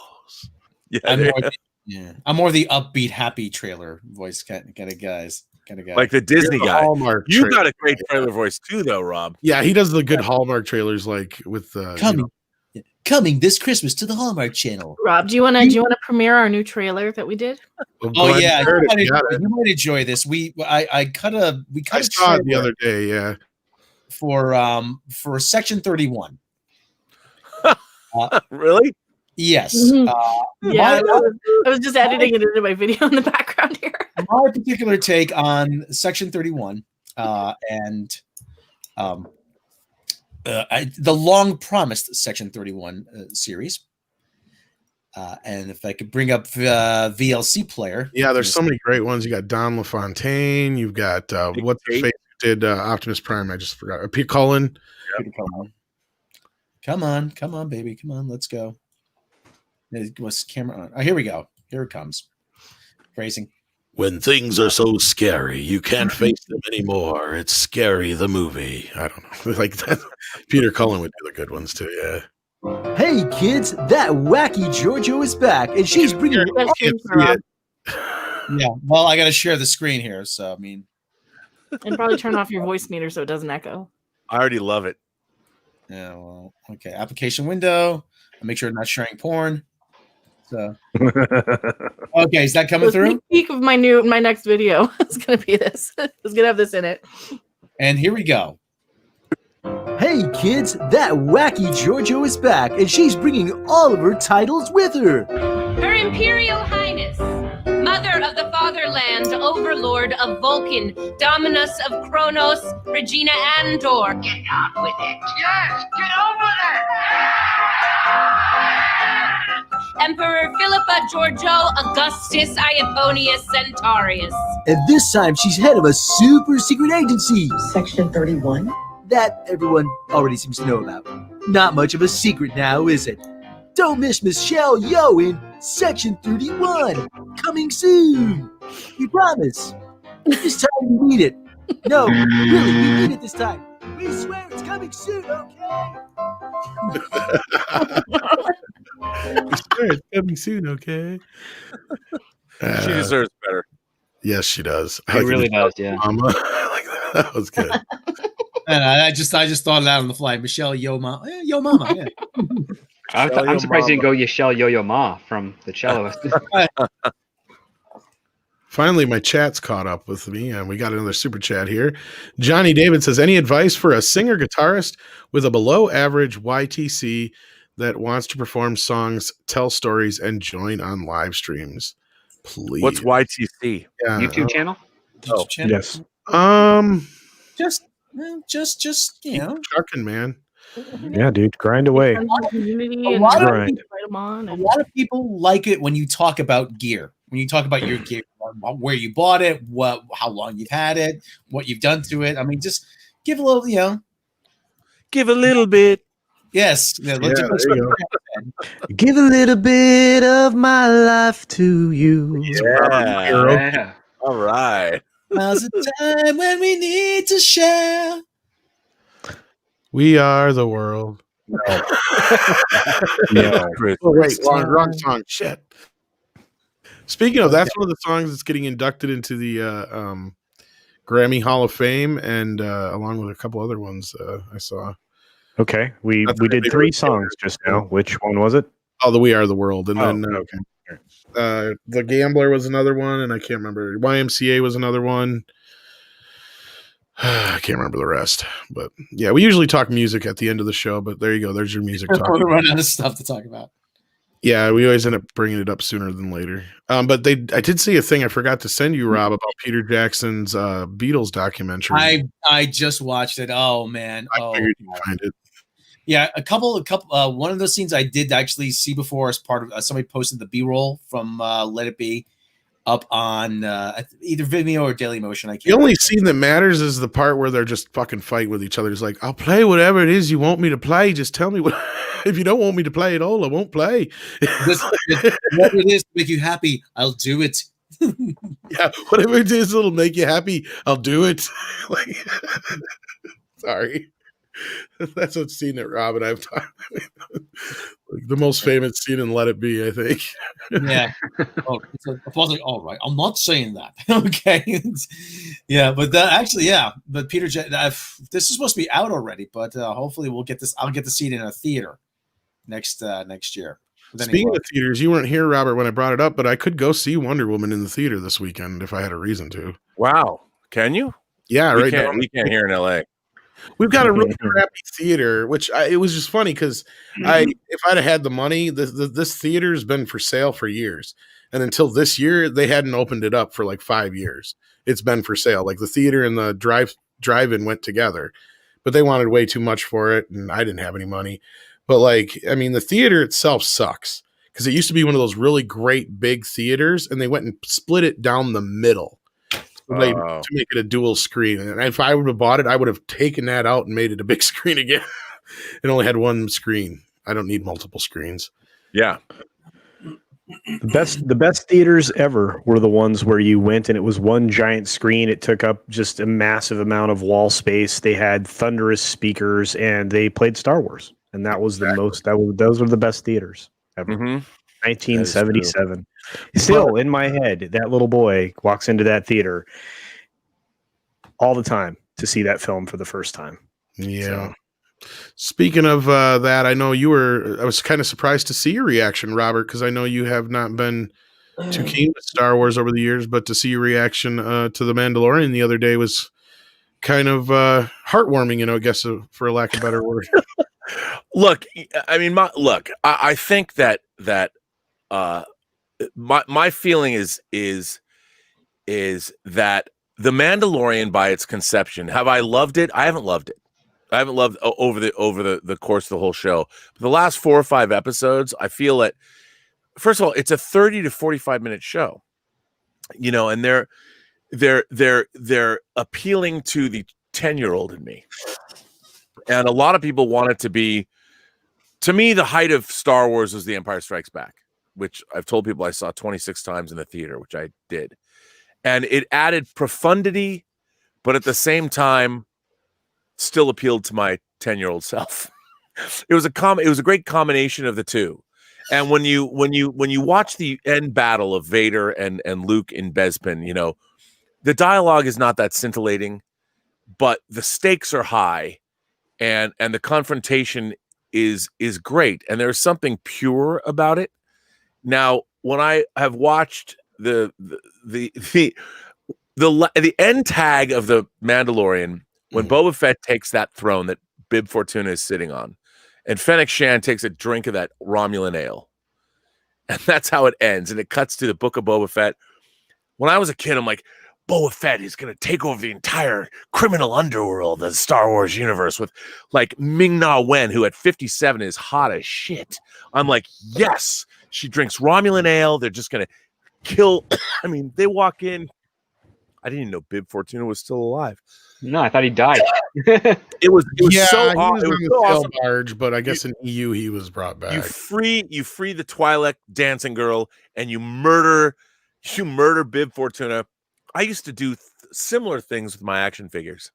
Yeah. I'm more the upbeat, happy trailer voice kind of guys. Like the Disney guy. Hallmark you got a great trailer voice too, though, Rob. Yeah, he does the good Hallmark trailers, like with coming this Christmas to the Hallmark Channel. Rob, do you want to premiere our new trailer that we did? Oh yeah, you might enjoy this. I saw it the other day. Yeah, for Section 31. Really? Yes. Yeah, I was just editing it into my video in the background here. My particular take on Section 31 and the long promised Section 31 series. And if I could bring up VLC Player. Yeah, there's so many great ones. You got Don LaFontaine. You've got what's the face who did Optimus Prime? I just forgot. Pete Cullen. Yep. Come on, baby. Come on, let's go. What's camera on? Oh, here we go. Here it comes. Phrasing. When things are so scary, you can't face them anymore. It's Scary the movie. I don't know. Like that. Peter Cullen would do the good ones too. Yeah. Hey kids, that wacky JoJo is back, and she's bringing. Yeah. Well, I got to share the screen here, so I mean. And probably turn off your voice meter so it doesn't echo. I already love it. Yeah, well, okay. Application window. I'll make sure I'm not sharing porn. So okay, is that coming The through? sneak peek of my next video is gonna be this. It's gonna have this in it. And here we go. Hey kids, that wacky JoJo is back, and she's bringing all of her titles with her. Her Imperial Highness, Mother of the Fatherland, Overlord of Vulcan, Dominus of Kronos, Regina Andor. Get on with it. Yes, get on with it. Emperor Philippa Giorgio Augustus Iaponius Centaurus. And this time she's head of a super secret agency. Section 31. That everyone already seems to know about. Not much of a secret now, is it? Don't miss Michelle Yeoh in Section 31. Coming soon. We promise. This time we need it. No, really, we need it this time. We swear it's coming soon, okay? We swear it's coming soon, okay? She deserves better. Yes, she does. She really does, yeah. Mama. I like that. That was good. And I just thought it out on the fly. Michelle Yeoh Mama. Yo Mama, yeah. I'm surprised you didn't go Yashel Yo-Yo Ma from the celloist. Finally, my chat's caught up with me, and we got another super chat here. Johnny David says, any advice for a singer-guitarist with a below-average YTC that wants to perform songs, tell stories, and join on live streams? Please. What's YTC? Yeah, YouTube channel? Oh, Yes. Just you know. Trucking, man. Yeah, dude, grind away. Community A and lot of invite people- 'em on A and- lot of people like it when you talk about gear. When you talk about your gear, where you bought it, how long you've had it, what you've done to it. I mean, just give a little, give a little bit. Yes. Yeah, let's Yeah, let's there you Give a little bit of my life to you. Yeah. Yeah. All right. Now's the time when we need to share. We are the world. No. Oh, wait, wrong song. Shit. Speaking of, that's one of the songs that's getting inducted into the Grammy Hall of Fame, and along with a couple other ones I saw. Okay, we That's did right. 3 songs just now. Which one was it? Oh, the We Are the World, and then okay. The Gambler was another one, and I can't remember. YMCA was another one. I can't remember the rest, but yeah, we usually talk music at the end of the show. But there you go. There's your music talk. We're running out of stuff to talk about. Yeah, we always end up bringing it up sooner than later. But I did see a thing I forgot to send you, Rob, about Peter Jackson's Beatles documentary. I just watched it. Oh man. I figured you'd find it. Yeah, a couple. One of those scenes I did actually see before as part of somebody posted the B-roll from Let It Be up on either Vimeo or Dailymotion. I can't. The only scene that matters is the part where they're just fucking fighting with each other. It's like, I'll play whatever it is you want me to play. Just tell me what. If you don't want me to play at all, I won't play. What it is to make you happy, I'll do it. Yeah, whatever it is that'll make you happy, I'll do it. Like, sorry. That's what scene that Rob and I've talked about. Like the most famous scene in Let It Be, I think. Yeah. Oh, I was like, all right, I'm not saying that. Okay. Yeah, but actually, yeah. But Peter, this is supposed to be out already, but hopefully we'll get this. I'll get to see it in a theater next year. Speaking of theaters, you weren't here, Robert, when I brought it up, but I could go see Wonder Woman in the theater this weekend if I had a reason to. Wow. Can you? Yeah, we right can't, now. we can't here in LA. We've got a really crappy theater, which it was just funny because if I'd have had the money, this theater's been for sale for years. And until this year, they hadn't opened it up for like 5 years. It's been for sale. Like the theater and the drive-in went together, but they wanted way too much for it. And I didn't have any money. But like, I mean, the theater itself sucks because it used to be one of those really great big theaters and they went and split it down the middle. To make it a dual screen. And if I would have bought it, I would have taken that out and made it a big screen again. It only had one screen. I don't need multiple screens. Yeah. The best theaters ever were the ones where you went and it was one giant screen. It took up just a massive amount of wall space. They had thunderous speakers and they played Star Wars. And that was those were the best theaters ever. Mm-hmm. 1977. Still in my head, that little boy walks into that theater. all the time to see that film for the first time. Yeah. So. Speaking of that, I know I was kind of surprised to see your reaction, Robert, because I know you have not been too keen with Star Wars over the years, but to see your reaction to The Mandalorian the other day was kind of heartwarming, I guess, for lack of a better word. Look, I mean, I think that my feeling is that The Mandalorian, by its conception, have I loved it? I haven't loved it. I haven't loved over the course of the whole show. But the last 4 or 5 episodes, I feel that, first of all, it's a 30 to 45-minute show, and they're appealing to the 10-year-old in me. And a lot of people want it to be, to me, the height of Star Wars was The Empire Strikes Back, which I've told people I saw 26 times in the theater, which I did. And it added profundity, but at the same time, still appealed to my 10-year-old self. It was a great combination of the two. And when you watch the end battle of Vader and Luke in Bespin, the dialogue is not that scintillating, but the stakes are high, and the confrontation is great, and there's something pure about it. Now, when I have watched the end tag of The Mandalorian, when Boba Fett takes that throne that Bib Fortuna is sitting on, and Fennec Shan takes a drink of that Romulan ale, and that's how it ends, and it cuts to the Book of Boba Fett. When I was a kid, I'm like, Boba Fett is going to take over the entire criminal underworld of the Star Wars universe with, like, Ming-Na Wen, who at 57 is hot as shit. I'm like, yes, she drinks Romulan ale. They're just going to kill. I mean, they walk in. I didn't even know Bib Fortuna was still alive. No, I thought he died. It was Yeah, so he awesome. was It on was the so sail awesome. barge, but I guess in EU he was brought back. You free the Twi'lek dancing girl, and you murder Bib Fortuna. I used to do similar things with my action figures,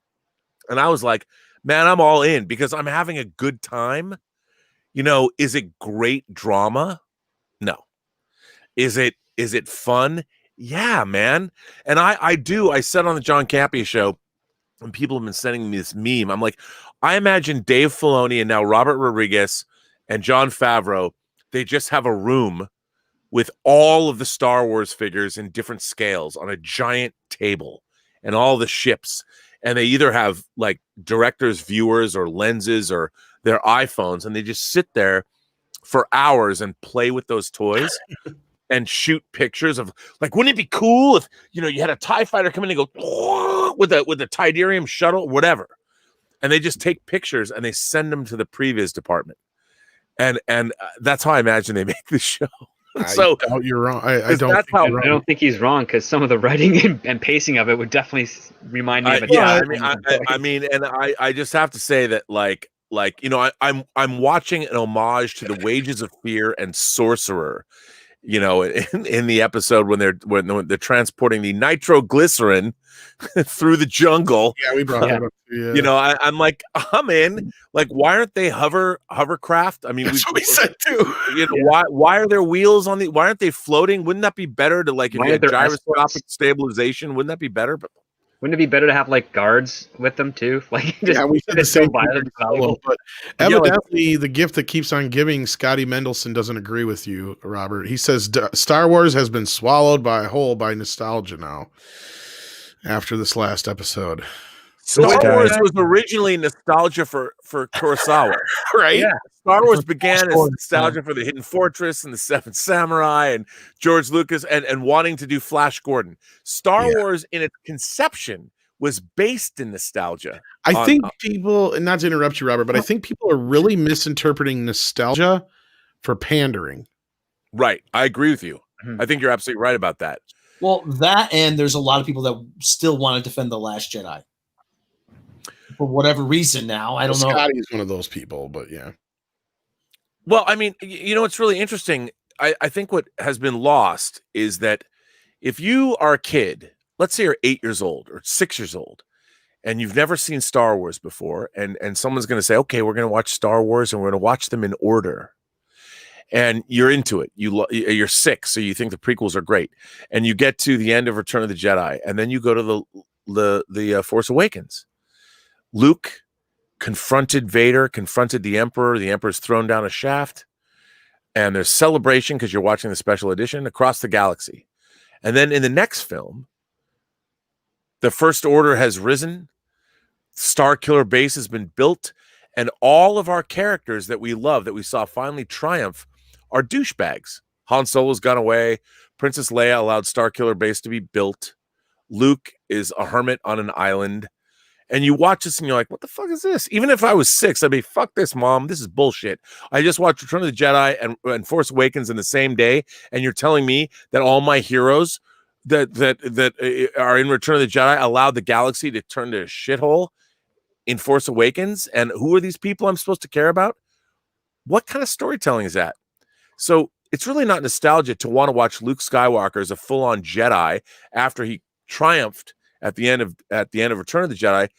and I was like, man, I'm all in because I'm having a good time. Is it great drama? No. Is it fun? Yeah, man. And I said on the John Campea show, and people have been sending me this meme. I'm like, I imagine Dave Filoni and now Robert Rodriguez and Jon Favreau, they just have a room with all of the Star Wars figures in different scales on a giant table and all the ships. And they either have like director's viewers or lenses or their iPhones, and they just sit there for hours and play with those toys and shoot pictures of, like, wouldn't it be cool if, you had a TIE fighter come in and go with the Tidarium shuttle, whatever. And they just take pictures and they send them to the previs department. And that's how I imagine they make the show. So I doubt you're wrong. I don't think he's wrong, because some of the writing and pacing of it would definitely remind me of a I just have to say that I'm watching an homage to the Wages of Fear and Sorcerer, in the episode when they're transporting the nitroglycerin through the jungle. Yeah, we brought that up. Yeah. I'm like, I'm in. Like, why aren't they hovercraft? I mean, that's what we said too. Why are there wheels on the? Why aren't they floating? Wouldn't that be better to, like, if you had gyroscopic stabilization? Wouldn't that be better? But wouldn't it be better to have like guards with them too? Like, yeah, we said the same thing. But evidently, the gift that keeps on giving, Scotty Mendelson doesn't agree with you, Robert. He says Star Wars has been swallowed whole by nostalgia now. After this last episode, Star Wars was originally nostalgia for Kurosawa, right? Yeah. Star Wars began as nostalgia for the Hidden Fortress and the Seven Samurai and George Lucas and wanting to do Flash Gordon. Star Wars in its conception was based in nostalgia. I think people, and not to interrupt you, Robert, but I think people are really misinterpreting nostalgia for pandering. Right. I agree with you. I think you're absolutely right about that. Well, that, and there's a lot of people that still want to defend The Last Jedi. For whatever reason now. I don't know. Scotty's one of those people, but yeah. Well, I mean, it's really interesting. I think what has been lost is that if you are a kid, let's say you're 8 years old or 6 years old, and you've never seen Star Wars before, and someone's going to say, okay, we're going to watch Star Wars and we're going to watch them in order. And you're into it. You're 6, so you think the prequels are great. And you get to the end of Return of the Jedi, and then you go to the the Force Awakens. Luke confronted Vader, confronted the Emperor. The Emperor's thrown down a shaft, and there's celebration because you're watching the special edition across the galaxy. And then in the next film, the First Order has risen, Star Killer Base has been built, and all of our characters that we love, that we saw finally triumph, are douchebags. Han Solo's gone away. Princess Leia allowed Star Killer Base to be built. Luke is a hermit on an island. And you watch this and you're like, what the fuck is this? Even if I was 6, I'd be, fuck this, Mom. This is bullshit. I just watched Return of the Jedi and Force Awakens in the same day, and you're telling me that all my heroes that are in Return of the Jedi allowed the galaxy to turn to a shithole in Force Awakens? And who are these people I'm supposed to care about? What kind of storytelling is that? So it's really not nostalgia to want to watch Luke Skywalker as a full-on Jedi after he triumphed at the end of Return of the Jedi,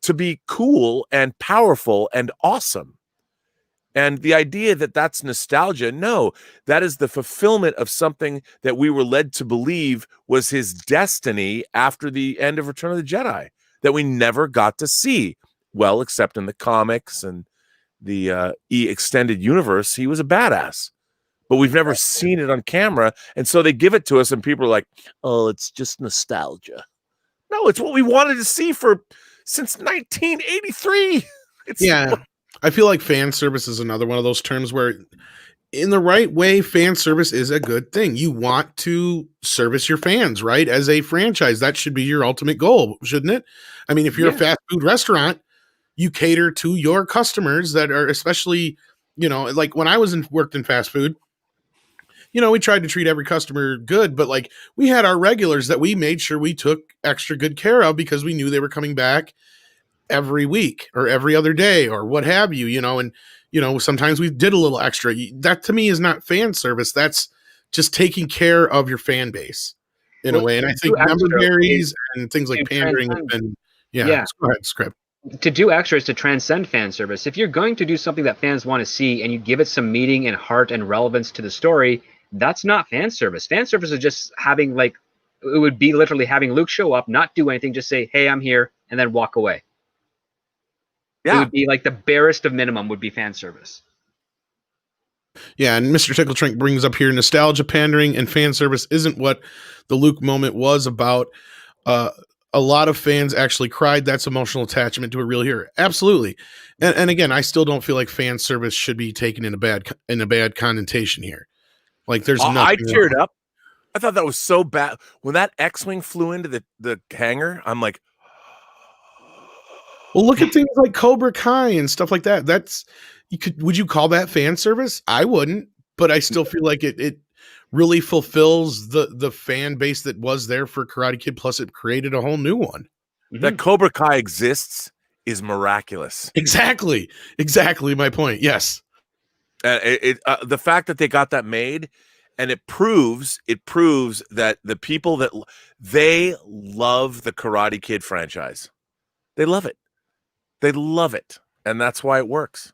to be cool and powerful and awesome. And the idea that that's nostalgia, no, that is the fulfillment of something that we were led to believe was his destiny after the end of Return of the Jedi, that we never got to see. Well, except in the comics and the extended universe, he was a badass. But we've never seen it on camera. And so they give it to us and people are like, oh, it's just nostalgia. No, it's what we wanted to see since 1983. I feel like fan service is another one of those terms where, in the right way, fan service is a good thing. You want to service your fans, right? As a franchise, that should be your ultimate goal, shouldn't it? I mean, if you're a fast food restaurant, you cater to your customers that are, especially, like when I worked in fast food, we tried to treat every customer good, but like we had our regulars that we made sure we took extra good care of because we knew they were coming back every week or every other day or what have you, and, sometimes we did a little extra. That to me is not fan service. That's just taking care of your fan base in a way. And I think member berries and things like pandering have been, go ahead, Script. To do extra is to transcend fan service. If you're going to do something that fans want to see and you give it some meaning and heart and relevance to the story, that's not fan service. Fan service is just having, it would be literally having Luke show up, not do anything, just say, hey, I'm here, and then walk away. Yeah. It would be like the barest of minimum would be fan service. Yeah, and Mr. Tickletrink brings up here nostalgia, pandering, and fan service isn't what the Luke moment was about. A lot of fans actually cried. That's emotional attachment to a real hero. Absolutely. And again, I still don't feel like fan service should be taken in a bad connotation here. Like there's nothing. I teared up. I thought that was so bad. When that X-Wing flew into the hangar, I'm like, well, look at things like Cobra Kai and stuff like that. Would you call that fan service? I wouldn't, but I still feel like it really fulfills the fan base that was there for Karate Kid. Plus it created a whole new one. That Cobra Kai exists is miraculous. Exactly my point. Yes. The fact that they got that made, and it proves that the people that they love the Karate Kid franchise, they love it. And that's why it works.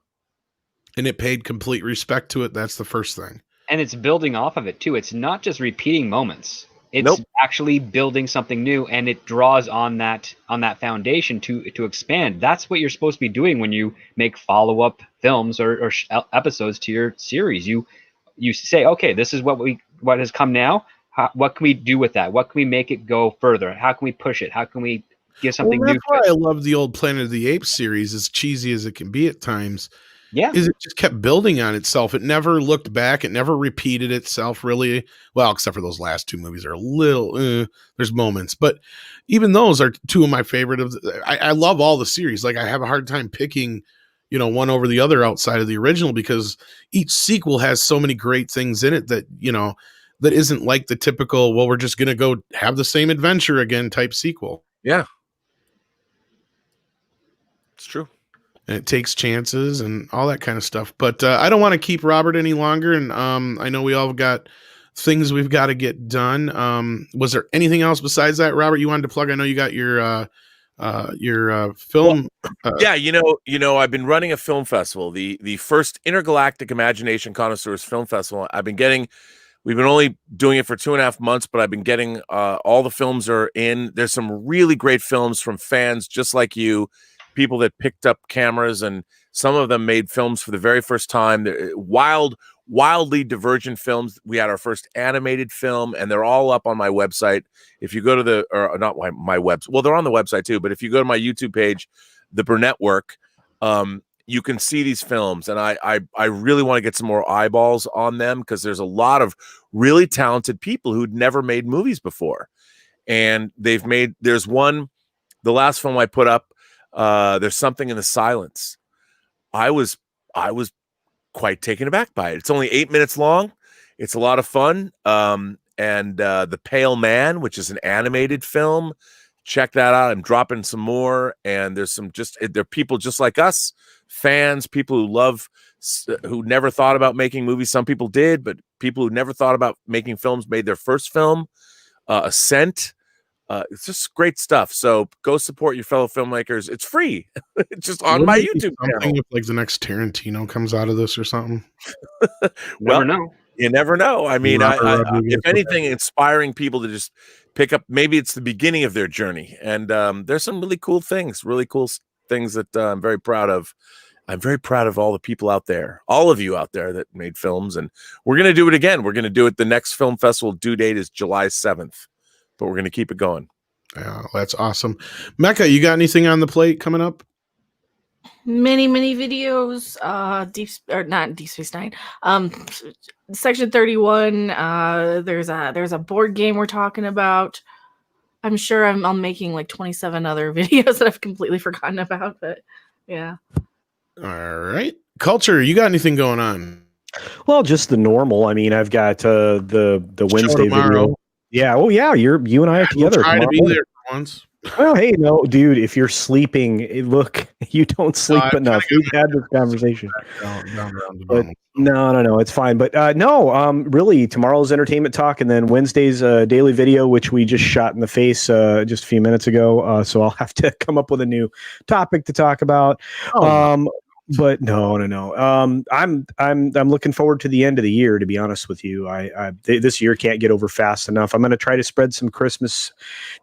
And it paid complete respect to it. That's the first thing. And it's building off of it too. It's not just repeating moments. It's actually building something new, and it draws on that foundation to expand. That's what you're supposed to be doing when you make follow-up films or episodes to your series. You say, okay, this is what has come now. What can we do with that? What can we make it go further? How can we push it? How can we give something new? That's why I love the old Planet of the Apes series, as cheesy as it can be at times. Yeah. Is it just kept building on itself. It never looked back. It never repeated itself really. Well, except for those last two movies are a little, there's moments, but even those are two of my favorite I love all the series. Like I have a hard time picking, one over the other outside of the original, because each sequel has so many great things in it that, that isn't like the typical, well, we're just going to go have the same adventure again type sequel. Yeah. It's true. And it takes chances and all that kind of stuff. But I don't want to keep Robert any longer. And I know we all got things we've got to get done. Was there anything else besides that, Robert, you wanted to plug? I know you got your film. I've been running a film festival, the first Intergalactic Imagination Connoisseurs Film Festival. I've been getting We've been only doing it for 2.5 months, but I've been getting all the films are in. There's some really great films from fans just like you, people that picked up cameras, and some of them made films for the very first time. They're wildly divergent films. We had our first animated film, and they're all up on my website. If you go to not my website, well, they're on the website too, but if you go to my YouTube page, The Burnett Work, you can see these films, and I really want to get some more eyeballs on them because there's a lot of really talented people who'd never made movies before, and there's one, the last film I put up, There's Something in the Silence. I was quite taken aback by it. It's only 8 minutes long. It's a lot of fun. And The Pale Man, which is an animated film, check that out. I'm dropping some more, and there's they're people just like us, fans, people who never thought about making movies. Some people did, but people who never thought about making films made their first film. Ascent. It's just great stuff. So go support your fellow filmmakers. It's free. It's just on my YouTube channel. If like the next Tarantino comes out of this or something. Well, Never know. you never know. I mean, if anything, inspiring people to just pick up. Maybe it's the beginning of their journey. And there's some really cool things that I'm very proud of. I'm very proud of all the people out there, all of you out there that made films. And we're going to do it again. We're going to do it. The next film festival due date is July 7th. But we're going to keep it going. Yeah, that's awesome. Mecca, you got anything on the plate coming up? Many videos. Not Deep Space Nine. Section 31. There's a board game we're talking about. I'm sure I'm making like 27 other videos that I've completely forgotten about. But yeah. All right, Culture. You got anything going on? Well, just the normal. I mean, I've got the Wednesday video. Yeah. Oh, yeah. You and I are together. Try to be there for once. Well, hey, no, dude. If you're sleeping, look, you don't sleep enough. We've had this conversation. No, it's fine. But really, tomorrow's entertainment talk, and then Wednesday's daily video, which we just shot in the face just a few minutes ago. So I'll have to come up with a new topic to talk about. But no. I'm looking forward to the end of the year, to be honest with you. This year can't get over fast enough. I'm going to try to spread some Christmas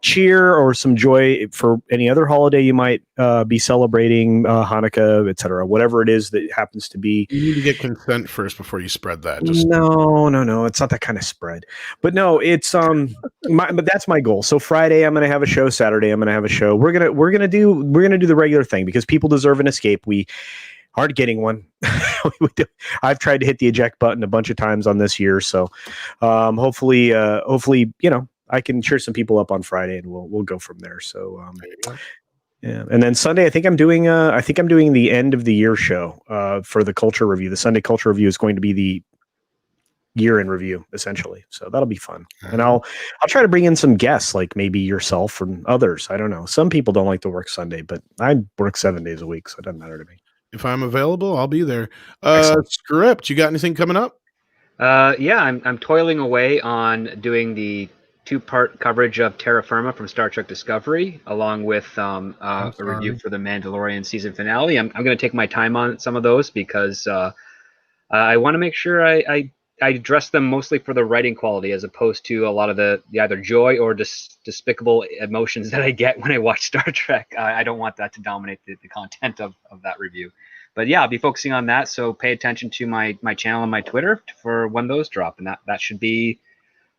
cheer or some joy for any other holiday you might be celebrating, Hanukkah, etc. Whatever it is that happens to be. You need to get consent first before you spread that. No. It's not that kind of spread. But no, it's but that's my goal. So Friday I'm going to have a show. Saturday I'm going to have a show. We're gonna do the regular thing because people deserve an escape. We aren't getting one. I've tried to hit the eject button a bunch of times on this year, so hopefully, I can cheer some people up on Friday, and we'll go from there. So, yeah. And then Sunday, I think I'm doing the end of the year show for the Culture Review. The Sunday Culture Review is going to be the year in review, essentially. So that'll be fun. And I'll try to bring in some guests, like maybe yourself and others. I don't know. Some people don't like to work Sunday, but I work 7 days a week, so it doesn't matter to me. If I'm available, I'll be there. Script, you got anything coming up? Yeah, I'm toiling away on doing the 2-part coverage of Terra Firma from Star Trek Discovery, along with a review for the Mandalorian season finale. I'm going to take my time on some of those because I want to make sure I address them mostly for the writing quality, as opposed to a lot of the either joy or despicable emotions that I get when I watch Star Trek. I don't want that to dominate the content of that review. But yeah, I'll be focusing on that. So pay attention to my channel and my Twitter for when those drop. And that should be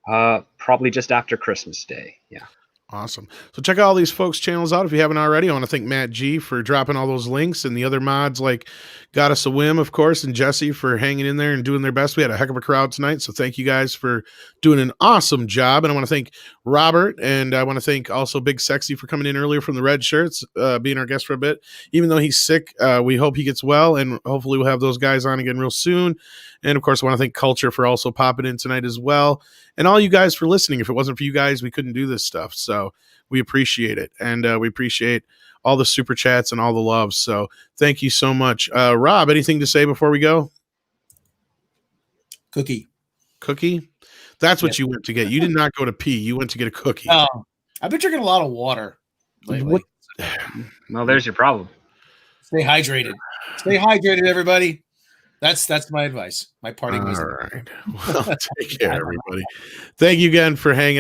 probably just after Christmas Day. Yeah. Awesome. So check all these folks' channels out if you haven't already. I want to thank Matt G for dropping all those links, and the other mods like Got Us a Whim, of course, and Jesse for hanging in there and doing their best. We had a heck of a crowd tonight, so thank you guys for doing an awesome job. And I want to thank Robert, and I want to thank also Big Sexy for coming in earlier from the Red Shirts, being our guest for a bit. Even though he's sick, we hope he gets well, and hopefully we'll have those guys on again real soon. And of course, I want to thank Culture for also popping in tonight as well, and all you guys for listening. If it wasn't for you guys, we couldn't do this stuff. So we appreciate it, and we appreciate all the super chats and all the love. So thank you so much. Rob, anything to say before we go? Cookie. That's what you went to get. You did not go to pee. You went to get a cookie. Oh, I've been drinking a lot of water lately. Well, there's your problem. Stay hydrated. Stay hydrated, everybody. That's my advice. My parting All wisdom. right. Well, take care, everybody. Thank you again for hanging